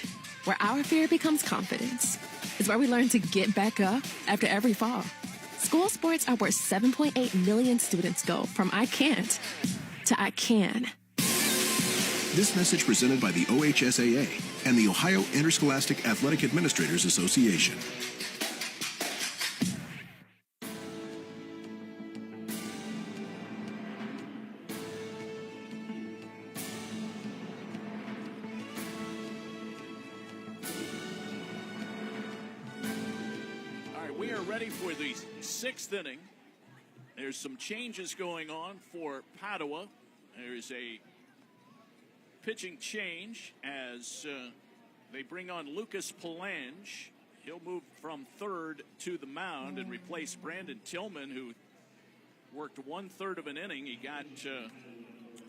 where our fear becomes confidence. It's where we learn to get back up after every fall. School sports are where 7.8 million students go from I can't to I can. This message presented by the OHSAA and the Ohio Interscholastic Athletic Administrators Association. we are ready for the 6th inning. There's some changes going on for Padua. There's a pitching change as they bring on Lucas Palange. He'll move from third to the mound and replace Brandon Tillman, who worked 1/3 of an inning. He got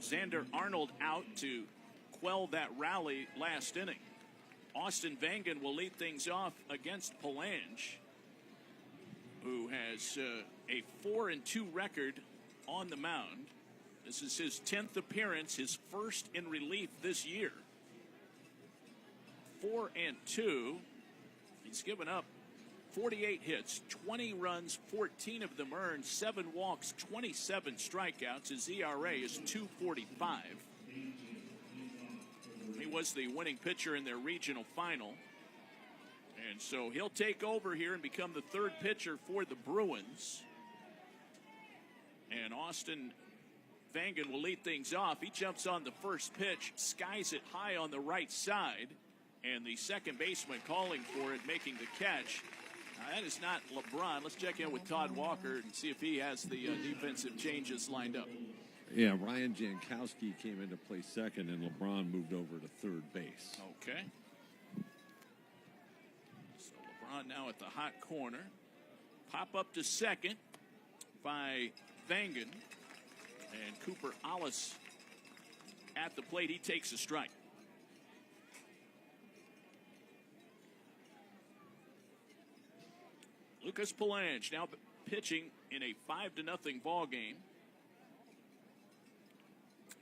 Xander Arnold out to quell that rally last inning. Austin Vangen will lead things off against Palange, who has a 4-2 record on the mound. This is his 10th appearance, his first in relief this year. 4-2. He's given up 48 hits, 20 runs, 14 of them earned, 7 walks, 27 strikeouts. His ERA is 2.45. He was the winning pitcher in their regional final. And so he'll take over here and become the 3rd pitcher for the Bruins. And Austin Vangen will lead things off. He jumps on the first pitch, skies it high on the right side. And the second baseman calling for it, making the catch. That is not LeBron. Let's check in with Todd Walker and see if he has the defensive changes lined up. Yeah, Ryan Jankowski came into play second, and LeBron moved over to third base. Okay. So LeBron now at the hot corner. Pop up to second by Vangen. And Cooper Alice at the plate. He takes a strike. Lucas Palange now pitching in a 5-0 ball game.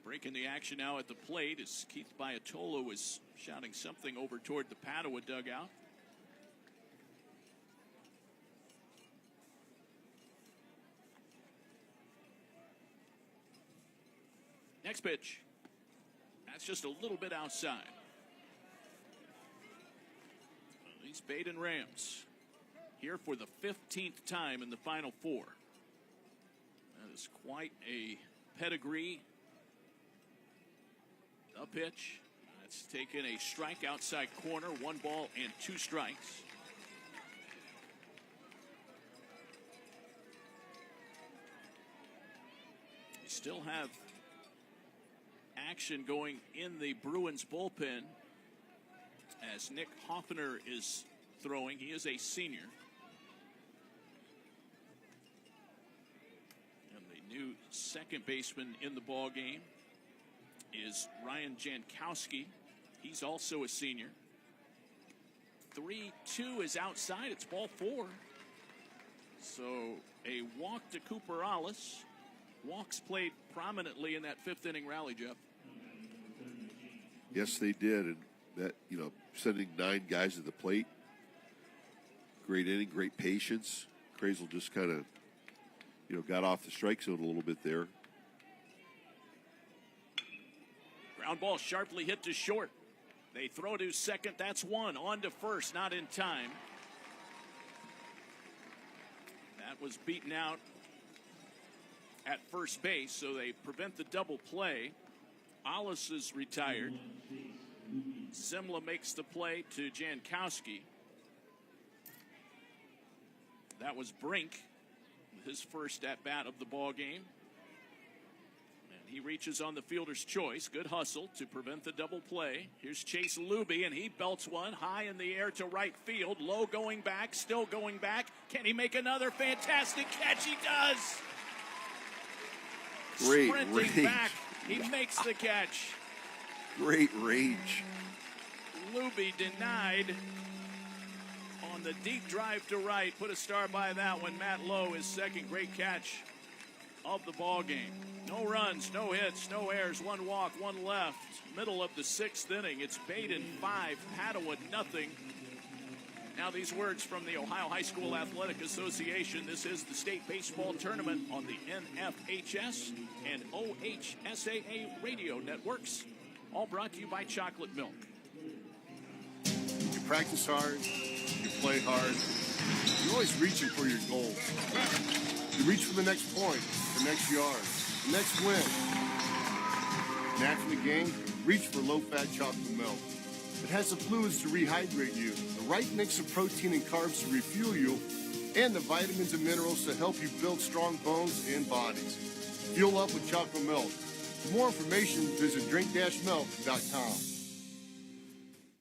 Breaking the action now at the plate as Keith Biatolo is shouting something over toward the Padua dugout. Next pitch. That's just a little bit outside. These Badin Rams here for the 15th time in the Final Four. That is quite a pedigree. The pitch. That's taken a strike outside corner, 1 ball and 2 strikes. We still have action going in the Bruins bullpen as Nick Hoffner is throwing. He is a senior. And the new second baseman in the ball game is Ryan Jankowski. He's also a senior. 3-2 is outside. It's ball 4. So a walk to Cooper Alice. Walks played prominently in that 5th inning rally, Jeff. Yes, they did. And that, sending 9 guys to the plate. Great inning, great patience. Crazel just kind of, got off the strike zone a little bit there. Ground ball sharply hit to short. They throw to second. That's 1. On to first, not in time. That was beaten out at first base, so they prevent the double play. Alice is retired. Zimla makes the play to Jankowski. That was Brink, his first at-bat of the ball game. And he reaches on the fielder's choice. Good hustle to prevent the double play. Here's Chase Luby, and he belts one high in the air to right field. Low going back, still going back. Can he make another fantastic catch? He does! Great Sprinting range. back, he makes the catch. Great range. Luby denied on the deep drive to right. Put a star by that one. Matt Lowe, his second great catch of the ball game. No runs, no hits, no errors, 1 walk, 1 left. Middle of the 6th inning. It's Badin 5, Padua nothing. Now these words from the Ohio High School Athletic Association. This is the state baseball tournament on the NFHS and OHSAA radio networks. All brought to you by Chocolate Milk. You practice hard, you play hard. You're always reaching for your goals. You reach for the next point, the next yard, the next win. And after the game, reach for low-fat chocolate milk. It has the fluids to rehydrate you, the right mix of protein and carbs to refuel you, and the vitamins and minerals to help you build strong bones and bodies. Fuel up with chocolate milk. For more information, visit drink-milk.com.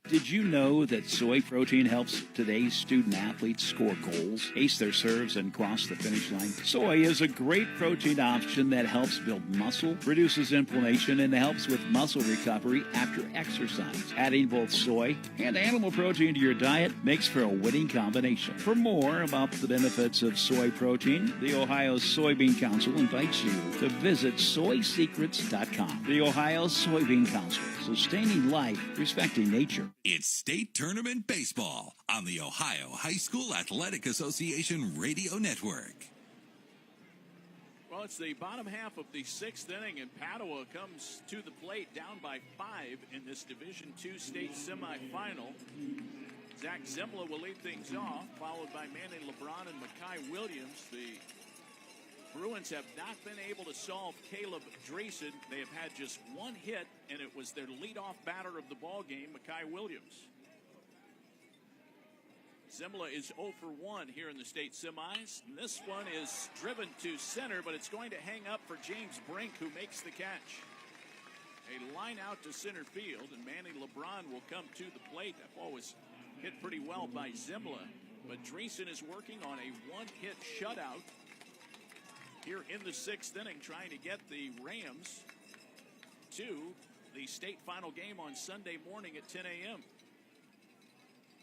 Did you know that soy protein helps today's student athletes score goals, ace their serves, and cross the finish line? Soy is a great protein option that helps build muscle, reduces inflammation, and helps with muscle recovery after exercise. Adding both soy and animal protein to your diet makes for a winning combination. For more about the benefits of soy protein, the Ohio Soybean Council invites you to visit soysecrets.com. The Ohio Soybean Council, sustaining life, respecting nature. It's state tournament baseball on the Ohio High School Athletic Association Radio Network. Well, it's the bottom half of the sixth inning, and Padua comes to the plate down by 5 in this Division II state semifinal. Zach Zimla will lead things off, followed by Manny LeBron and Makai Williams. The Bruins have not been able to solve Caleb Dreesen. They have had just one hit, and it was their leadoff batter of the ball game, Makai Williams. Zimla is 0 for 1 here in the state semis. And this one is driven to center, but it's going to hang up for James Brink, who makes the catch. A line out to center field, and Manny LeBron will come to the plate. That ball was hit pretty well by Zimla, but Dreesen is working on a one-hit shutout here in the sixth inning, trying to get the Rams to the state final game on Sunday morning at 10 a.m.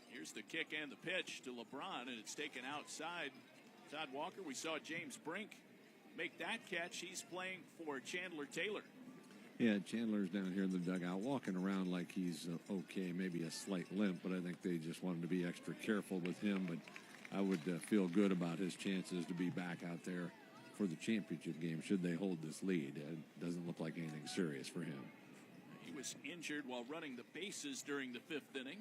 Here's the kick and the pitch to LeBron, and it's taken outside. Todd Walker, we saw James Brink make that catch. He's playing for Chandler Taylor. Yeah, Chandler's down here in the dugout walking around like he's okay, maybe a slight limp, but I think they just wanted to be extra careful with him. But I would feel good about his chances to be back out there for the championship game should they hold this lead. It doesn't look like anything serious for him. He was injured while running the bases during the fifth inning.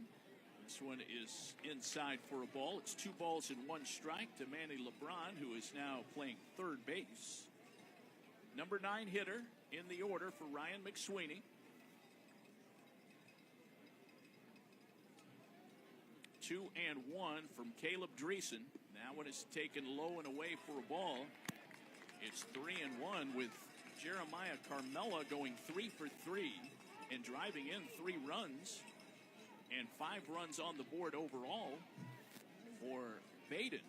This one is inside for a ball. It's 2 balls and 1 strike to Manny LeBron, who is now playing third base. Number 9 hitter in the order for Ryan McSweeney. 2-1 from Caleb Dreesen. That one is taken low and away for a ball. It's 3-1 with Jeremiah Carmella going 3 for 3 and driving in 3 runs and 5 runs on the board overall for Badin.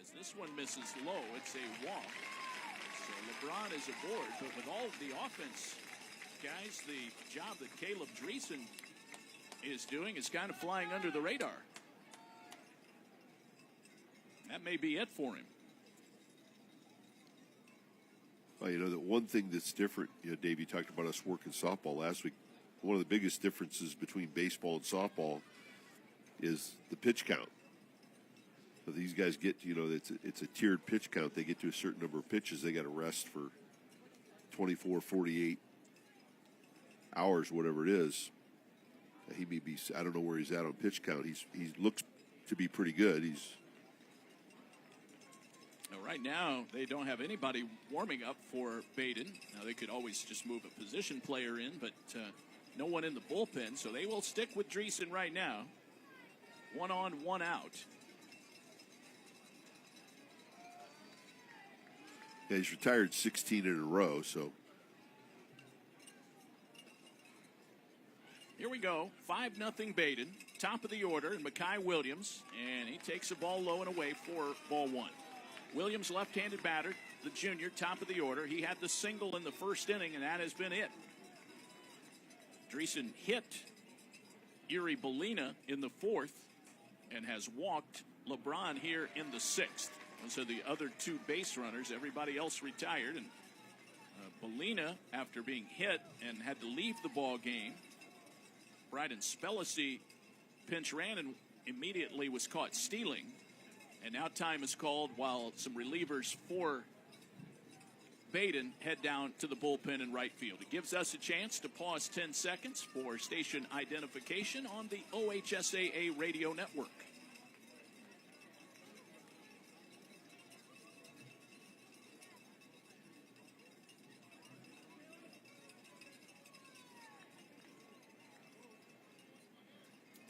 As this one misses low, it's a walk. So LeBron is aboard, but with all of the offense, guys, the job that Caleb Dreesen is doing is kind of flying under the radar. That may be it for him. Well, the one thing that's different, Dave, you talked about us working softball last week. One of the biggest differences between baseball and softball is the pitch count. So these guys get, it's a tiered pitch count. They get to a certain number of pitches. They got to rest for 24, 48 hours, whatever it is. He may be, I don't know where he's at on pitch count. He looks to be pretty good. Right now, they don't have anybody warming up for Badin. Now, they could always just move a position player in, but no one in the bullpen, so they will stick with Dreesen right now. 1 on, 1 out. Yeah, he's retired 16 in a row, so. Here we go. 5-0 Badin. Top of the order, and Makai Williams. And he takes the ball low and away for ball 1. Williams, left-handed batter, the junior, top of the order. He had the single in the first inning, and that has been it. Dreesen hit Erie Bellina in the 4th and has walked LeBron here in the 6th. And so the other 2 base runners, everybody else retired. And Bellina, after being hit and had to leave the ball game, Bryden Spellacy pinch ran and immediately was caught stealing. And now time is called while some relievers for Badin head down to the bullpen in right field. It gives us a chance to pause 10 seconds for station identification on the OHSAA radio network.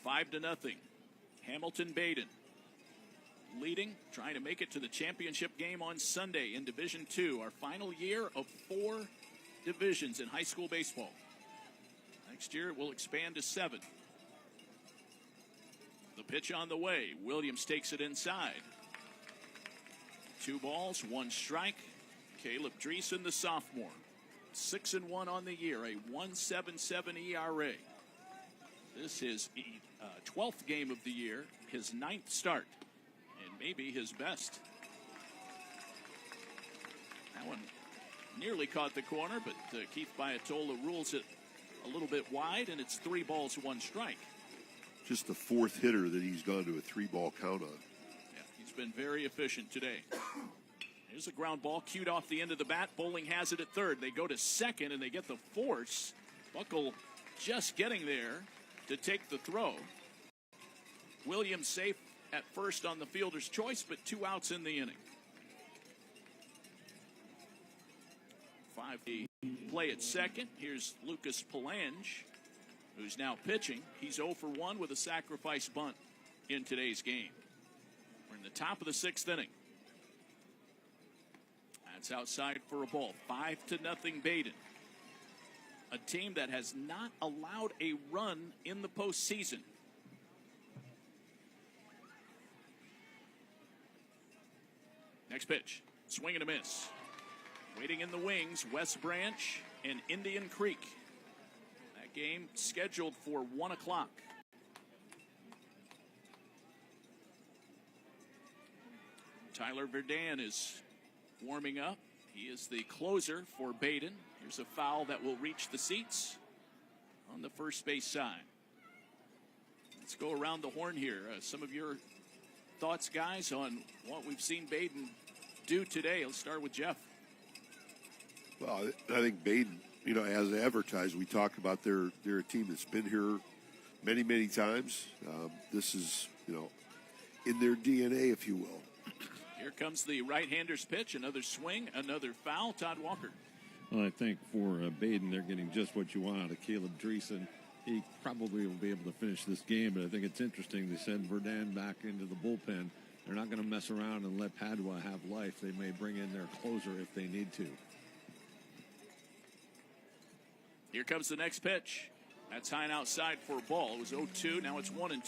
Five to nothing. Hamilton Badin. leading, trying to make it to the championship game on Sunday in Division II, our final year of 4 divisions in high school baseball. Next year it will expand to 7. The pitch on the way. Williams takes it inside. 2 balls, 1 strike. Caleb Dreesen, the sophomore. 6-1 on the year, a 1.77 ERA. This is 12th game of the year, his 9th start, and maybe his best. That one nearly caught the corner, but Keith Biatola rules it a little bit wide, and it's 3 balls, 1 strike. Just the 4th hitter that he's gone to a 3-ball count on. Yeah, he's been very efficient today. Here's a ground ball cued off the end of the bat. Bowling has it at third. They go to second, and they get the force. Buckle just getting there to take the throw. Williams safe at first on the fielder's choice, but 2 outs in the inning. 5 play at second. Here's Lucas Palange, who's now pitching. He's 0 for 1 with a sacrifice bunt in today's game. We're in the top of the 6th inning. That's outside for a ball. 5-0 Badin. A team that has not allowed a run in the postseason. Next pitch. Swing and a miss. Waiting in the wings, West Branch and Indian Creek. That game scheduled for 1 o'clock. Tyler Verdun is warming up. He is the closer for Badin. Here's a foul that will reach the seats on the first base side. Let's go around the horn here. Some of your thoughts, guys, on what we've seen Badin do today. Let's start with Jeff. Well, I think Badin, as advertised, we talk about they're a team that's been here many, many times. This is, in their DNA, if you will. Here comes the right-hander's pitch. Another swing, another foul. Todd Walker. Well, I think for Badin, they're getting just what you want out of Caleb Dreesen. He probably will be able to finish this game, but I think it's interesting. They send Verdun back into the bullpen. They're not going to mess around and let Padua have life. They may bring in their closer if they need to. Here comes the next pitch. That's high and outside for a ball. It was 0-2. Now it's 1-2.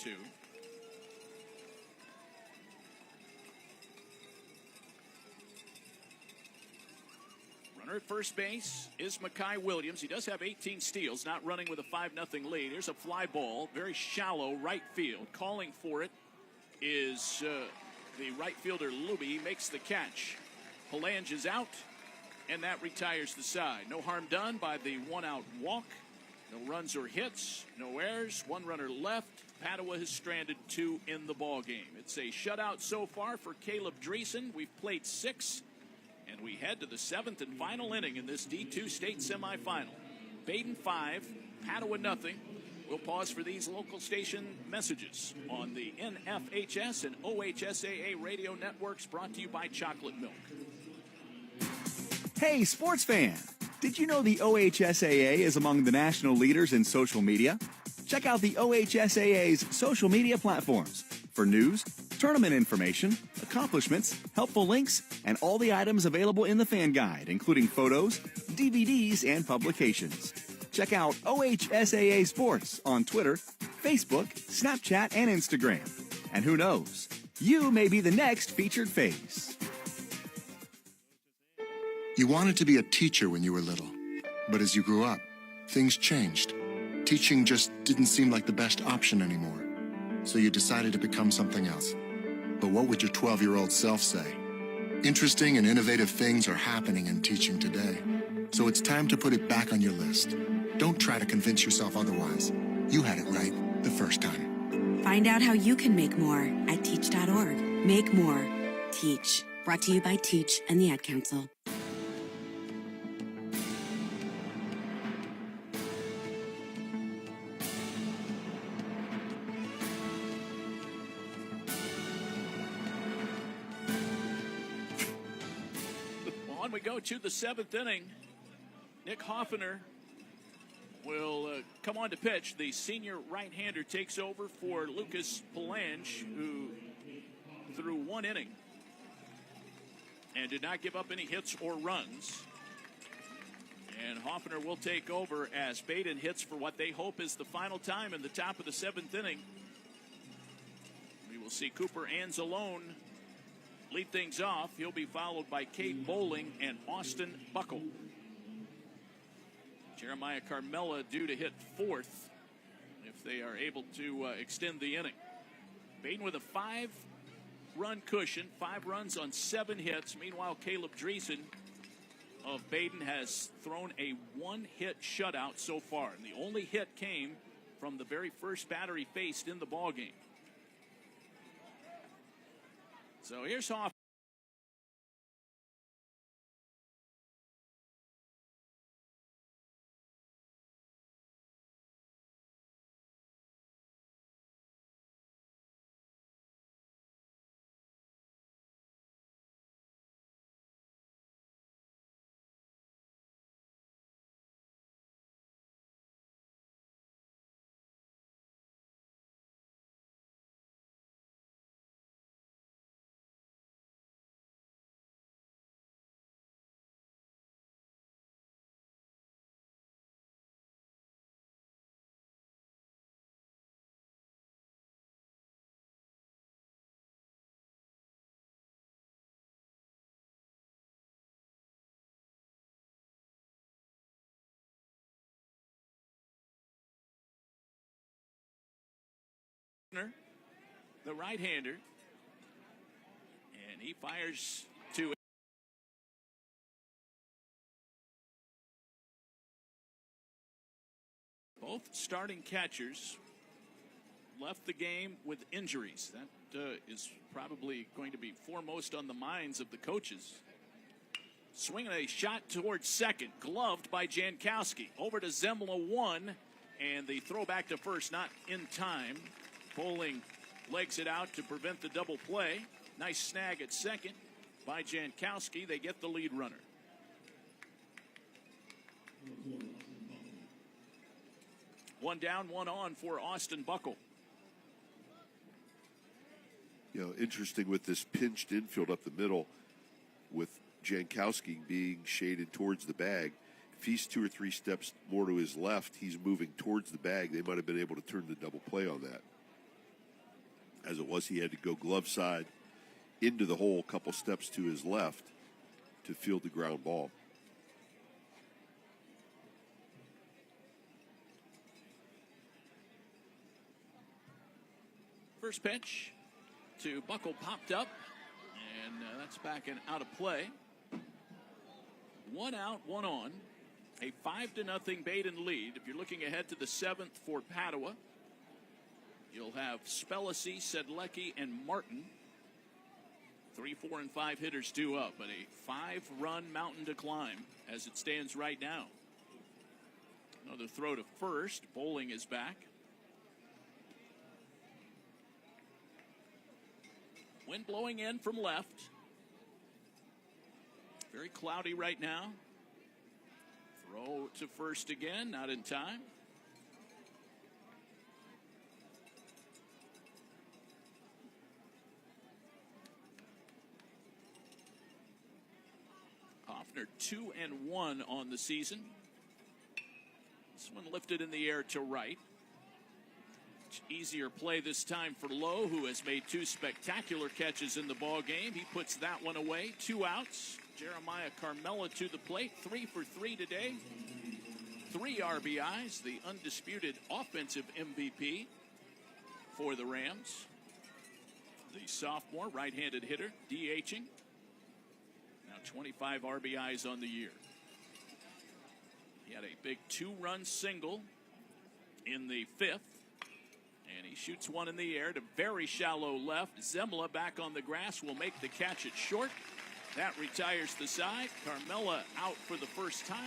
Runner at first base is Makai Williams. He does have 18 steals, not running with a 5-0 lead. Here's a fly ball, very shallow right field. Calling for it is the right fielder, Luby. He makes the catch. Palange is out, and that retires the side. No harm done by the 1-out walk. No runs or hits, no errors, 1 runner left. Padua has stranded 2 in the ball game. It's a shutout so far for Caleb Dreesen. We've played 6. And we head to the 7th and final inning in this D2 state semifinal. Badin 5, Padua 0. We'll pause for these local station messages on the NFHS and OHSAA radio networks, brought to you by Chocolate Milk. Hey, sports fan! Did you know the OHSAA is among the national leaders in social media? Check out the OHSAA's social media platforms for news, tournament information, accomplishments, helpful links, and all the items available in the fan guide, including photos, DVDs, and publications. Check out OHSAA Sports on Twitter, Facebook, Snapchat, and Instagram. And who knows, you may be the next featured face. You wanted to be a teacher when you were little, but as you grew up, things changed. Teaching just didn't seem like the best option anymore, so you decided to become something else. But what would your 12-year-old self say? Interesting and innovative things are happening in teaching today, so it's time to put it back on your list. Don't try to convince yourself otherwise. You had it right the first time. Find out how you can make more at teach.org. Make more. Teach. Brought to you by Teach and the Ad Council. We go to the 7th inning. Nick Hoffner will come on to pitch. The senior right-hander takes over for Lucas Palange, who through 1 inning and did not give up any hits or runs. And Hoffner will take over as Badin hits for what they hope is the final time in the top of the 7th inning. We will see Cooper Anzalone lead things off. He'll be followed by Cade Bowling and Austin Buckle. Jeremiah Carmella due to hit 4th if they are able to extend the inning. Badin with a 5-run cushion, 5 runs on 7 hits. Meanwhile, Caleb Dreesen of Badin has thrown a 1-hit shutout so far. And the only hit came from the very first batter he faced in the ballgame. So here's Hoffman. The right-hander, and he fires to both starting catchers left the game with injuries. That is probably going to be foremost on the minds of the coaches. Swinging a shot towards second, gloved by Jankowski. Over to Zemla 1, and the throw back to first not in time. Bowling legs it out to prevent the double play. Nice snag at second by Jankowski. They get the lead runner. One down, one on for Austin Buckle. You know, interesting with this pinched infield up the middle with Jankowski being shaded towards the bag. If he's 2 or 3 steps more to his left, he's moving towards the bag. They might have been able to turn the double play on that. As it was, he had to go glove side into the hole a couple steps to his left to field the ground ball. First pitch to Buckle popped up, and that's back and out of play. 1 out, 1 on. A 5-0 Badin lead. If you're looking ahead to the 7th for Padua, you'll have Spellacy, Sedlecki, and Martin. 3, 4, and 5 hitters due up, but a 5-run mountain to climb as it stands right now. Another throw to first. Bowling is back. Wind blowing in from left. Very cloudy right now. Throw to first again, not in time. Hoffner 2-1 on the season. This one lifted in the air to right. Easier play this time for Lowe, who has made 2 spectacular catches in the ball game. He puts that one away. 2 outs. Jeremiah Carmella to the plate. 3 for 3 today. 3 RBIs. The undisputed offensive MVP for the Rams. The sophomore right-handed hitter, DHing. Now 25 RBIs on the year. He had a big 2-run single in the 5th. And he shoots one in the air to very shallow left. Zemla back on the grass will make the catch at short. That retires the side. Carmella out for the first time.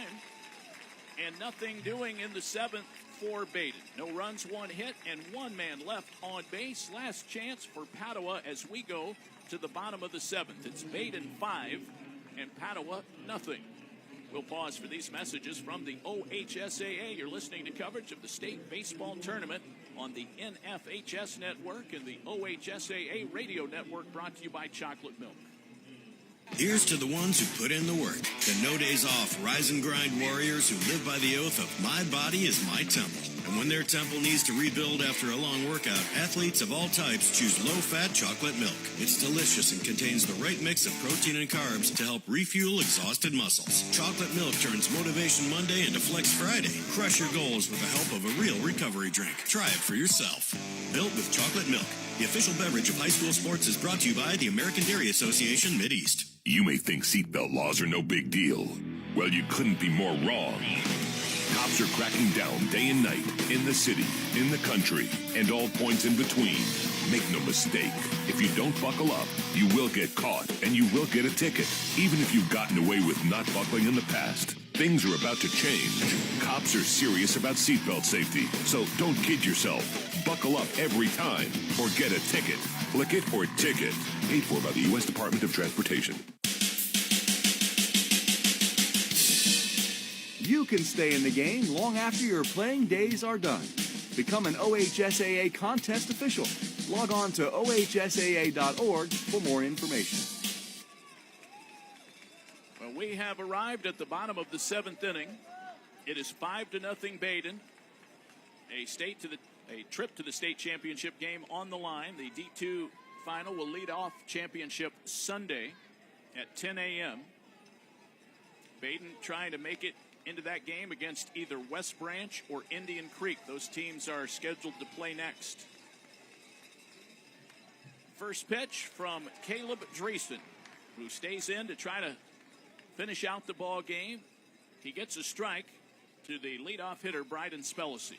And nothing doing in the 7th for Badin. No runs, 1 hit, and 1 man left on base. Last chance for Padua as we go to the bottom of the 7th. It's Badin 5 and Padua nothing. We'll pause for these messages from the OHSAA. You're listening to coverage of the state baseball tournament on the NFHS network and the OHSAA radio network, brought to you by Chocolate Milk. Here's to the ones who put in the work, the no days off, rise and grind warriors who live by the oath of my body is my temple. And when their temple needs to rebuild after a long workout, athletes of all types choose low-fat chocolate milk. It's delicious and contains the right mix of protein and carbs to help refuel exhausted muscles. Chocolate milk turns Motivation Monday into Flex Friday. Crush your goals with the help of a real recovery drink. Try it for yourself. Built with chocolate milk. The official beverage of high school sports is brought to you by the American Dairy Association Mideast. You may think seatbelt laws are no big deal. Well, you couldn't be more wrong. Cops are cracking down day and night in the city, in the country, and all points in between. Make no mistake, if you don't buckle up, you will get caught and you will get a ticket, even if you've gotten away with not buckling in the past. Things are about to change. Cops are serious about seatbelt safety, so don't kid yourself. Buckle up every time or get a ticket. Click it or ticket. Paid for by the U.S. Department of Transportation. You can stay in the game long after your playing days are done. Become an OHSAA contest official. Log on to ohsaa.org for more information. Well, we have arrived at the bottom of the 7th inning. It is 5-0 Badin. A trip to the state championship game on the line. The D2 final will lead off championship Sunday at 10 a.m. Badin trying to make it into that game against either West Branch or Indian Creek. Those teams are scheduled to play next. First pitch from Caleb Dreesen, who stays in to try to finish out the ball game. He gets a strike to the leadoff hitter, Bryden Spellacy.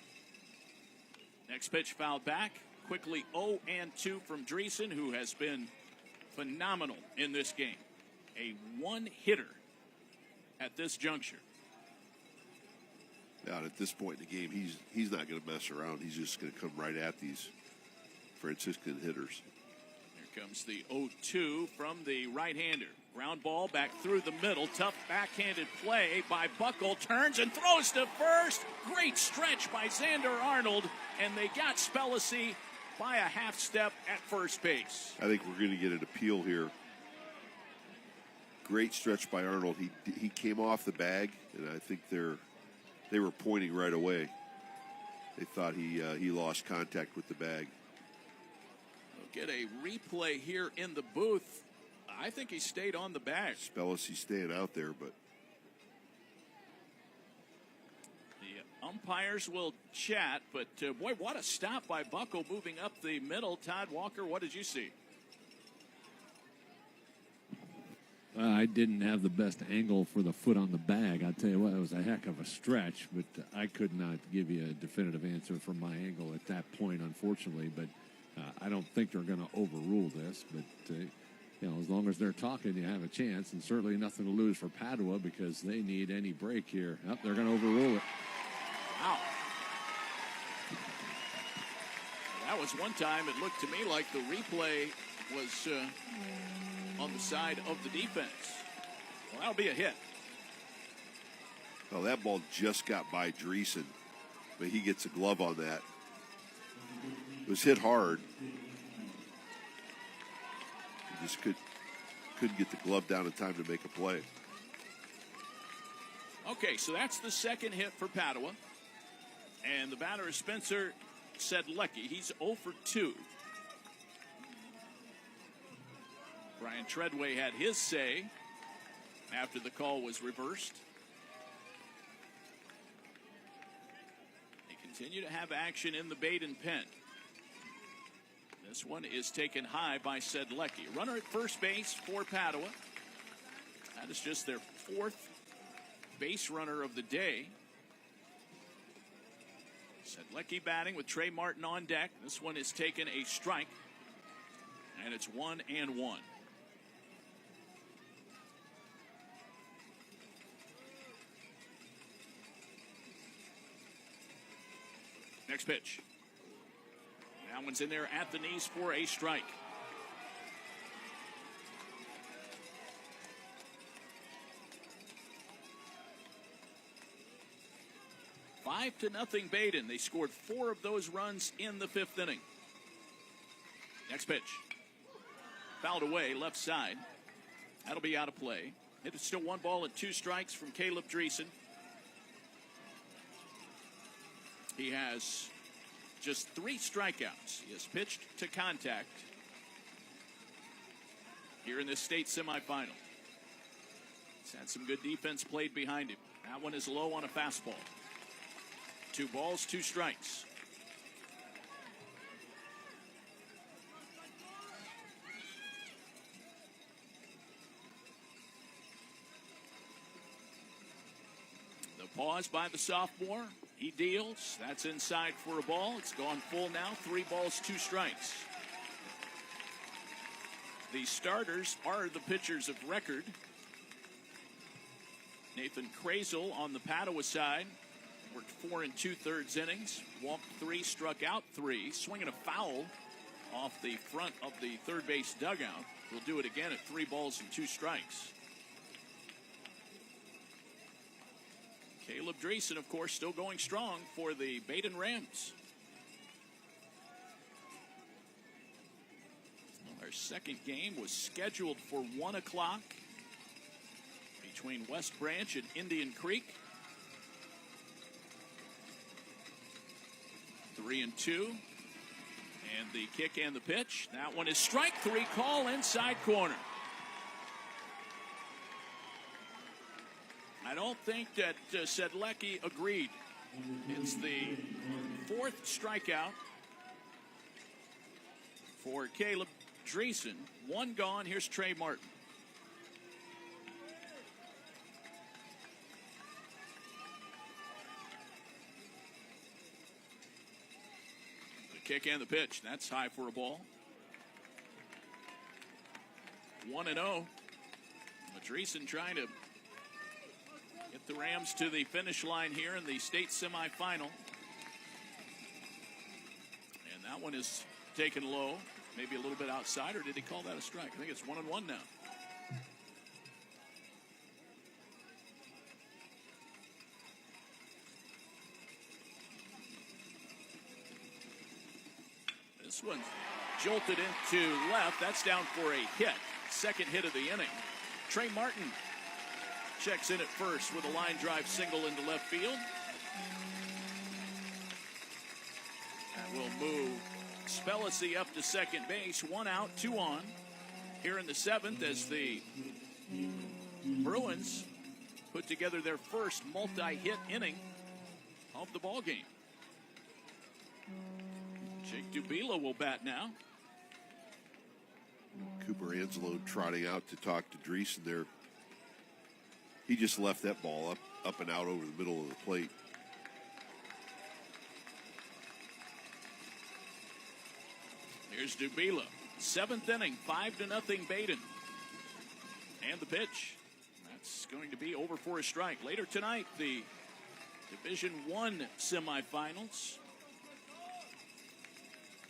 Next pitch fouled back. Quickly 0-2 from Dreesen, who has been phenomenal in this game. A one-hitter at this juncture. Yeah, at this point in the game, he's not going to mess around. He's just going to come right at these Franciscan hitters. Here comes the 0-2 from the right-hander. Ground ball back through the middle. Tough backhanded play by Buckle. Turns and throws to first. Great stretch by Xander Arnold. And they got Spellacy by a half step at first base. I think we're going to get an appeal here. Great stretch by Arnold. He came off the bag, and I think they were pointing right away. They thought he lost contact with the bag. We'll get a replay here in the booth. I think he stayed on the bag. Spellacy staying out there, but the umpires will chat. But boy, what a stop by Buckle moving up the middle. Todd Walker, what did you see? I didn't have the best angle for the foot on the bag. I'll tell you what, it was a heck of a stretch, but I could not give you a definitive answer from my angle at that point, unfortunately. But I don't think they're going to overrule this. But, as long as they're talking, you have a chance, and certainly nothing to lose for Padua because they need any break here. Oh, they're going to overrule it. Wow. That was one time it looked to me like the replay was on the side of the defense. Well, that'll be a hit. Well, that ball just got by Dreesen, but he gets a glove on that. It was hit hard. He just couldn't get the glove down in time to make a play. Okay, so that's the second hit for Padua. And the batter is Spencer Sedlecki. He's 0 for 2. Brian Treadway had his say after the call was reversed. They continue to have action in the Badin pen. This one is taken high by Sedlecki. Runner at first base for Padua. That is just their 4th base runner of the day. Sedlecki batting with Trey Martin on deck. This one is taken a strike. And it's 1-1. Next pitch. That one's in there at the knees for a strike. 5-0 Badin. They scored 4 of those runs in the 5th inning. Next pitch. Fouled away, left side. That'll be out of play. It's still 1 ball and 2 strikes from Caleb Dreesen. He has just 3 strikeouts. He has pitched to contact here in this state semifinal. He's had some good defense played behind him. That one is low on a fastball. 2 balls, 2 strikes. The pause by the sophomore. He deals. That's inside for a ball. It's gone full now. 3 balls, 2 strikes. The starters are the pitchers of record. Nathan Krazel on the Padua side worked 4 2/3 innings, walked 3, struck out 3, swinging a foul off the front of the third base dugout. We'll do it again at 3 balls and 2 strikes. Caleb Dreesen, of course, still going strong for the Badin Rams. Our second game was scheduled for 1 o'clock between West Branch and Indian Creek. 3-2. And the kick and the pitch. That one is strike 3 call inside corner. I don't think that Sedlecki agreed. It's the 4th strikeout for Caleb Dreesen. 1 gone. Here's Trey Martin. The kick and the pitch. That's high for a ball. 1-0. Dreesen trying to get the Rams to the finish line here in the state semifinal. And that one is taken low, maybe a little bit outside, or did he call that a strike? I think it's 1-1 now. This one jolted into left. That's down for a hit. Second hit of the inning. Trey Martin checks in at first with a line drive single into left field. That will move Spellacy up to second base. 1 out, 2 on. Here in the 7th as the Bruins put together their first multi-hit inning of the ball game. Jake Dubila will bat now. Cooper Anselo trotting out to talk to Dreesen there. He just left that ball up and out over the middle of the plate. Here's Dubila. 7th inning, 5-0 Badin. And the pitch. That's going to be over for a strike. Later tonight, the Division I semifinals.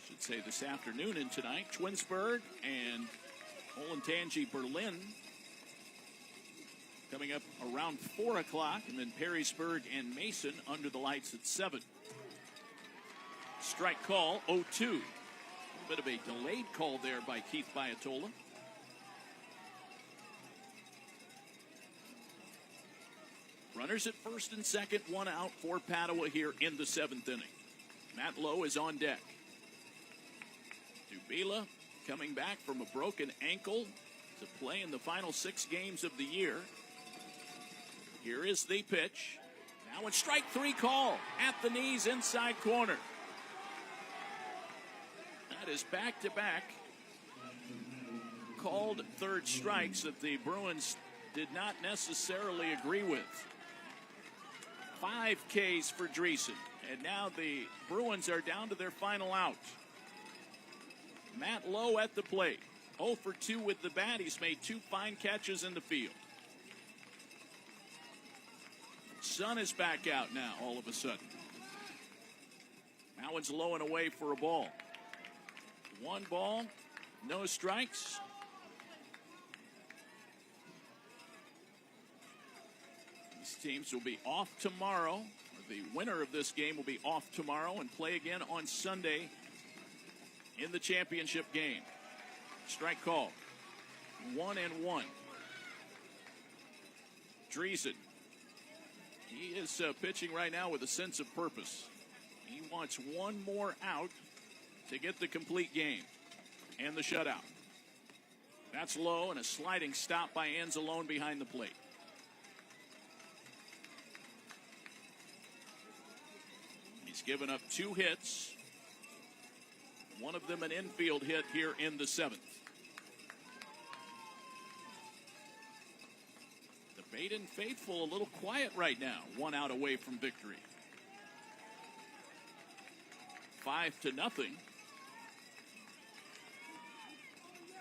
Should say this afternoon and tonight. Twinsburg and Olentangy Berlin coming up around 4 o'clock, and then Perrysburg and Mason under the lights at 7. Strike call, 0-2. A bit of a delayed call there by Keith Biatola. Runners at first and second, 1 out for Padua here in the 7th inning. Matt Lowe is on deck. Dubila coming back from a broken ankle to play in the final 6 games of the year. Here is the pitch. Now it's strike 3 call at the knees inside corner. That is back-to-back called third strikes that the Bruins did not necessarily agree with. 5 Ks for Dreesen. And now the Bruins are down to their final out. Matt Lowe at the plate. 0 for 2 with the bat. He's made 2 fine catches in the field. Sun is back out now all of a sudden. That one's low and away for a ball. 1 ball, no strikes. These teams will be off tomorrow. The winner of this game will be off tomorrow and play again on Sunday in the championship game. Strike call. 1-1. Dreesen. He is pitching right now with a sense of purpose. He wants one more out to get the complete game and the shutout. That's low and a sliding stop by Anzalone behind the plate. He's given up 2 hits. One of them an infield hit here in the 7th. The Badin faithful a little quiet right now. 1 out away from victory. 5-0.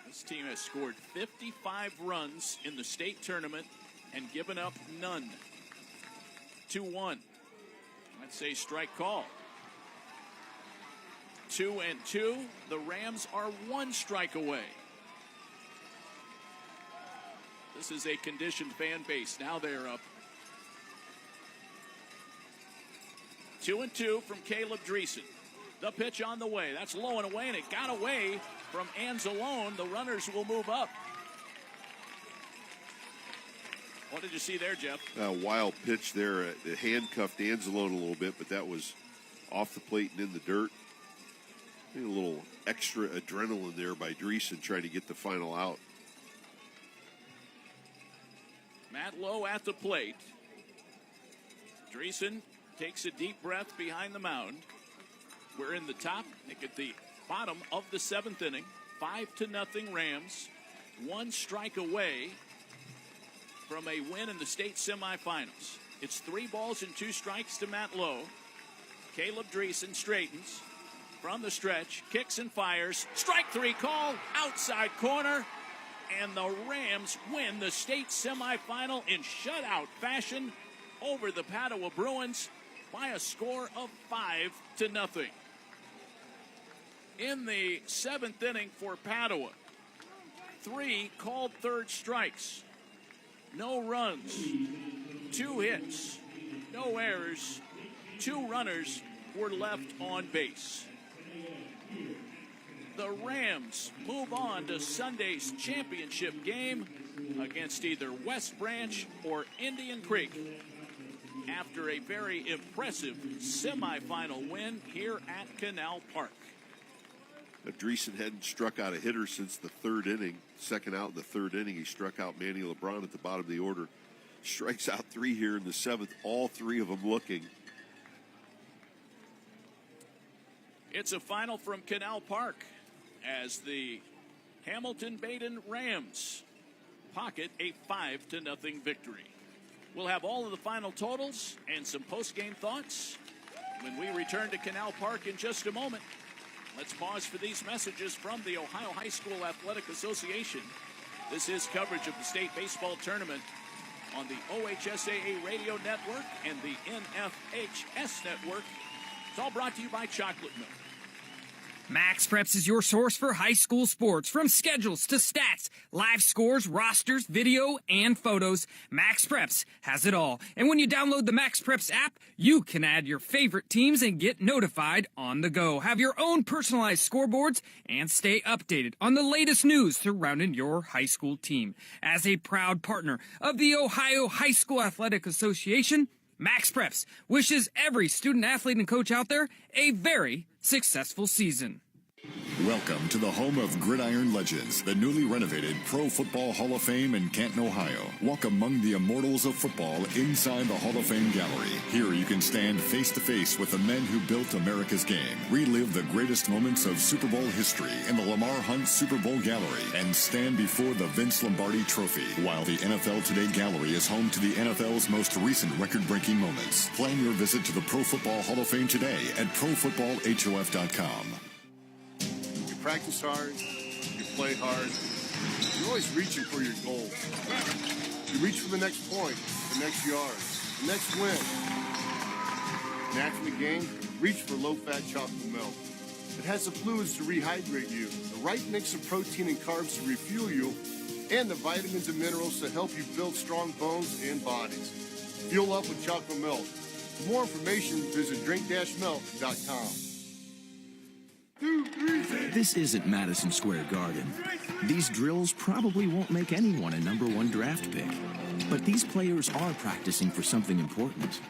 This team has scored 55 runs in the state tournament and given up none. 2-1. That's a strike call. 2-2. The Rams are 1 strike away. This is a conditioned fan base. Now they're up. 2-2 from Caleb Dreesen. The pitch on the way. That's low and away, and it got away from Anzalone. The runners will move up. What did you see there, Jeff? A wild pitch there. It handcuffed Anzalone a little bit, but that was off the plate and in the dirt. A little extra adrenaline there by Dreesen trying to get the final out. Matt Lowe at the plate. Dreesen takes a deep breath behind the mound. We're in the top, at the bottom of the 7th inning. 5-0 Rams. 1 strike away from a win in the state semifinals. It's 3 balls and 2 strikes to Matt Lowe. Caleb Dreesen straightens from the stretch, kicks and fires. Strike 3 call, outside corner. And the Rams win the state semifinal in shutout fashion over the Padua Bruins by a score of 5-0. In the 7th inning for Padua, 3 called third strikes, no runs, 2 hits, no errors, 2 runners were left on base. The Rams move on to Sunday's championship game against either West Branch or Indian Creek after a very impressive semifinal win here at Canal Park. Dreesen hadn't struck out a hitter since the 3rd inning. Second out in the 3rd inning, he struck out Manny LeBron at the bottom of the order. Strikes out 3 here in the 7th, all 3 of them looking. It's a final from Canal Park as the Hamilton-Badin Rams pocket a 5-0 victory. We'll have all of the final totals and some post-game thoughts when we return to Canal Park in just a moment. Let's pause for these messages from the Ohio High School Athletic Association. This is coverage of the state baseball tournament on the OHSAA Radio Network and the NFHS Network. It's all brought to you by Chocolate Milk. Max Preps is your source for high school sports. From schedules to stats, live scores, rosters, video, and photos, Max Preps has it all. And when you download the Max Preps app, you can add your favorite teams and get notified on the go. Have your own personalized scoreboards and stay updated on the latest news surrounding your high school team. As a proud partner of the Ohio High School Athletic Association, Max Preps wishes every student, athlete, and coach out there a very successful season. Welcome to the home of Gridiron Legends, the newly renovated Pro Football Hall of Fame in Canton, Ohio. Walk among the immortals of football inside the Hall of Fame gallery. Here you can stand face to face with the men who built America's game. Relive the greatest moments of Super Bowl history in the Lamar Hunt Super Bowl gallery and stand before the Vince Lombardi Trophy, while the NFL Today gallery is home to the NFL's most recent record-breaking moments. Plan your visit to the Pro Football Hall of Fame today at ProFootballHOF.com. Practice hard, you play hard, you're always reaching for your goals. You reach for the next point, the next yard, the next win. And after the game, reach for low-fat chocolate milk. It has the fluids to rehydrate you, the right mix of protein and carbs to refuel you, and the vitamins and minerals to help you build strong bones and bodies. Fuel up with chocolate milk. For more information, visit drink-milk.com. This isn't Madison Square Garden. These drills probably won't make anyone a #1 draft pick. But these players are practicing for something important.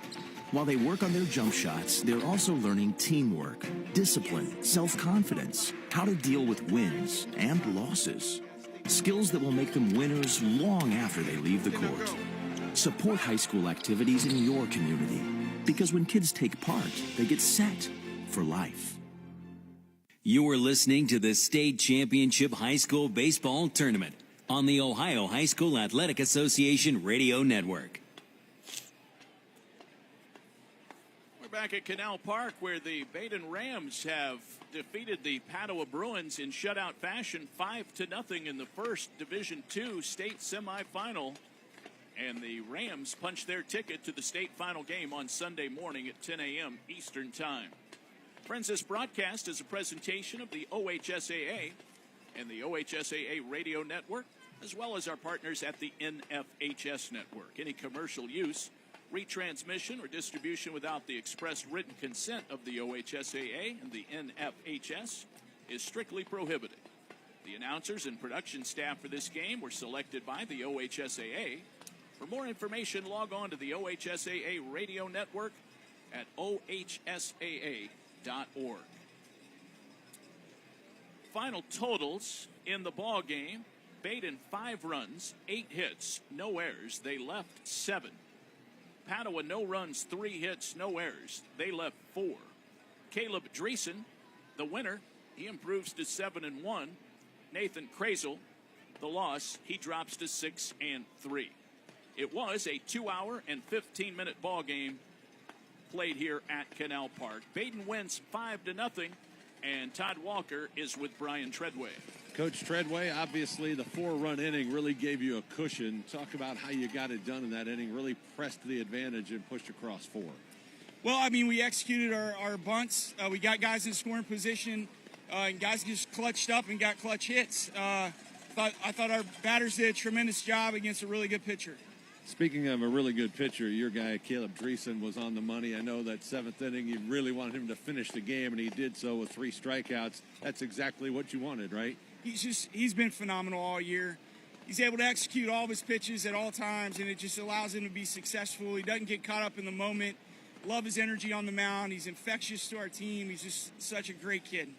While they work on their jump shots, they're also learning teamwork, discipline, self-confidence, how to deal with wins and losses. Skills that will make them winners long after they leave the court. Support high school activities in your community, because when kids take part, they get set for life. You're listening to the State Championship High School Baseball Tournament on the Ohio High School Athletic Association Radio Network. We're back at Canal Park, where the Badin Rams have defeated the Padua Bruins in shutout fashion 5-0 in the first Division II state semifinal. And the Rams punched their ticket to the state final game on Sunday morning at 10 a.m. Eastern Time. Friends, this broadcast is a presentation of the OHSAA and the OHSAA Radio Network, as well as our partners at the NFHS Network. Any commercial use, retransmission, or distribution without the express written consent of the OHSAA and the NFHS is strictly prohibited. The announcers and production staff for this game were selected by the OHSAA. For more information, log on to the OHSAA Radio Network at ohsaa.org. Final totals in the ball game: Badin 5 runs, 8 hits, no errors. They left 7. Padua no runs, 3 hits, no errors. They left 4. Caleb Dreesen, the winner, he improves to 7-1. Nathan Krazel, the loss, he drops to 6-3. It was a 2-hour and 15-minute ball game played here at Canal Park. Badin wins 5-0, and Todd Walker is with Brian Treadway. Coach Treadway, obviously the 4-run inning really gave you a cushion. Talk about how you got it done in that inning, really pressed the advantage and pushed across 4. Well, I mean, we executed our bunts. We got guys in scoring position, and guys just clutched up and got clutch hits. I thought our batters did a tremendous job against a really good pitcher. Speaking of a really good pitcher, your guy Caleb Dreesen was on the money. I know that 7th inning, you really wanted him to finish the game, and he did so with 3 strikeouts. That's exactly what you wanted, right? He's been phenomenal all year. He's able to execute all of his pitches at all times, and it just allows him to be successful. He doesn't get caught up in the moment. Love his energy on the mound. He's infectious to our team. He's just such a great kid.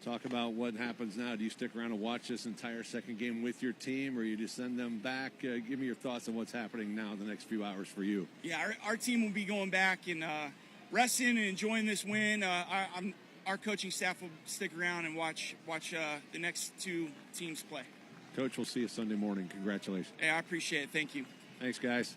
Talk about what happens now. Do you stick around and watch this entire second game with your team, or you just send them back? Give me your thoughts on what's happening now in the next few hours for you. Yeah, our team will be going back and resting and enjoying this win. Our coaching staff will stick around and watch the next 2 teams play. Coach, we'll see you Sunday morning. Congratulations. Hey, I appreciate it. Thank you. Thanks, guys.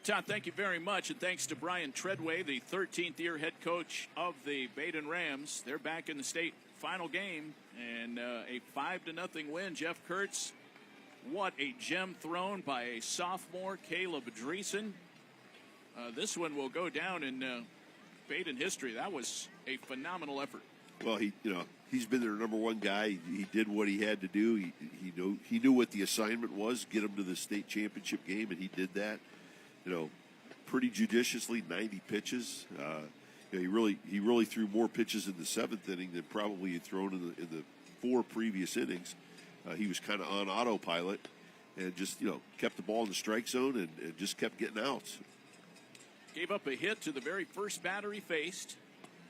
Todd, thank you very much, and thanks to Brian Treadway, the 13th-year head coach of the Badin Rams. They're back in the state final game, and a 5-0 win. Jeff Kurtz, what a gem thrown by a sophomore, Caleb Dreesen. This one will go down in Badin history. That was a phenomenal effort. Well, he's been their #1 guy. He did what he had to do. He knew what the assignment was, get him to the state championship game, and he did that. Pretty judiciously, 90 pitches. He really threw more pitches in the 7th inning than probably he'd thrown in the 4 previous innings. He was kind of on autopilot and just kept the ball in the strike zone and just kept getting outs. Gave up a hit to the very first batter he faced,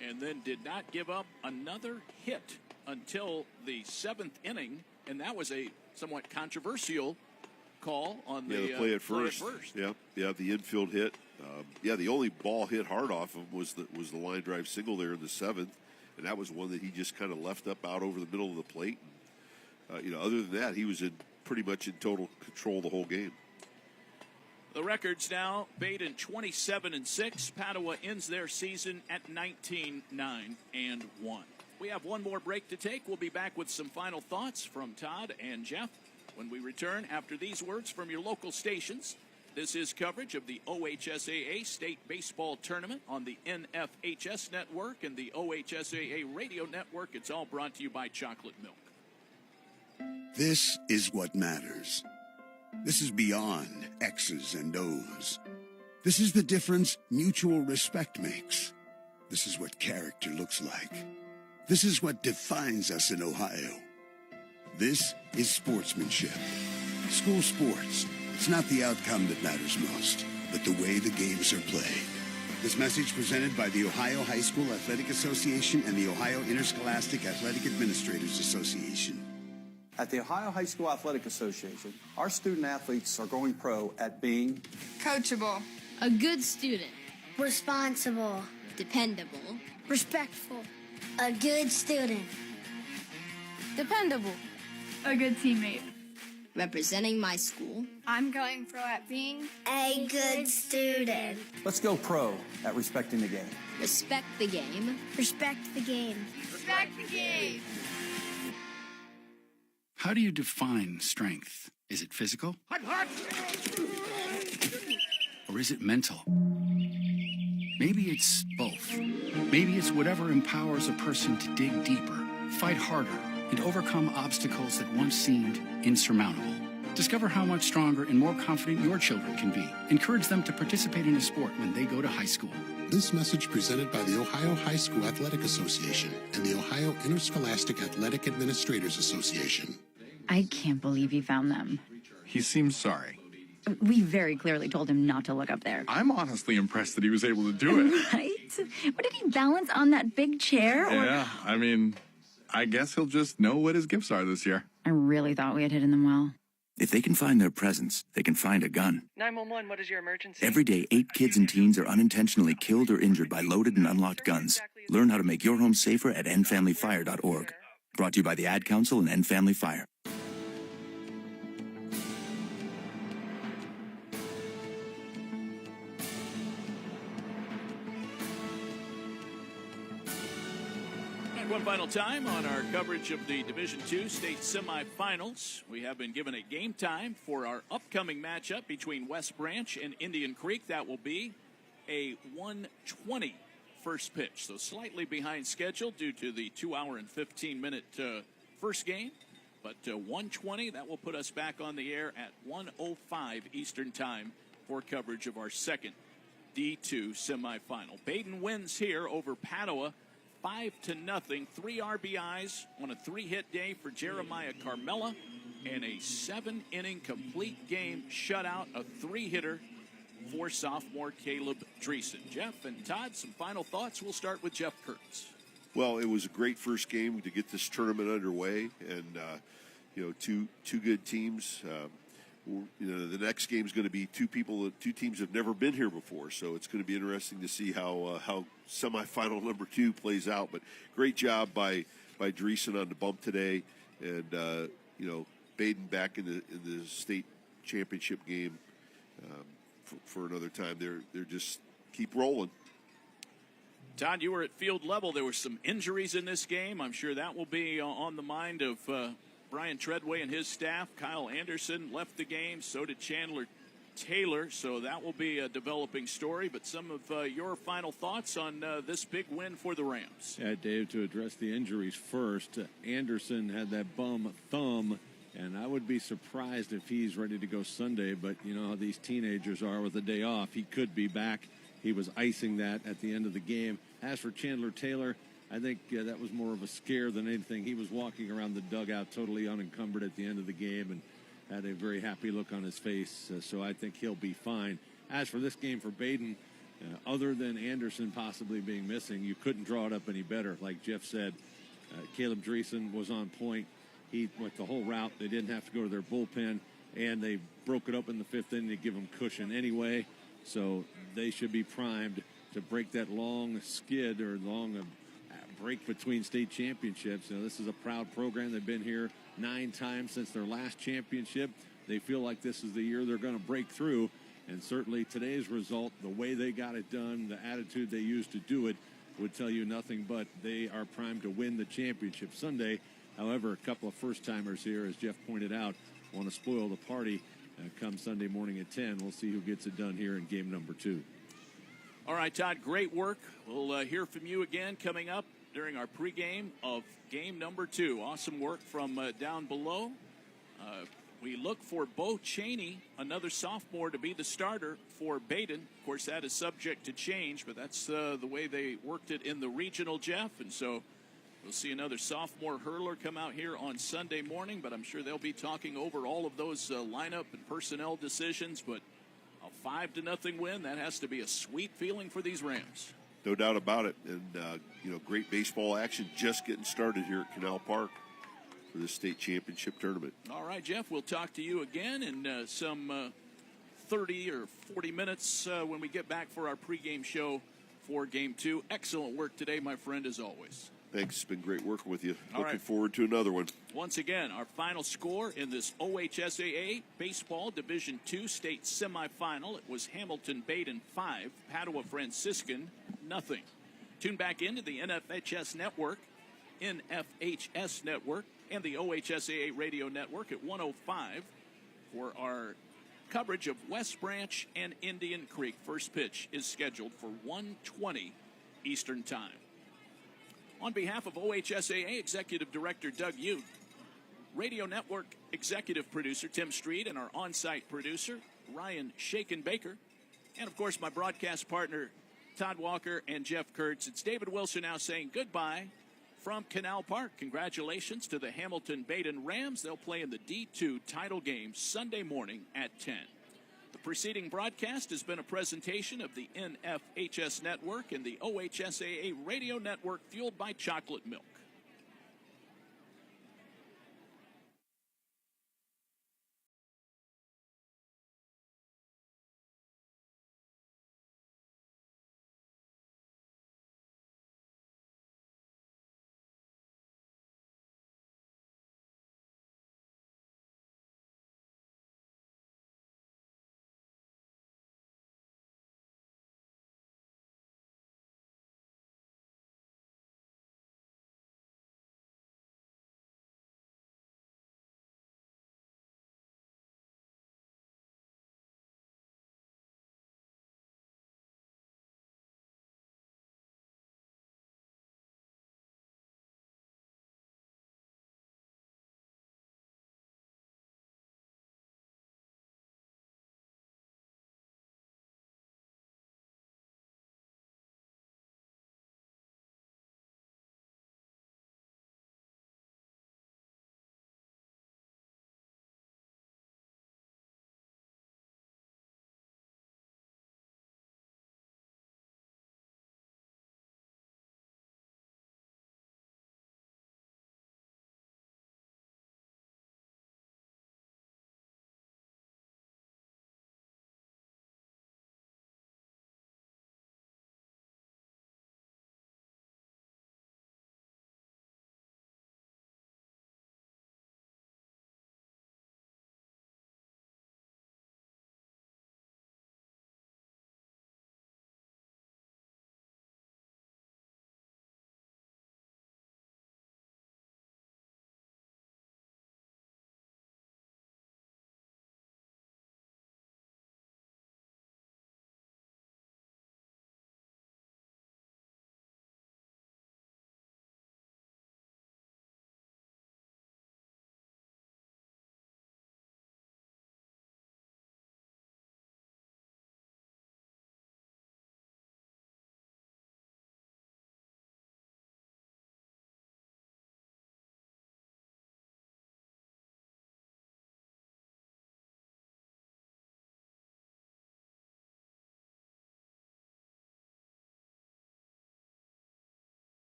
and then did not give up another hit until the 7th inning, and that was a somewhat controversial call on the play at first. Yeah, the infield hit. The only ball hit hard off him was the line drive single there in the 7th, and that was one that he just kind of left up out over the middle of the plate. And, other than that, he was pretty much in total control the whole game. The records now: Badin 27-6. Padua ends their season at 19-9-1. We have one more break to take. We'll be back with some final thoughts from Todd and Jeff when we return after these words from your local stations. This is coverage of the OHSAA State Baseball Tournament on the NFHS Network and the OHSAA Radio Network. It's all brought to you by Chocolate Milk. This is what matters. This is beyond X's and O's. This is the difference mutual respect makes. This is what character looks like. This is what defines us in Ohio. This is sportsmanship. School sports. It's not the outcome that matters most, but the way the games are played. This message presented by the Ohio High School Athletic Association and the Ohio Interscholastic Athletic Administrators Association. At the Ohio High School Athletic Association, our student athletes are going pro at being coachable, a good student, responsible, dependable, respectful, a good student, dependable, a good teammate. Representing my school, I'm going pro at being a good student. Let's go pro at respecting the game. Respect the game. Respect the game. Respect the game. How do you define strength? Is it physical? Or is it mental? Maybe it's both. Maybe it's whatever empowers a person to dig deeper, fight harder, and overcome obstacles that once seemed insurmountable. Discover how much stronger and more confident your children can be. Encourage them to participate in a sport when they go to high school. This message presented by the Ohio High School Athletic Association and the Ohio Interscholastic Athletic Administrators Association. I can't believe he found them. He seems sorry. We very clearly told him not to look up there. I'm honestly impressed that he was able to do it. Right? What, did he balance on that big chair? Yeah, I mean, I guess he'll just know what his gifts are this year. I really thought we had hidden them well. If they can find their presents, they can find a gun. 911, what is your emergency? Every day, 8 kids and teens are unintentionally killed or injured by loaded and unlocked guns. Learn how to make your home safer at endfamilyfire.org. Brought to you by the Ad Council and End Family Fire. One final time on our coverage of the Division II state semifinals. We have been given a game time for our upcoming matchup between West Branch and Indian Creek. That will be a 1:20 first pitch, so slightly behind schedule due to the 2 hour and 15-minute first game. But 1:20, that will put us back on the air at 1:05 Eastern Time for coverage of our second D2 semifinal. Badin wins here over Padua 5-0, 3 RBIs on a 3-hit day for Jeremiah Carmella, and a 7-inning complete game shutout, a 3-hitter for sophomore Caleb Dreesen. Jeff and Todd, some final thoughts. We'll start with Jeff Kurtz. Well, it was a great first game to get this tournament underway, and two good teams. The next game is going to be two teams have never been here before, so it's going to be interesting to see how semifinal number 2 plays out. But great job by Dreesen on the bump today, and Badin back in the state championship game for another time. They're just keep rolling. Todd, you were at field level. There were some injuries in this game. I'm sure that will be on the mind of Brian Treadway and his staff. Kyle Anderson left the game. So did Chandler Taylor. So that will be a developing story. But some of your final thoughts on this big win for the Rams. Yeah, Dave, to address the injuries first, Anderson had that bum thumb, and I would be surprised if he's ready to go Sunday. But you know how these teenagers are with a day off. He could be back. He was icing that at the end of the game. As for Chandler Taylor, I think that was more of a scare than anything. He was walking around the dugout totally unencumbered at the end of the game and had a very happy look on his face. So I think he'll be fine. As for this game for Badin, other than Anderson possibly being missing, you couldn't draw it up any better. Like Jeff said, Caleb Dreesen was on point. He went the whole route. They didn't have to go to their bullpen, and they broke it up in the 5th inning to give them cushion anyway. So they should be primed to break that long skid or long break between state championships. You know, this is a proud program. They've been here 9 times since their last championship. They feel like this is the year they're going to break through. And certainly today's result, the way they got it done, the attitude they used to do it, would tell you nothing but they are primed to win the championship Sunday. However, a couple of first-timers here, as Jeff pointed out, want to spoil the party come Sunday morning at 10. We'll see who gets it done here in game number 2. All right, Todd, great work. We'll hear from you again coming up during our pregame of game number 2. Awesome work from down below. We look for Bo Chaney, another sophomore, to be the starter for Badin. Of course, that is subject to change, but that's the way they worked it in the regional, Jeff. And so we'll see another sophomore hurler come out here on Sunday morning, but I'm sure they'll be talking over all of those lineup and personnel decisions. But a 5-0 win, that has to be a sweet feeling for these Rams. No doubt about it. And, great baseball action just getting started here at Canal Park for the state championship tournament. All right, Jeff, we'll talk to you again in some 30 or 40 minutes when we get back for our pregame show for Game 2. Excellent work today, my friend, as always. Thanks. It's been great working with you. All Looking right. forward to another one. Once again, our final score in this OHSAA Baseball Division II State Semifinal. It was Hamilton-Badin 5, Padua-Franciscan 0. Tune back into the NFHS Network, and the OHSAA Radio Network at 105 for our coverage of West Branch and Indian Creek. First pitch is scheduled for 1:20 Eastern Time. On behalf of OHSAA Executive Director Doug Ute, Radio Network Executive Producer Tim Street, and our on-site producer Ryan Shaken-Baker, and of course my broadcast partner Todd Walker and Jeff Kurtz, it's David Wilson now saying goodbye from Canal Park. Congratulations to the Hamilton-Badin Rams. They'll play in the D2 title game Sunday morning at 10. The preceding broadcast has been a presentation of the NFHS Network and the OHSAA Radio Network, fueled by chocolate milk.